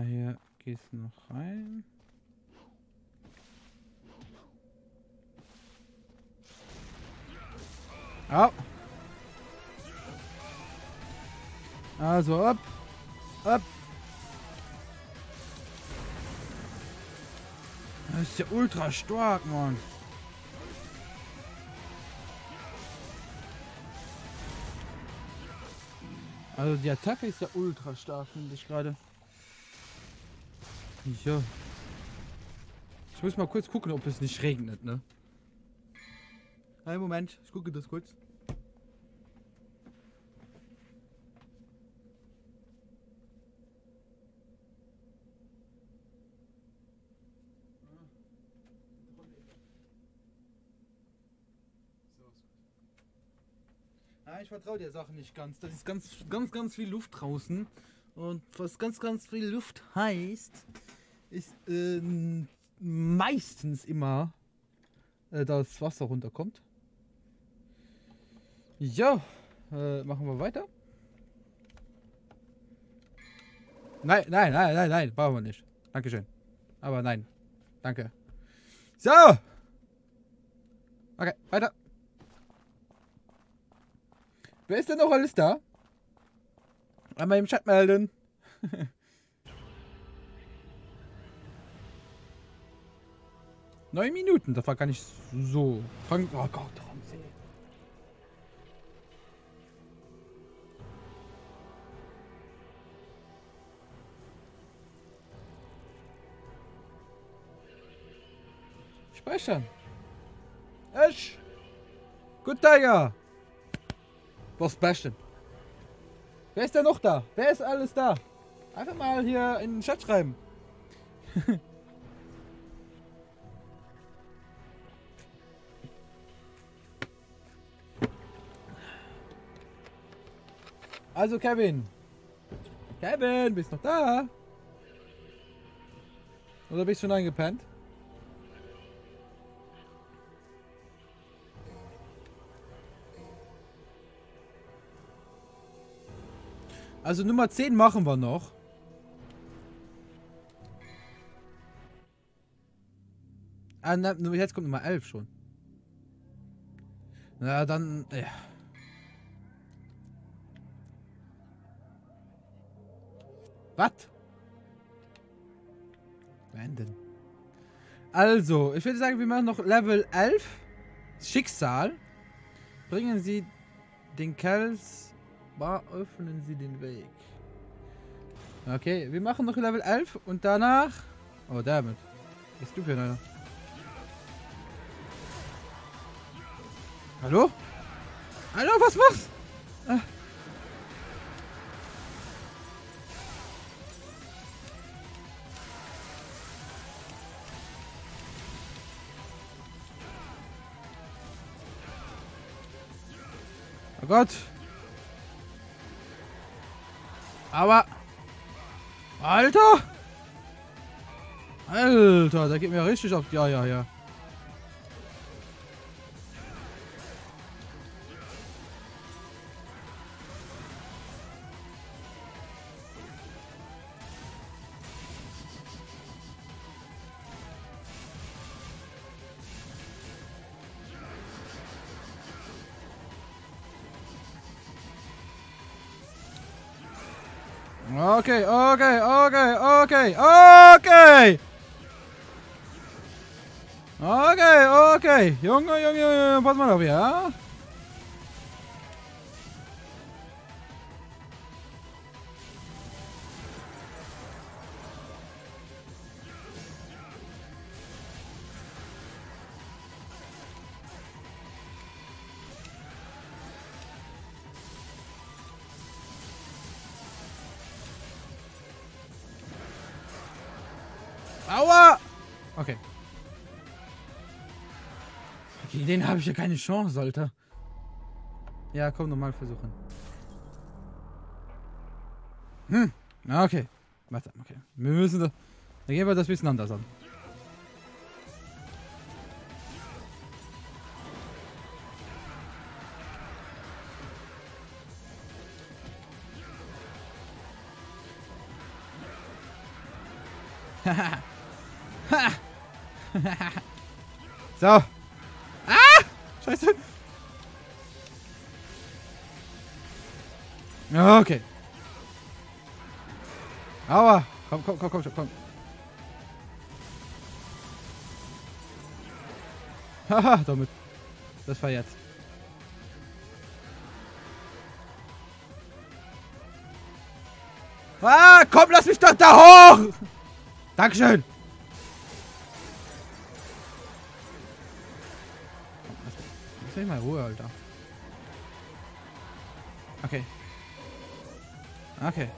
S1: Hier gehst du noch rein. Au. Also ab. Ab. Das ist ja ultra stark, Mann. Also die Attacke ist ja ultra stark, finde ich gerade. Ja. Ich muss mal kurz gucken, ob es nicht regnet, ne? Einen Moment, ich gucke das kurz. Ich vertraue der Sache nicht ganz. Das ist ganz viel Luft draußen. Und was ganz viel Luft heißt, ist meistens immer, dass Wasser runterkommt. Ja, machen wir weiter. Nein, brauchen wir nicht. Dankeschön. Aber nein. Danke. So! Okay, weiter. Wer ist denn noch alles da? Einmal im Chat melden. 9 Minuten, das war gar nicht so. Oh Gott, Ramsey. Speichern. Esch. Gut, Tiger. Was bashen? Wer ist denn noch da? Wer ist alles da? Einfach mal hier in den Chat schreiben. Also Kevin. Kevin, bist du noch da? Oder bist du schon eingepennt? Also Nummer 10 machen wir noch. Ah, na, jetzt kommt Nummer 11 schon. Na dann, ja. Was? Beenden. Also, ich würde sagen, wir machen noch Level 11. Schicksal. Bringen Sie den Kells. Öffnen Sie den Weg. Okay, wir machen noch Level 11 und danach... Oh, damit. Was ist du für einer? Hallo? Hallo, was machst du? Oh Gott. Aber... Alter! Alter, der geht mir richtig auf... Ja, ja, ja. Okay, okay, okay, okay, okay. Okay, okay. Junge, Junge, Junge, pass mal auf, ja? Aua! Okay. Okay, den habe ich ja keine Chance, Alter. Ja, komm, nochmal versuchen. Okay. Warte, okay. Wir müssen da... Dann gehen wir das bisschen anders an. So. Ah! Scheiße. Okay. Aua. Komm, komm, komm, komm, komm. Haha, damit. Das war jetzt. Ah, komm, lass mich doch da hoch! Dankeschön. Lass mich mal in Ruhe, Alter. Okay. Okay.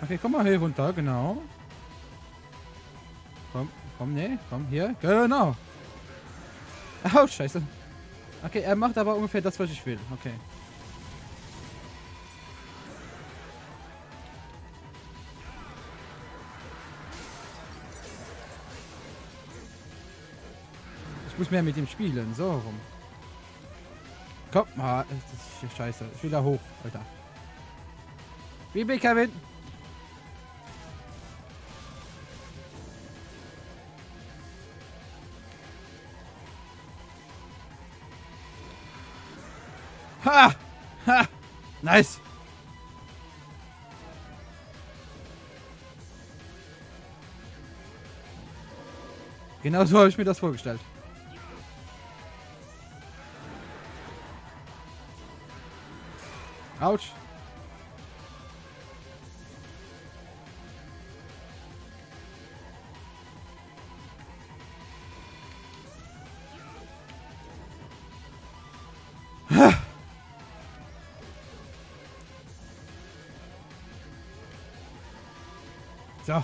S1: Okay, komm mal hier runter, genau. Komm, komm, nee, komm, hier, genau. Au, scheiße. Okay, er macht aber ungefähr das, was ich will. Okay. Ich muss mehr mit ihm spielen, so rum. Komm, ah, das ist scheiße. Ich will da hoch, Alter. BB Kevin. Ha! Ha! Nice! Genau so habe ich mir das vorgestellt. Autsch! So.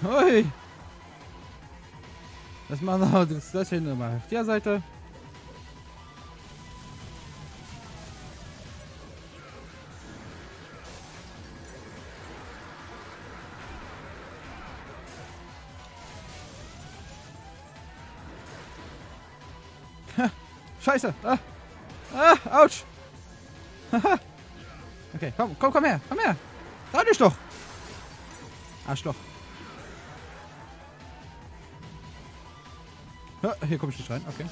S1: Hui. Das machen wir das hier nochmal auf der Seite. Scheiße! Ah! Ah! Autsch! Okay, komm, komm, komm her! Komm her! Da dich doch! Arschloch! Ja, hier komme ich nicht rein, okay.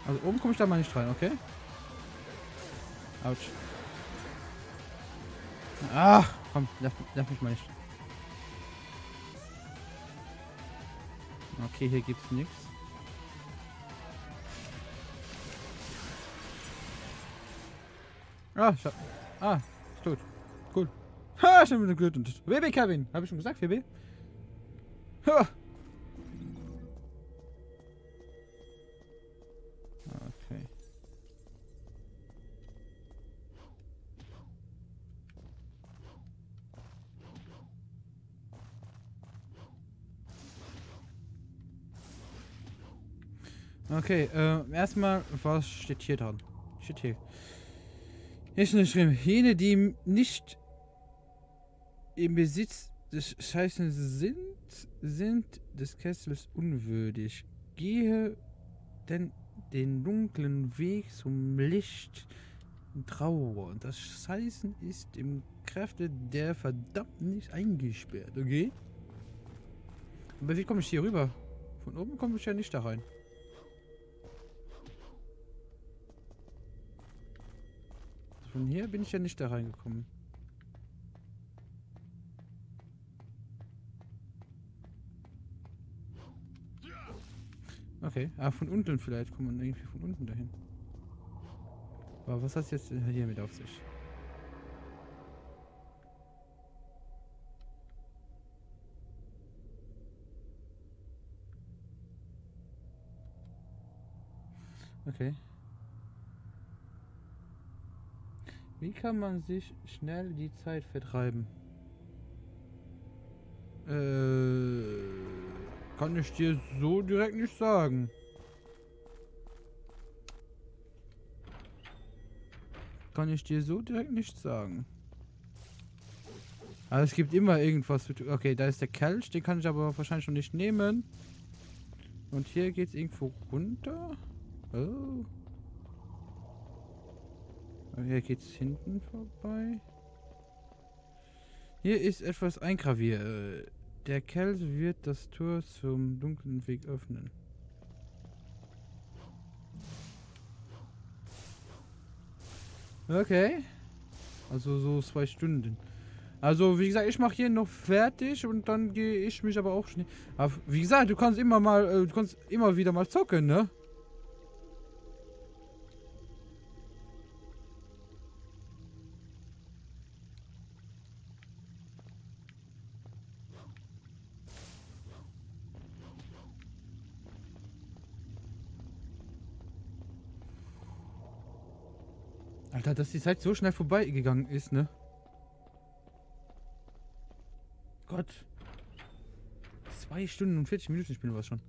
S1: Also oben komme ich da mal nicht rein, okay? Autsch. Ach, komm, lass mich mal nicht. Okay, hier gibt's nichts. Ah, ist tot. Cool. Ha, schon wieder gut. WB Kevin. Habe ich schon gesagt, WB? Ha. Okay. Okay, erstmal, was steht hier dran? Steht hier. Hier ist nur geschrieben, jene, die nicht im Besitz des Scheißen sind des Kessels unwürdig. Gehe denn den dunklen Weg zum Licht Trauer. Und das Scheißen ist im Kräfte der Verdammnis eingesperrt, okay? Aber wie komme ich hier rüber? Von oben komme ich ja nicht da rein. Von hier bin ich ja nicht da reingekommen. Okay, von unten vielleicht kommt man irgendwie von unten dahin. Aber was hat es jetzt hier mit auf sich? Okay. Wie kann man sich schnell die Zeit vertreiben? Kann ich dir so direkt nicht sagen. Kann ich dir so direkt nicht sagen. Aber es gibt immer irgendwas zu tun. Okay, da ist der Kelch, den kann ich aber wahrscheinlich schon nicht nehmen. Und hier geht es irgendwo runter. Oh. Und hier geht es hinten vorbei. Hier ist etwas eingraviert. Der Kelch wird das Tor zum dunklen Weg öffnen. Okay. Also so 2 Stunden. Also wie gesagt, ich mache hier noch fertig und dann gehe ich mich aber auch schnell. Aber wie gesagt, du kannst immer mal, du kannst immer wieder mal zocken, ne? Alter, dass die Zeit so schnell vorbeigegangen ist, ne? Gott. 2 Stunden und 40 Minuten spielen wir schon.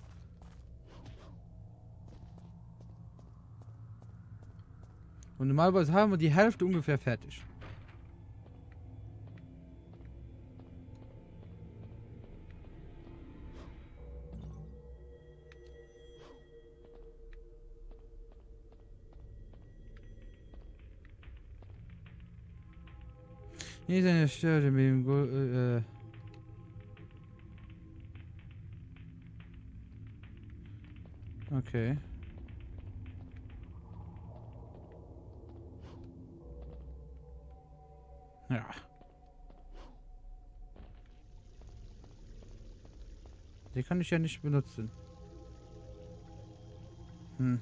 S1: Und normalerweise haben wir die Hälfte ungefähr fertig. Hier ist eine Stelle mit dem Okay. Ja. Den kann ich ja nicht benutzen. Hm.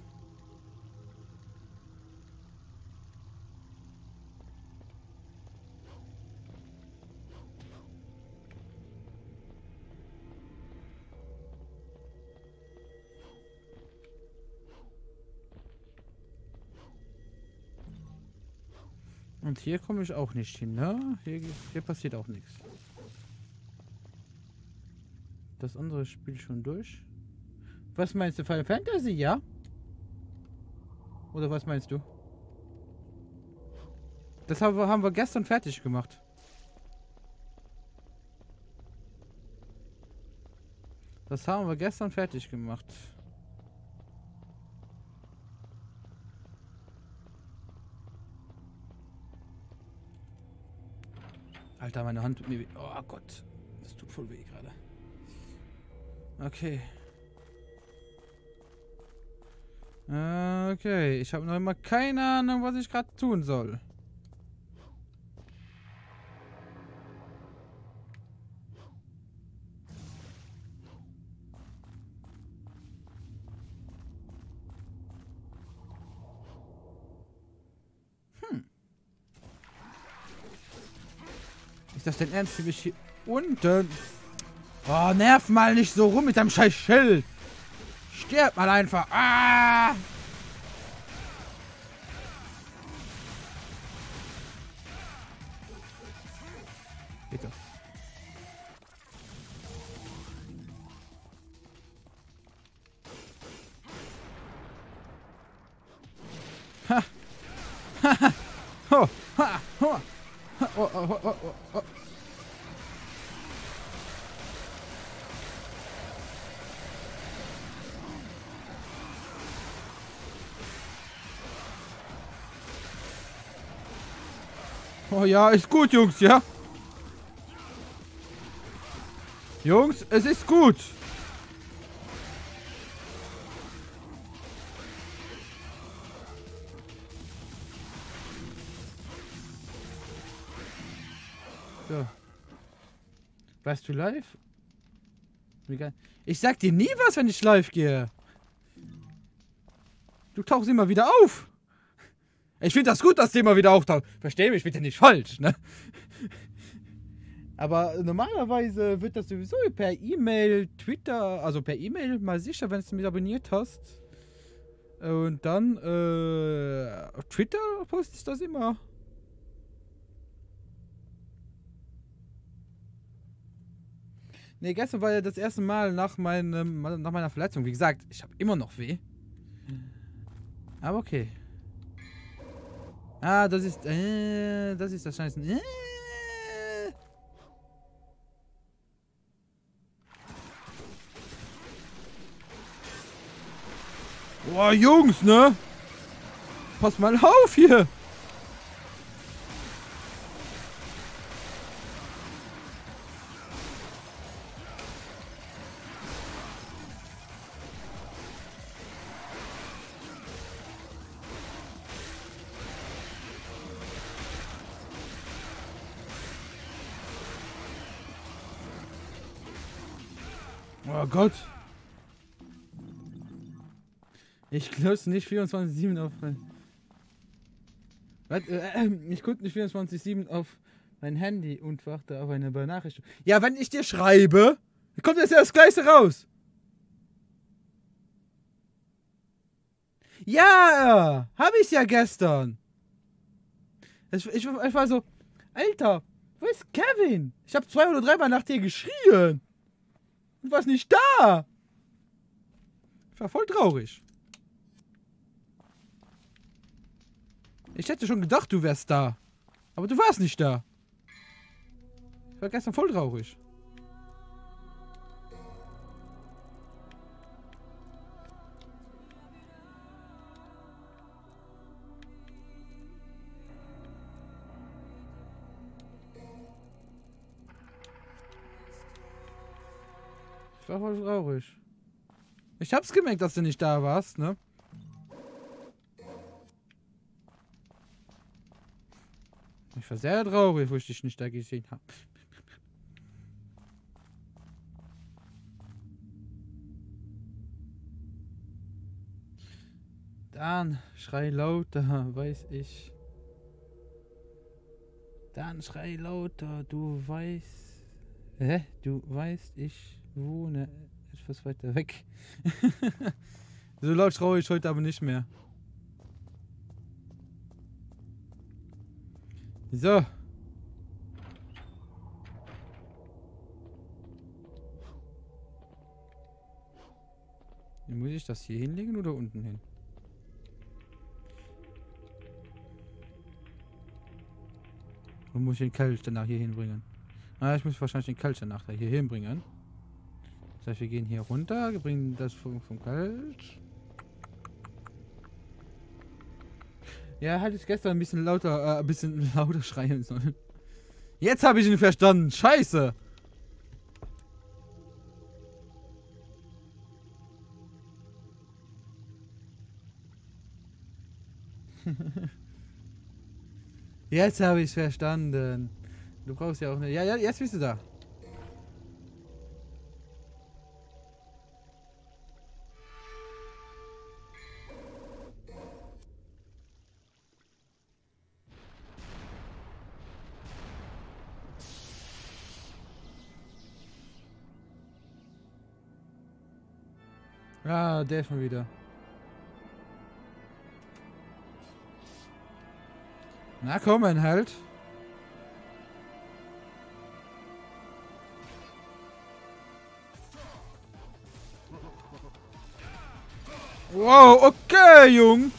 S1: Und hier komme ich auch nicht hin, ne? Hier passiert auch nichts. Das andere Spiel schon durch. Was meinst du, Final Fantasy, ja? Oder was meinst du? Das haben wir gestern fertig gemacht. Das haben wir gestern fertig gemacht. Alter, meine Hand tut mir weh. Oh Gott. Das tut voll weh gerade. Okay. Okay, ich habe noch immer keine Ahnung, was ich gerade tun soll. Ist das denn ernst, wie ich hier unten? Oh, nerv mal nicht so rum mit deinem scheiß Schild. Stirb mal einfach. Ah! Bitte. Ha! Ha! Ha! Ho! Ha! Ho! Ha! Oh, oh, oh, oh, oh. Oh ja, ist gut, Jungs, ja? Jungs, es ist gut. So. Bleibst du live? Wie geil. Ich sag dir nie was, wenn ich live gehe. Du tauchst immer wieder auf. Ich finde das gut, dass die immer wieder auftaucht. Versteh mich bitte nicht falsch, ne? Aber normalerweise wird das sowieso per E-Mail, Twitter, also per E-Mail mal sicher, wenn du mich abonniert hast. Und dann, auf Twitter poste ich das immer. Ne, gestern war ja das erste Mal nach meiner Verletzung. Wie gesagt, ich habe immer noch weh. Aber okay. Ah, das ist das Scheiße. Boah, Jungs, ne? Pass mal auf hier. Oh Gott. Ich klopfe nicht 24/7 auf mein... ich gucke nicht 24/7 auf mein Handy und warte auf eine Benachrichtigung. Ja, wenn ich dir schreibe, kommt jetzt ja das Gleiche raus. Ja, habe ich ja gestern. Ich war so, Alter, wo ist Kevin? Ich habe 2 oder 3 Mal nach dir geschrien. Du warst nicht da. Ich war voll traurig. Ich hätte schon gedacht, du wärst da. Aber du warst nicht da. Ich war gestern voll traurig. Ich war voll traurig. Ich hab's gemerkt, dass du nicht da warst, ne? Ich war sehr traurig, wo ich dich nicht da gesehen habe. Dann schrei lauter, weiß ich. Dann schrei lauter, du weißt. Du weißt, ich wohne etwas weiter weg. So laut schraue ich heute aber nicht mehr. So. Muss ich das hier hinlegen oder unten hin? Und muss ich den Kelch danach hier hinbringen? Ah, ich muss wahrscheinlich den Kelch danach hier hinbringen. Das heißt, wir gehen hier runter, bringen das vom Kelch. Ja, hätte ich gestern ein bisschen lauter schreien sollen. Jetzt habe ich ihn verstanden. Scheiße. Jetzt habe ich verstanden. Du brauchst ja auch eine... Ja, jetzt bist du da. Ja, der schon wieder. Na komm, ein halt. Wow, okay, Jung.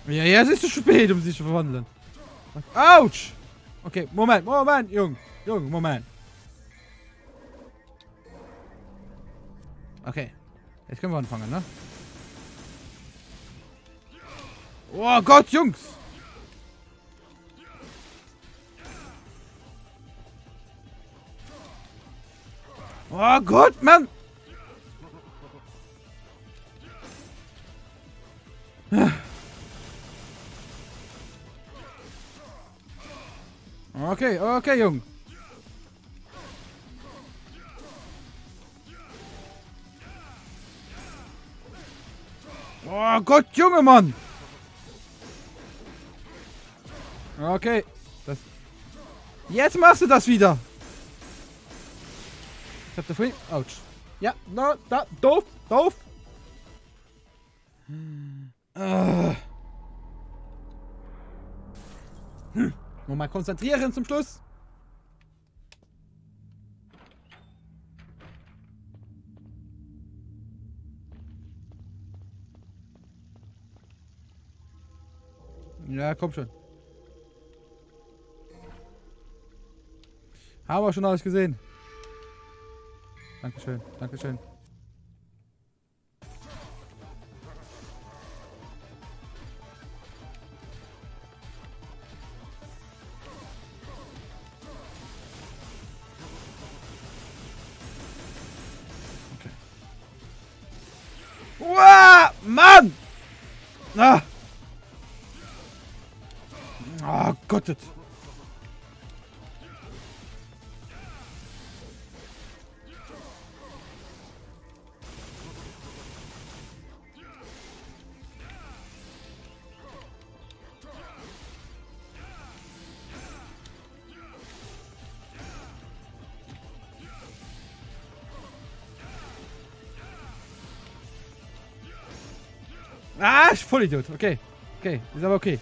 S1: Ja, jetzt ist es zu spät, um sich zu verwandeln. Autsch! Okay, Moment, Jung. Jung, Moment. Okay. Jetzt können wir anfangen, ne? Oh Gott, Jungs! Oh Gott, Mann! Okay, okay, Jung. Oh Gott, Junge, Mann! Okay. Das. Jetzt machst du das wieder! Ich hab da vorhin. Autsch. Ja, no, da, doof, doof! Nochmal konzentrieren zum Schluss. Ja, komm schon. Haben wir schon alles gesehen. Dankeschön, Dankeschön. Okay. Uah, Mann! Ah! Oh Gott! Ah, ich Vollidiot. Okay. Okay, ist aber okay.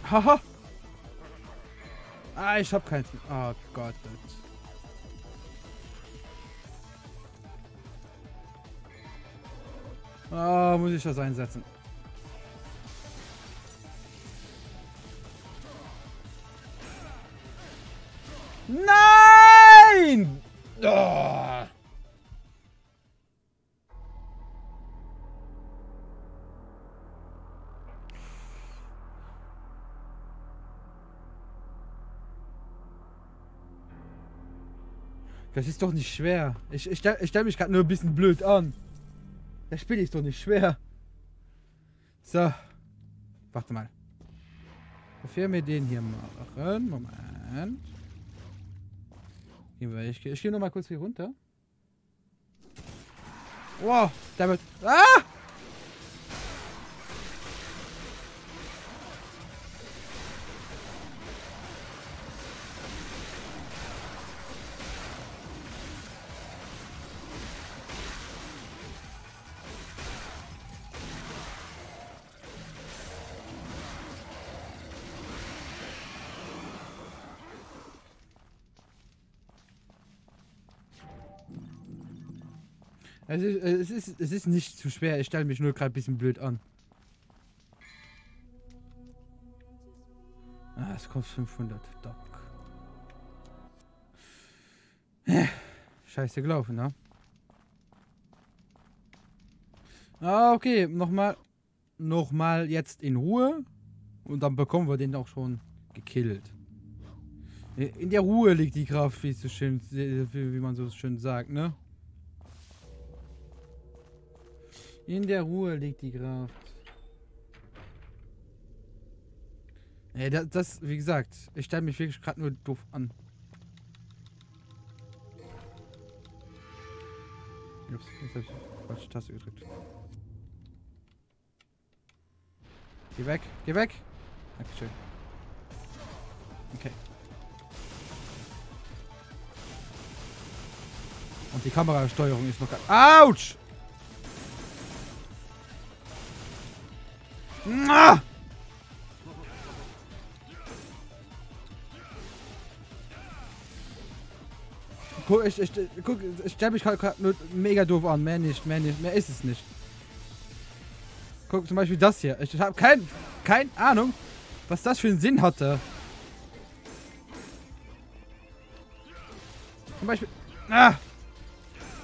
S1: Haha. Ah, ich hab keins. Oh Gott. Oh, muss ich das einsetzen? Nein! Oh. Das ist doch nicht schwer. Ich stell mich gerade nur ein bisschen blöd an. Das Spiel ist doch nicht schwer. So. Warte mal. Bevor wir den hier machen. Moment. Ich gehe noch mal kurz hier runter. Wow, damit. Ah! Es ist nicht zu schwer, ich stelle mich nur gerade ein bisschen blöd an. Ah, es kostet 500. Doc. Scheiße gelaufen, ne? Ah, okay, nochmal jetzt in Ruhe. Und dann bekommen wir den auch schon gekillt. In der Ruhe liegt die Kraft, wie man so schön sagt, ne? In der Ruhe liegt die Kraft. Ey, das, wie gesagt, ich stelle mich wirklich gerade nur doof an. Ups, jetzt hab ich falsche Taste gedrückt. Geh weg, geh weg! Dankeschön. Okay. Und die Kamerasteuerung ist noch gar... Autsch! Ah! Guck, ich stelle mich gerade nur mega doof an. Mehr nicht, mehr ist es nicht. Guck zum Beispiel das hier. Ich habe keine Ahnung, was das für einen Sinn hatte. Zum Beispiel... Ah!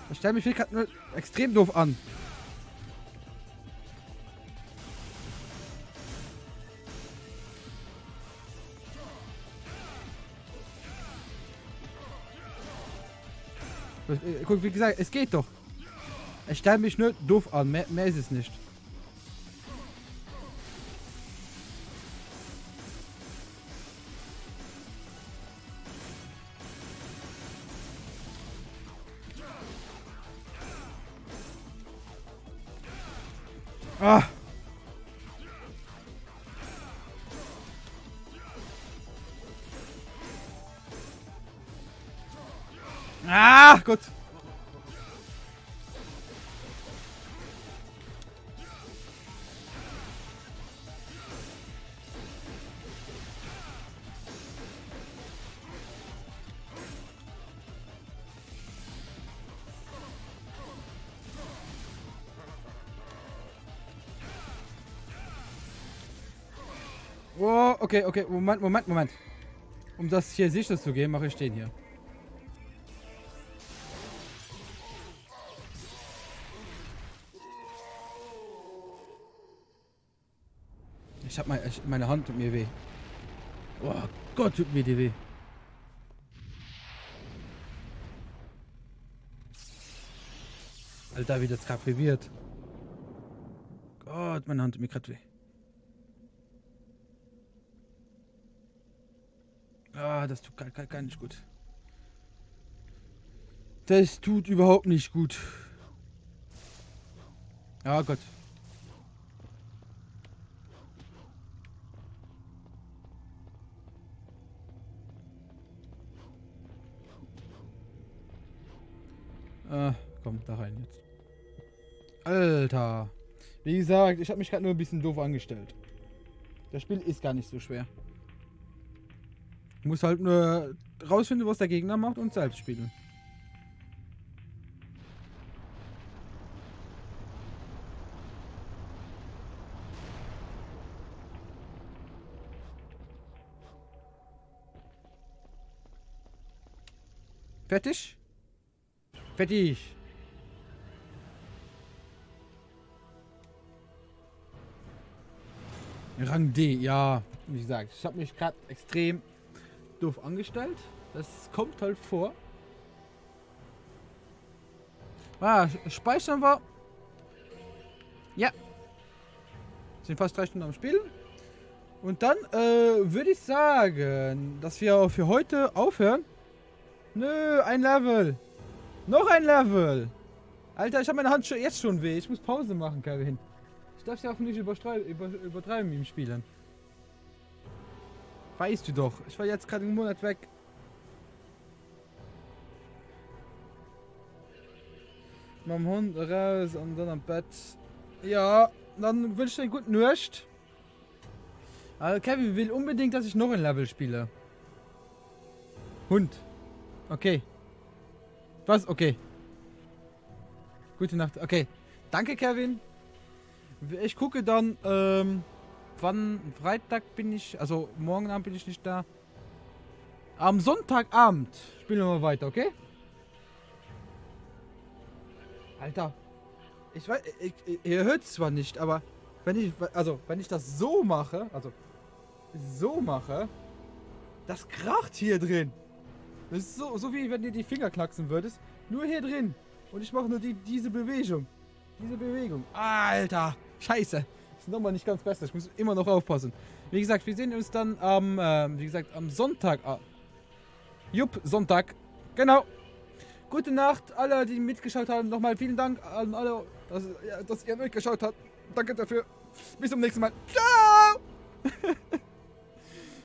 S1: Ich stelle mich gerade nur extrem doof an. Guck, wie gesagt, es geht doch. Ich stelle mich nur doof an. Mehr ist es nicht. Ah! Ah, gut. Oh, okay, okay, Moment. Um das hier sicher zu gehen, mache ich den hier. Ich hab meine Hand tut mir weh. Oh Gott, tut mir die weh. Alter, wie das gerade vibriert. Gott, meine Hand tut mir gerade weh. Ah, das tut gar nicht gut. Das tut überhaupt nicht gut. Ja, Gott. Komm, da rein jetzt. Alter. Wie gesagt, ich habe mich gerade nur ein bisschen doof angestellt. Das Spiel ist gar nicht so schwer. Ich muss halt nur rausfinden, was der Gegner macht und selbst spielen. Fertig? Fertig. Rang D, ja. Wie gesagt, ich habe mich gerade extrem doof angestellt. Das kommt halt vor. Ah, speichern wir. Ja. Sind fast 3 Stunden am Spielen. Und dann würde ich sagen, dass wir für heute aufhören. Nö, ein Level. Noch ein Level. Alter, ich habe meine Hand jetzt schon weh. Ich muss Pause machen, Kevin. Ich darf ja auch nicht übertreiben im Spielen. Weißt du doch. Ich war jetzt gerade einen Monat weg. Mit dem Hund raus und dann am Bett. Ja, dann wünsche ich dir einen guten Nacht. Also Kevin will unbedingt, dass ich noch ein Level spiele. Hund. Okay. Was? Okay. Gute Nacht. Okay. Danke, Kevin. Ich gucke dann, wann Freitag bin ich, also morgen Abend bin ich nicht da. Am Sonntagabend spielen wir mal weiter, okay? Alter. Ich weiß, ihr hört es zwar nicht, aber wenn ich das so mache, das kracht hier drin. Das ist so wie wenn dir die Finger knacksen würdest. Nur hier drin. Und ich mache nur diese Bewegung. Diese Bewegung. Alter. Scheiße. Ist nochmal nicht ganz besser. Ich muss immer noch aufpassen. Wie gesagt, wir sehen uns dann am Sonntag. Jupp, Sonntag. Genau. Gute Nacht, alle, die mitgeschaut haben. Nochmal vielen Dank an alle, dass ihr mitgeschaut habt. Danke dafür. Bis zum nächsten Mal. Ciao!